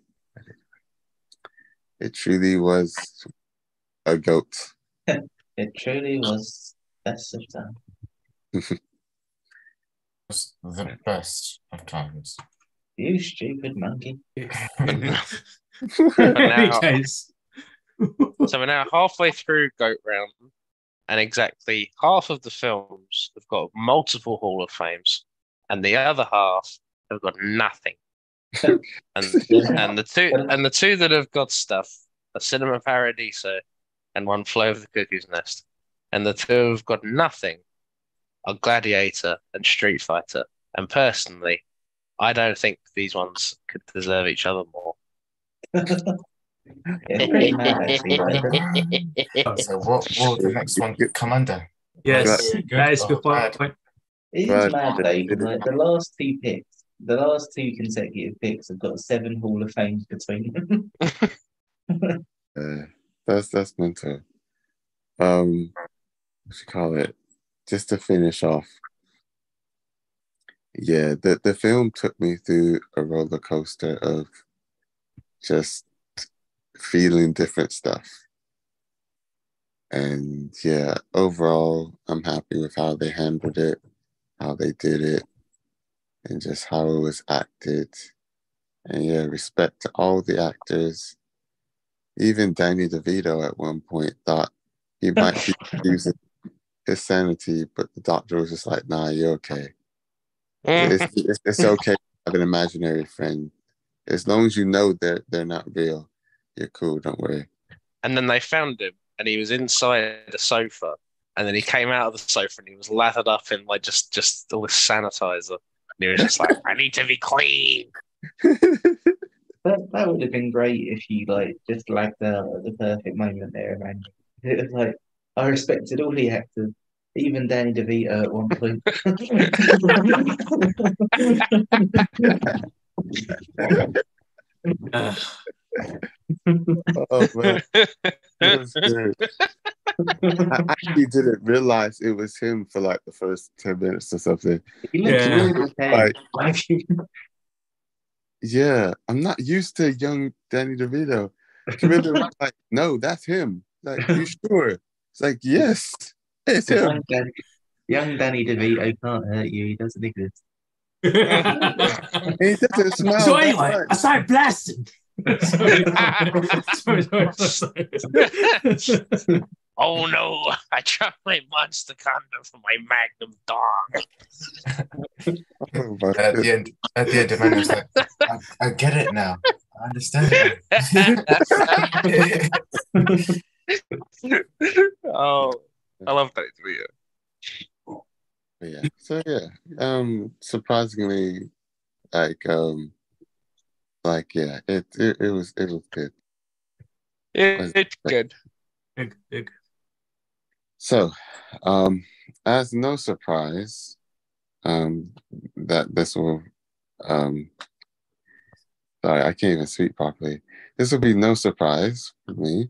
it truly was a goat. It truly was best of time. Was the best of times. You stupid monkey. But In now, any case. so we're now halfway through Goat Round, and exactly half of the films have got multiple Hall of Fames, and the other half have got nothing. And the two that have got stuff are Cinema Paradiso and One Flew Over the Cuckoo's Nest. And the two who've got nothing are Gladiator and Street Fighter. And personally, I don't think these ones could deserve each other more. It's pretty mad, actually. Like, So what will the next one come under? Yes, Good that is a or good bad? point. it is mad, though. Like, the last two consecutive picks have got 7 Hall of Fames between them. That's mental. What you call it? Just to finish off. Yeah, the film took me through a roller coaster of just feeling different stuff. And yeah, overall, I'm happy with how they handled it, how they did it, and just how it was acted. And yeah, respect to all the actors. Even Danny DeVito at one point thought he might be using his sanity, but the doctor was just like, nah, you're okay. It's okay to have an imaginary friend. As long as you know they're not real, you're cool, don't worry. And then they found him, and he was inside a sofa. And then he came out of the sofa, and he was lathered up in like just all this sanitizer. And he was just like, I need to be clean. That would have been great if you like just lagged out at the perfect moment there, man. It was like I respected all the actors, even Danny DeVito at one point. Oh man, it was good. I actually didn't realize it was him for like the first 10 minutes or something. He looks Yeah. really okay. Like, yeah, I'm not used to young Danny DeVito. Camilla was like, no, that's him. Like, you sure? It's like, yes, it's him. Young Danny DeVito can't hurt you. He doesn't exist. He doesn't smile. So that anyway, much. I started blasting. sorry. Oh no, I dropped my monster condom for my magnum dog. Oh, my At the end, Emmanuel was like, I get it now. I understand it now. Oh, I love that video. Yeah. So yeah, surprisingly, yeah, it was good. It's good. Big. So, as no surprise, that this will, sorry, I can't even speak properly. This will be no surprise for me.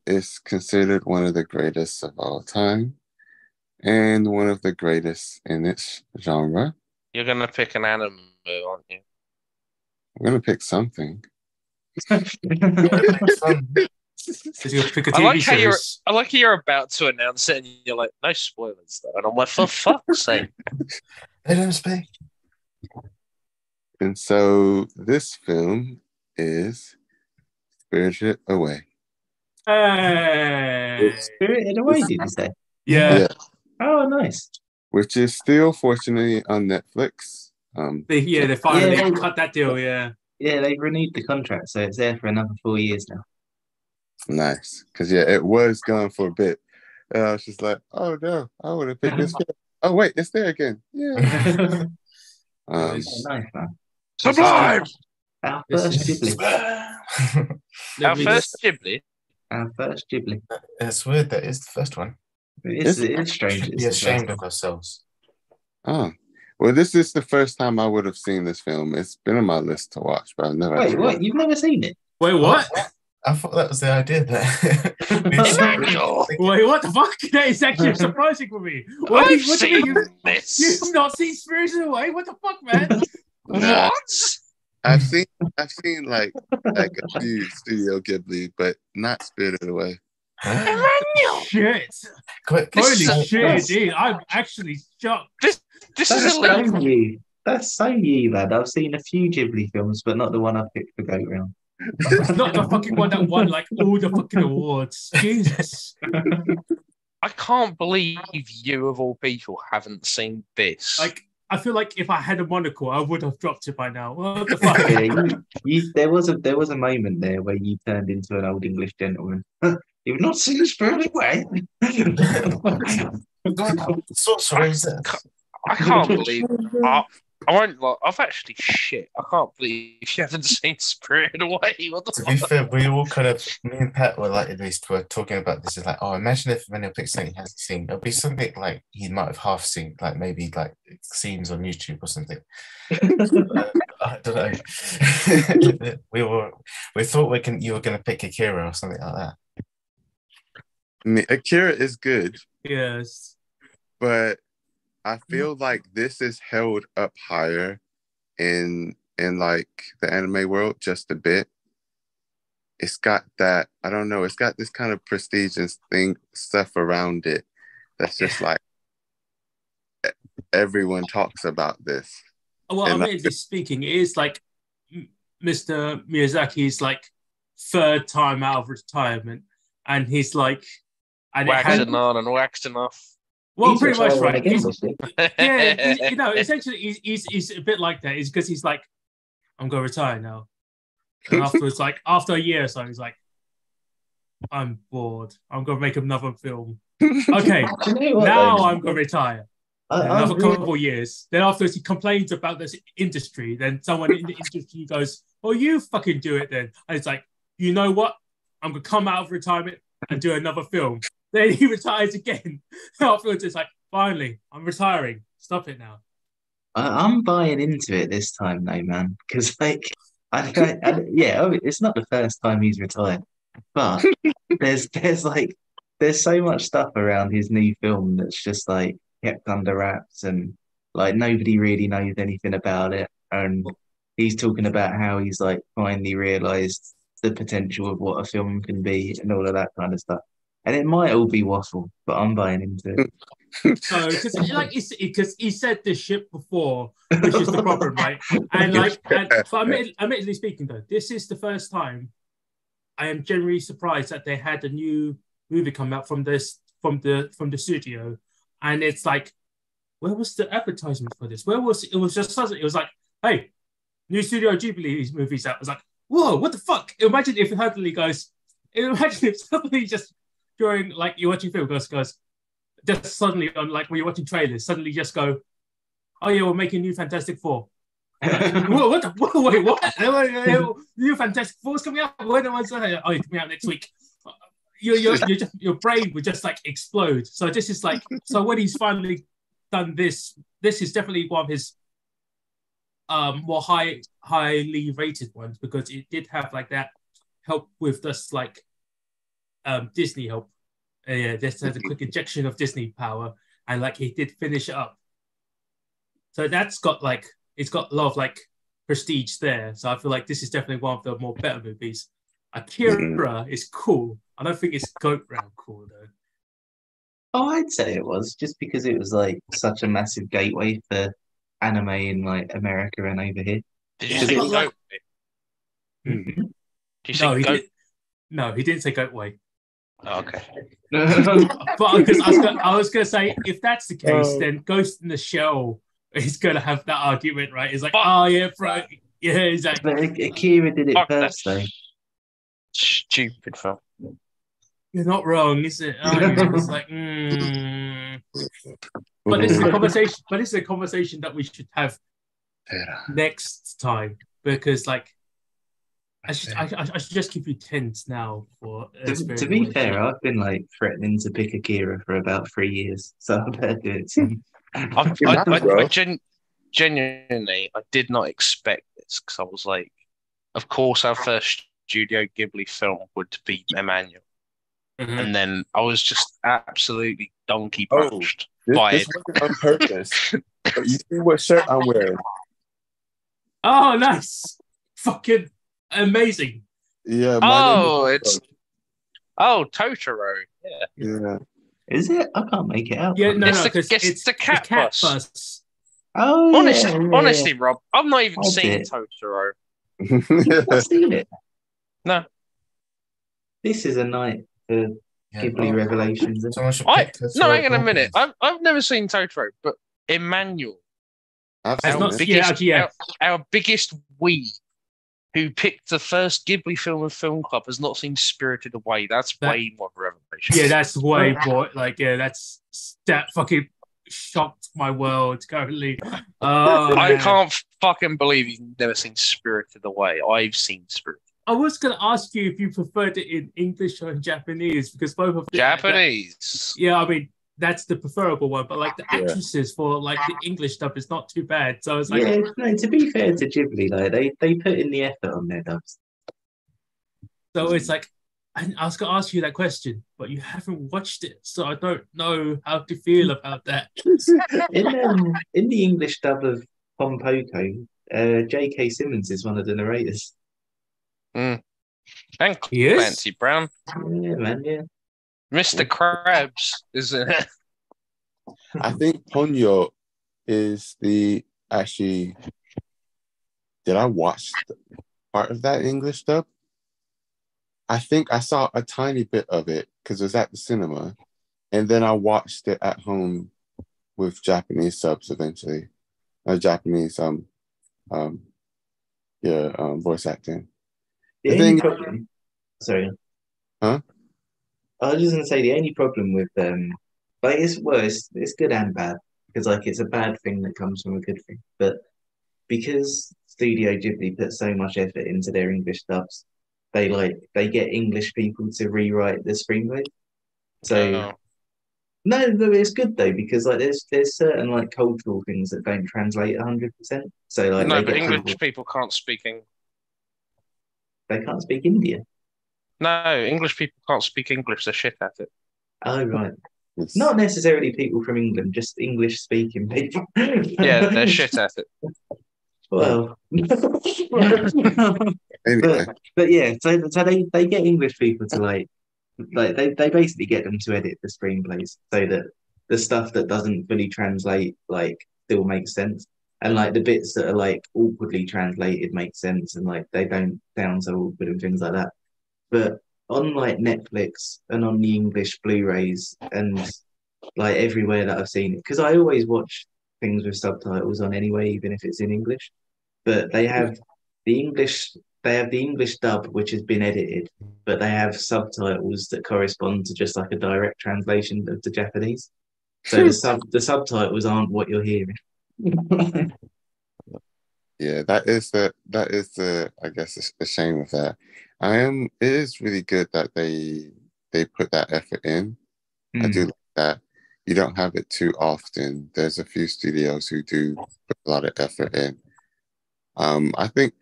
It's considered one of the greatest of all time, and one of the greatest in its genre. You're gonna pick an anime, aren't you? I'm gonna pick something. I like how you're about to announce it, and you're like, "No spoilers, though." And I'm like, "For fuck's sake!" They don't speak. And so this film is Spirited Away. Hey. Spirited Away, did you say? Yeah. Oh, nice. Which is still fortunately on Netflix. They finally cut that deal. Yeah. Yeah, they've renewed the contract, so it's there for another 4 years now. Nice, because yeah, it was gone for a bit. And I was just like, oh no, I would have picked this film. Oh wait, it's there again. Yeah. Nice, man. Sublime. Our first Ghibli. Our first Ghibli. Our first Ghibli. It's weird that it's the first one. It's strange. Should be ashamed of ourselves. Oh, well, this is the first time I would have seen this film. It's been on my list to watch, but I've never. Wait, actually what? watched You've never seen it? Wait, what? I thought that was the idea there. Wait, what the fuck? That is actually surprising for me. What do you mean? You've not seen Spirited Away? What the fuck, man? Nah. I've seen like a few Studio Ghibli, but not Spirited Away. Shit. Holy shit, dude. I'm actually shocked. This That's is so illegal. you. That's so you, lad. I've seen a few Ghibli films, but not the one I picked for Goat Round. Not the fucking one that won like all the fucking awards. Jesus. I can't believe you of all people haven't seen this. Like, I feel like if I had a monocle, I would have dropped it by now. What the fuck? Yeah, there was a moment there where you turned into an old English gentleman. You've not seen Spirited Away. Sorcerers. I can't believe I won't like. I've actually shit. I can't believe you haven't seen Spirited Away. What the To fuck? be fair, we all kind of, me and Pat were like, at least were talking about this. It's like, oh, imagine if Manuel picks something he hasn't seen. It'll be something like he might have half seen, like maybe like scenes on YouTube or something. I don't know. we thought you were gonna pick Akira or something like that. I mean, Akira is good, Yes. but I feel like this is held up higher in like the anime world just a bit. It's got that, I don't know, it's got this kind of prestige and stuff around it that's just like everyone talks about this. Well, And admittedly speaking, it is like Mr. Miyazaki's like third time out of retirement, and he's like, and Waxing on and waxing off. well, He's pretty much retiring right. again, He's- isn't yeah, you know, essentially, he's a bit like that. Is because he's like, I'm gonna retire now, and afterwards, like after a year or so, he's like, I'm bored. I'm gonna make another film. Okay, Do you know what, now though? I'm gonna retire. I Another really- couple of years. Then afterwards, he complains about this industry. Then someone in the industry goes, "Oh, you fucking do it then." And it's like, you know what? I'm gonna come out of retirement and do another film. Then he retires again. Afterwards, it's like, finally, I'm retiring. Stop it now. I'm buying into it this time, though, man. Because like, it's not the first time he's retired, but there's so much stuff around his new film that's just like kept under wraps, and like nobody really knows anything about it. And he's talking about how he's like finally realized the potential of what a film can be and all of that kind of stuff. And it might all be waffle, but I'm buying into it. So, because he said this shit before, which is the problem, right? And like, but admittedly speaking, though, this is the first time I am generally surprised that they had a new movie come out from the studio, and it's like, where was the advertisement for this? Where was it? Was just suddenly, it was like, hey, new Studio Ghibli movies out. It was like, whoa, what the fuck? Imagine if suddenly goes, imagine if suddenly just during like you're watching film goes just suddenly on like when you're watching trailers, suddenly just go, oh yeah, we're making new Fantastic Four. Whoa, what the wait, what? New Fantastic Four's coming out? When the one's coming out next week. Your brain would just like explode. So this is like, so when he's finally done this is definitely one of his more highly rated ones, because it did have like that help with this like Disney help. Yeah, this has a quick injection of Disney power, and like he did finish it up. So that's got like, it's got a lot of like prestige there. So I feel like this is definitely one of the more better movies. Akira is cool. I don't think it's Goat Round cool though. Oh, I'd say it was, just because it was like such a massive gateway for anime in like America and over here. Did you Yeah, say but like- goat? Did you No, say he goat? did. No, he didn't say Goat Way. Oh, okay. But because I was gonna say, if that's the case, then Ghost in the Shell is gonna have that argument, right? It's like, Fuck. oh yeah, bro, yeah, exactly. But Akira did it Fuck first, that though. stupid film. You're not wrong, is it? It's like, But this is a conversation. But this is a conversation that we should have next time, because like I should just give you 10s now for To be fair, I've been like threatening to pick Akira for about 3 years, so I better do it soon. Genuinely, I did not expect this because I was like, of course, our first Studio Ghibli film would be Emmanuel. And then I was just absolutely donkey punched by This it. wasn't on purpose. But you see what shirt I'm wearing? Oh, nice. Fucking amazing. Yeah. Totoro. Yeah. Is it? I can't make it out. Yeah, no, It's because the it's cat the cat bus. bus. Oh, Honestly, Rob, I've not even That's seen it. Totoro. I've not seen it. No. This is a night for Ghibli revelations. Someone should Hang pick this on a minute. I've never seen Totoro, but Emmanuel, I've It's seen not, it. yeah, actually, yeah. our biggest wee who picked the first Ghibli film in Film Club has not seen Spirited Away. That's way more of a revelation. Yeah, that's way more like that fucking shocked my world currently. I can't fucking believe you've never seen Spirited Away. I've seen Spirited. I was gonna ask you if you preferred it in English or in Japanese because both of them Japanese. I mean that's the preferable one, but like the actresses for like the English stuff is not too bad. So it's like, no, to be fair to Ghibli, like they put in the effort on their dubs. So it's like, I was gonna ask you that question, but you haven't watched it, so I don't know how to feel about that. In the English dub of Pompoko, J.K. Simmons is one of the narrators. And Clancy Brown. Yeah, man, yeah. Mr. Krabs, isn't it? I think Ponyo is did I watch part of that English dub? I think I saw a tiny bit of it because it was at the cinema. And then I watched it at home with Japanese subs eventually. Japanese voice acting. Sorry. Huh? I was just gonna say the only problem with like it's good and bad because like it's a bad thing that comes from a good thing. But because Studio Ghibli put so much effort into their English dubs, they get English people to rewrite the screenplay. So no, it's good though because like there's certain like cultural things that don't translate 100%. So like no, but English people can't speak English. They can't speak Indian. No, English people can't speak English. They're shit at it. Oh right. Not necessarily people from England, just English speaking people. Yeah, they're shit at it. Well, anyway. but yeah, so they get English people to like they basically get them to edit the screenplays so that the stuff that doesn't fully translate like still makes sense, and like the bits that are like awkwardly translated make sense, and like they don't sound so awkward and things like that. But on like Netflix and on the English Blu-rays and like everywhere that I've seen it, because I always watch things with subtitles on anyway, even if it's in English. But they have the English dub which has been edited, but they have subtitles that correspond to just like a direct translation of the Japanese. So the subtitles aren't what you're hearing. Yeah, that is the I guess the shame of that. It is really good that they put that effort in. I do like that. You don't have it too often. There's a few studios who do put a lot of effort in. I think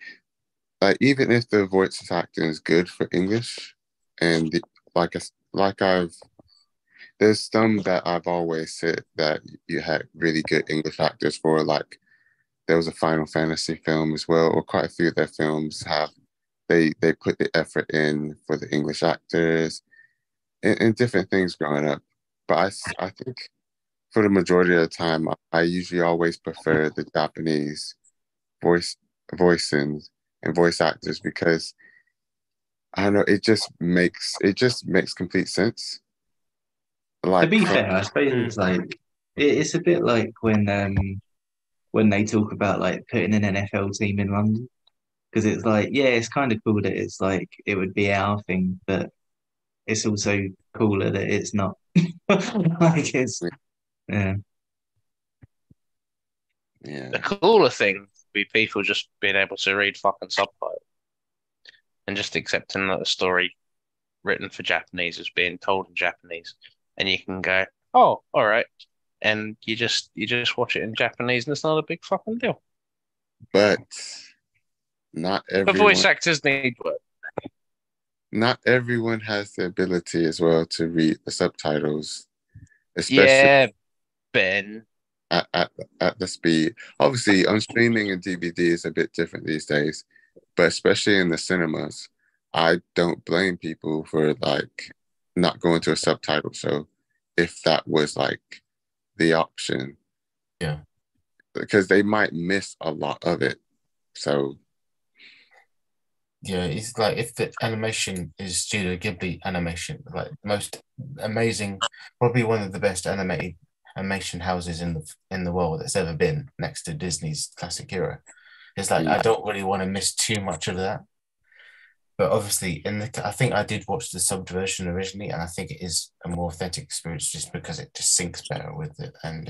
like even if the voice acting is good for English, and there's some that I've always said that you had really good English actors for, like there was a Final Fantasy film as well, or quite a few of their films have they put the effort in for the English actors and different things growing up. But I think for the majority of the time, I usually always prefer the Japanese voicing and voice actors because I don't know, it just makes complete sense. Like, to be fair, I suppose it's like it's a bit like when they talk about like putting an NFL team in London, because it's like it's kind of cool that it's like it would be our thing, but it's also cooler that it's not. Like it's yeah. The cooler thing would be people just being able to read fucking subtitles. and just accepting that the story written for Japanese is being told in Japanese, and you can go, oh, all right, and you just watch it in Japanese, and it's not a big fucking deal. But not The voice everyone, actors need work. not everyone has the ability as well to read the subtitles, especially Yeah, Ben. at the speed. Obviously, on streaming and DVD is a bit different these days, but especially in the cinemas, I don't blame people for like not going to a subtitle show if that was like the option. Yeah. Because they might miss a lot of it. So Yeah, it's like if the animation is Studio Ghibli animation, like the most amazing, probably one of the best animation houses in the world that's ever been, next to Disney's classic era. It's like I don't really want to miss too much of that. But obviously, I think I did watch the subbed version originally, and I think it is a more authentic experience just because it just syncs better with it, and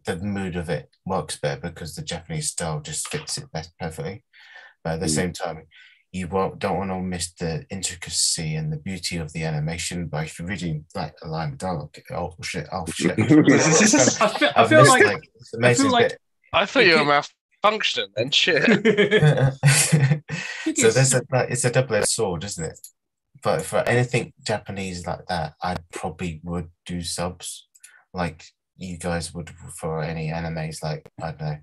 the mood of it works better because the Japanese style just fits it best perfectly. But at the same time, don't want to miss the intricacy and the beauty of the animation by if you're reading like a line of dialogue. Oh shit! Oh shit! I feel missed, like it's amazing bit. I thought you were malfunctioning and shit. So it's a double-edged sword, isn't it? But for anything Japanese like that, I probably would do subs, like you guys would for any animes. Like I don't know,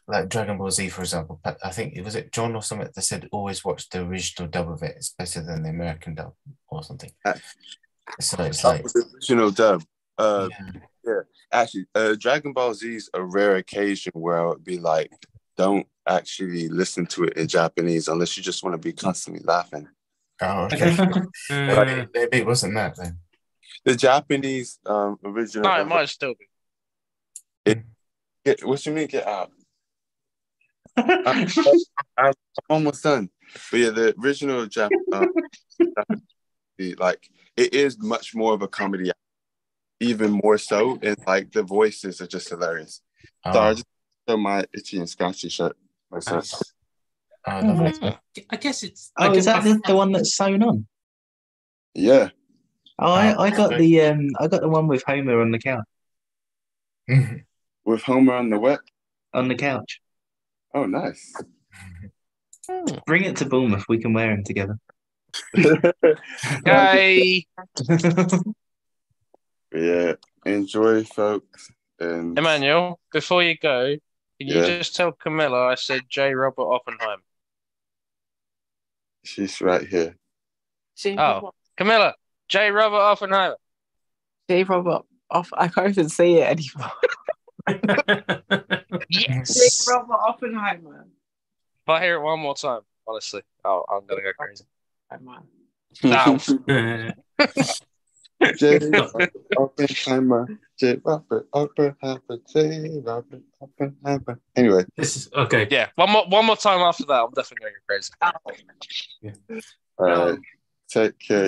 like Dragon Ball Z, for example. I think it was John or something that said always watch the original dub of it. It's better than the American dub or something. So it's like the original dub. yeah. Yeah, actually, Dragon Ball Z is a rare occasion where I would be like, don't actually listen to it in Japanese unless you just want to be constantly laughing. Oh, okay. Maybe it wasn't that then. The Japanese original. No, it might still be. What you mean, get out? I'm almost done. But yeah, the original like it is much more of a comedy, even more so, and like the voices are just hilarious. Oh. So I just show my itchy and scratchy shirt. Nice. Oh, lovely. I guess it's. Is that the one that's sewn on? Yeah. Oh, I got the one with Homer on the couch. With Homer on the what? On the couch. Oh, nice. Bring it to Bournemouth. We can wear them together. Yay! Yeah. Enjoy, folks. And Emmanuel, before you go, can you Yeah. just tell Camilla I said J. Robert Oppenheim? she's right here. Oh, Camilla, J. Robert Oppenheimer. J. Robert off. I can't even say it anymore. Yes. J. Robert Oppenheimer. If I hear it one more time, honestly, I'm gonna go crazy. Now. J. Robert Oppenheimer. J. Robert Oppenheimer. J. Robert Oppenheimer. Anyway. This is okay. Yeah, one more time after that, I'm definitely gonna go crazy. All right. Take care.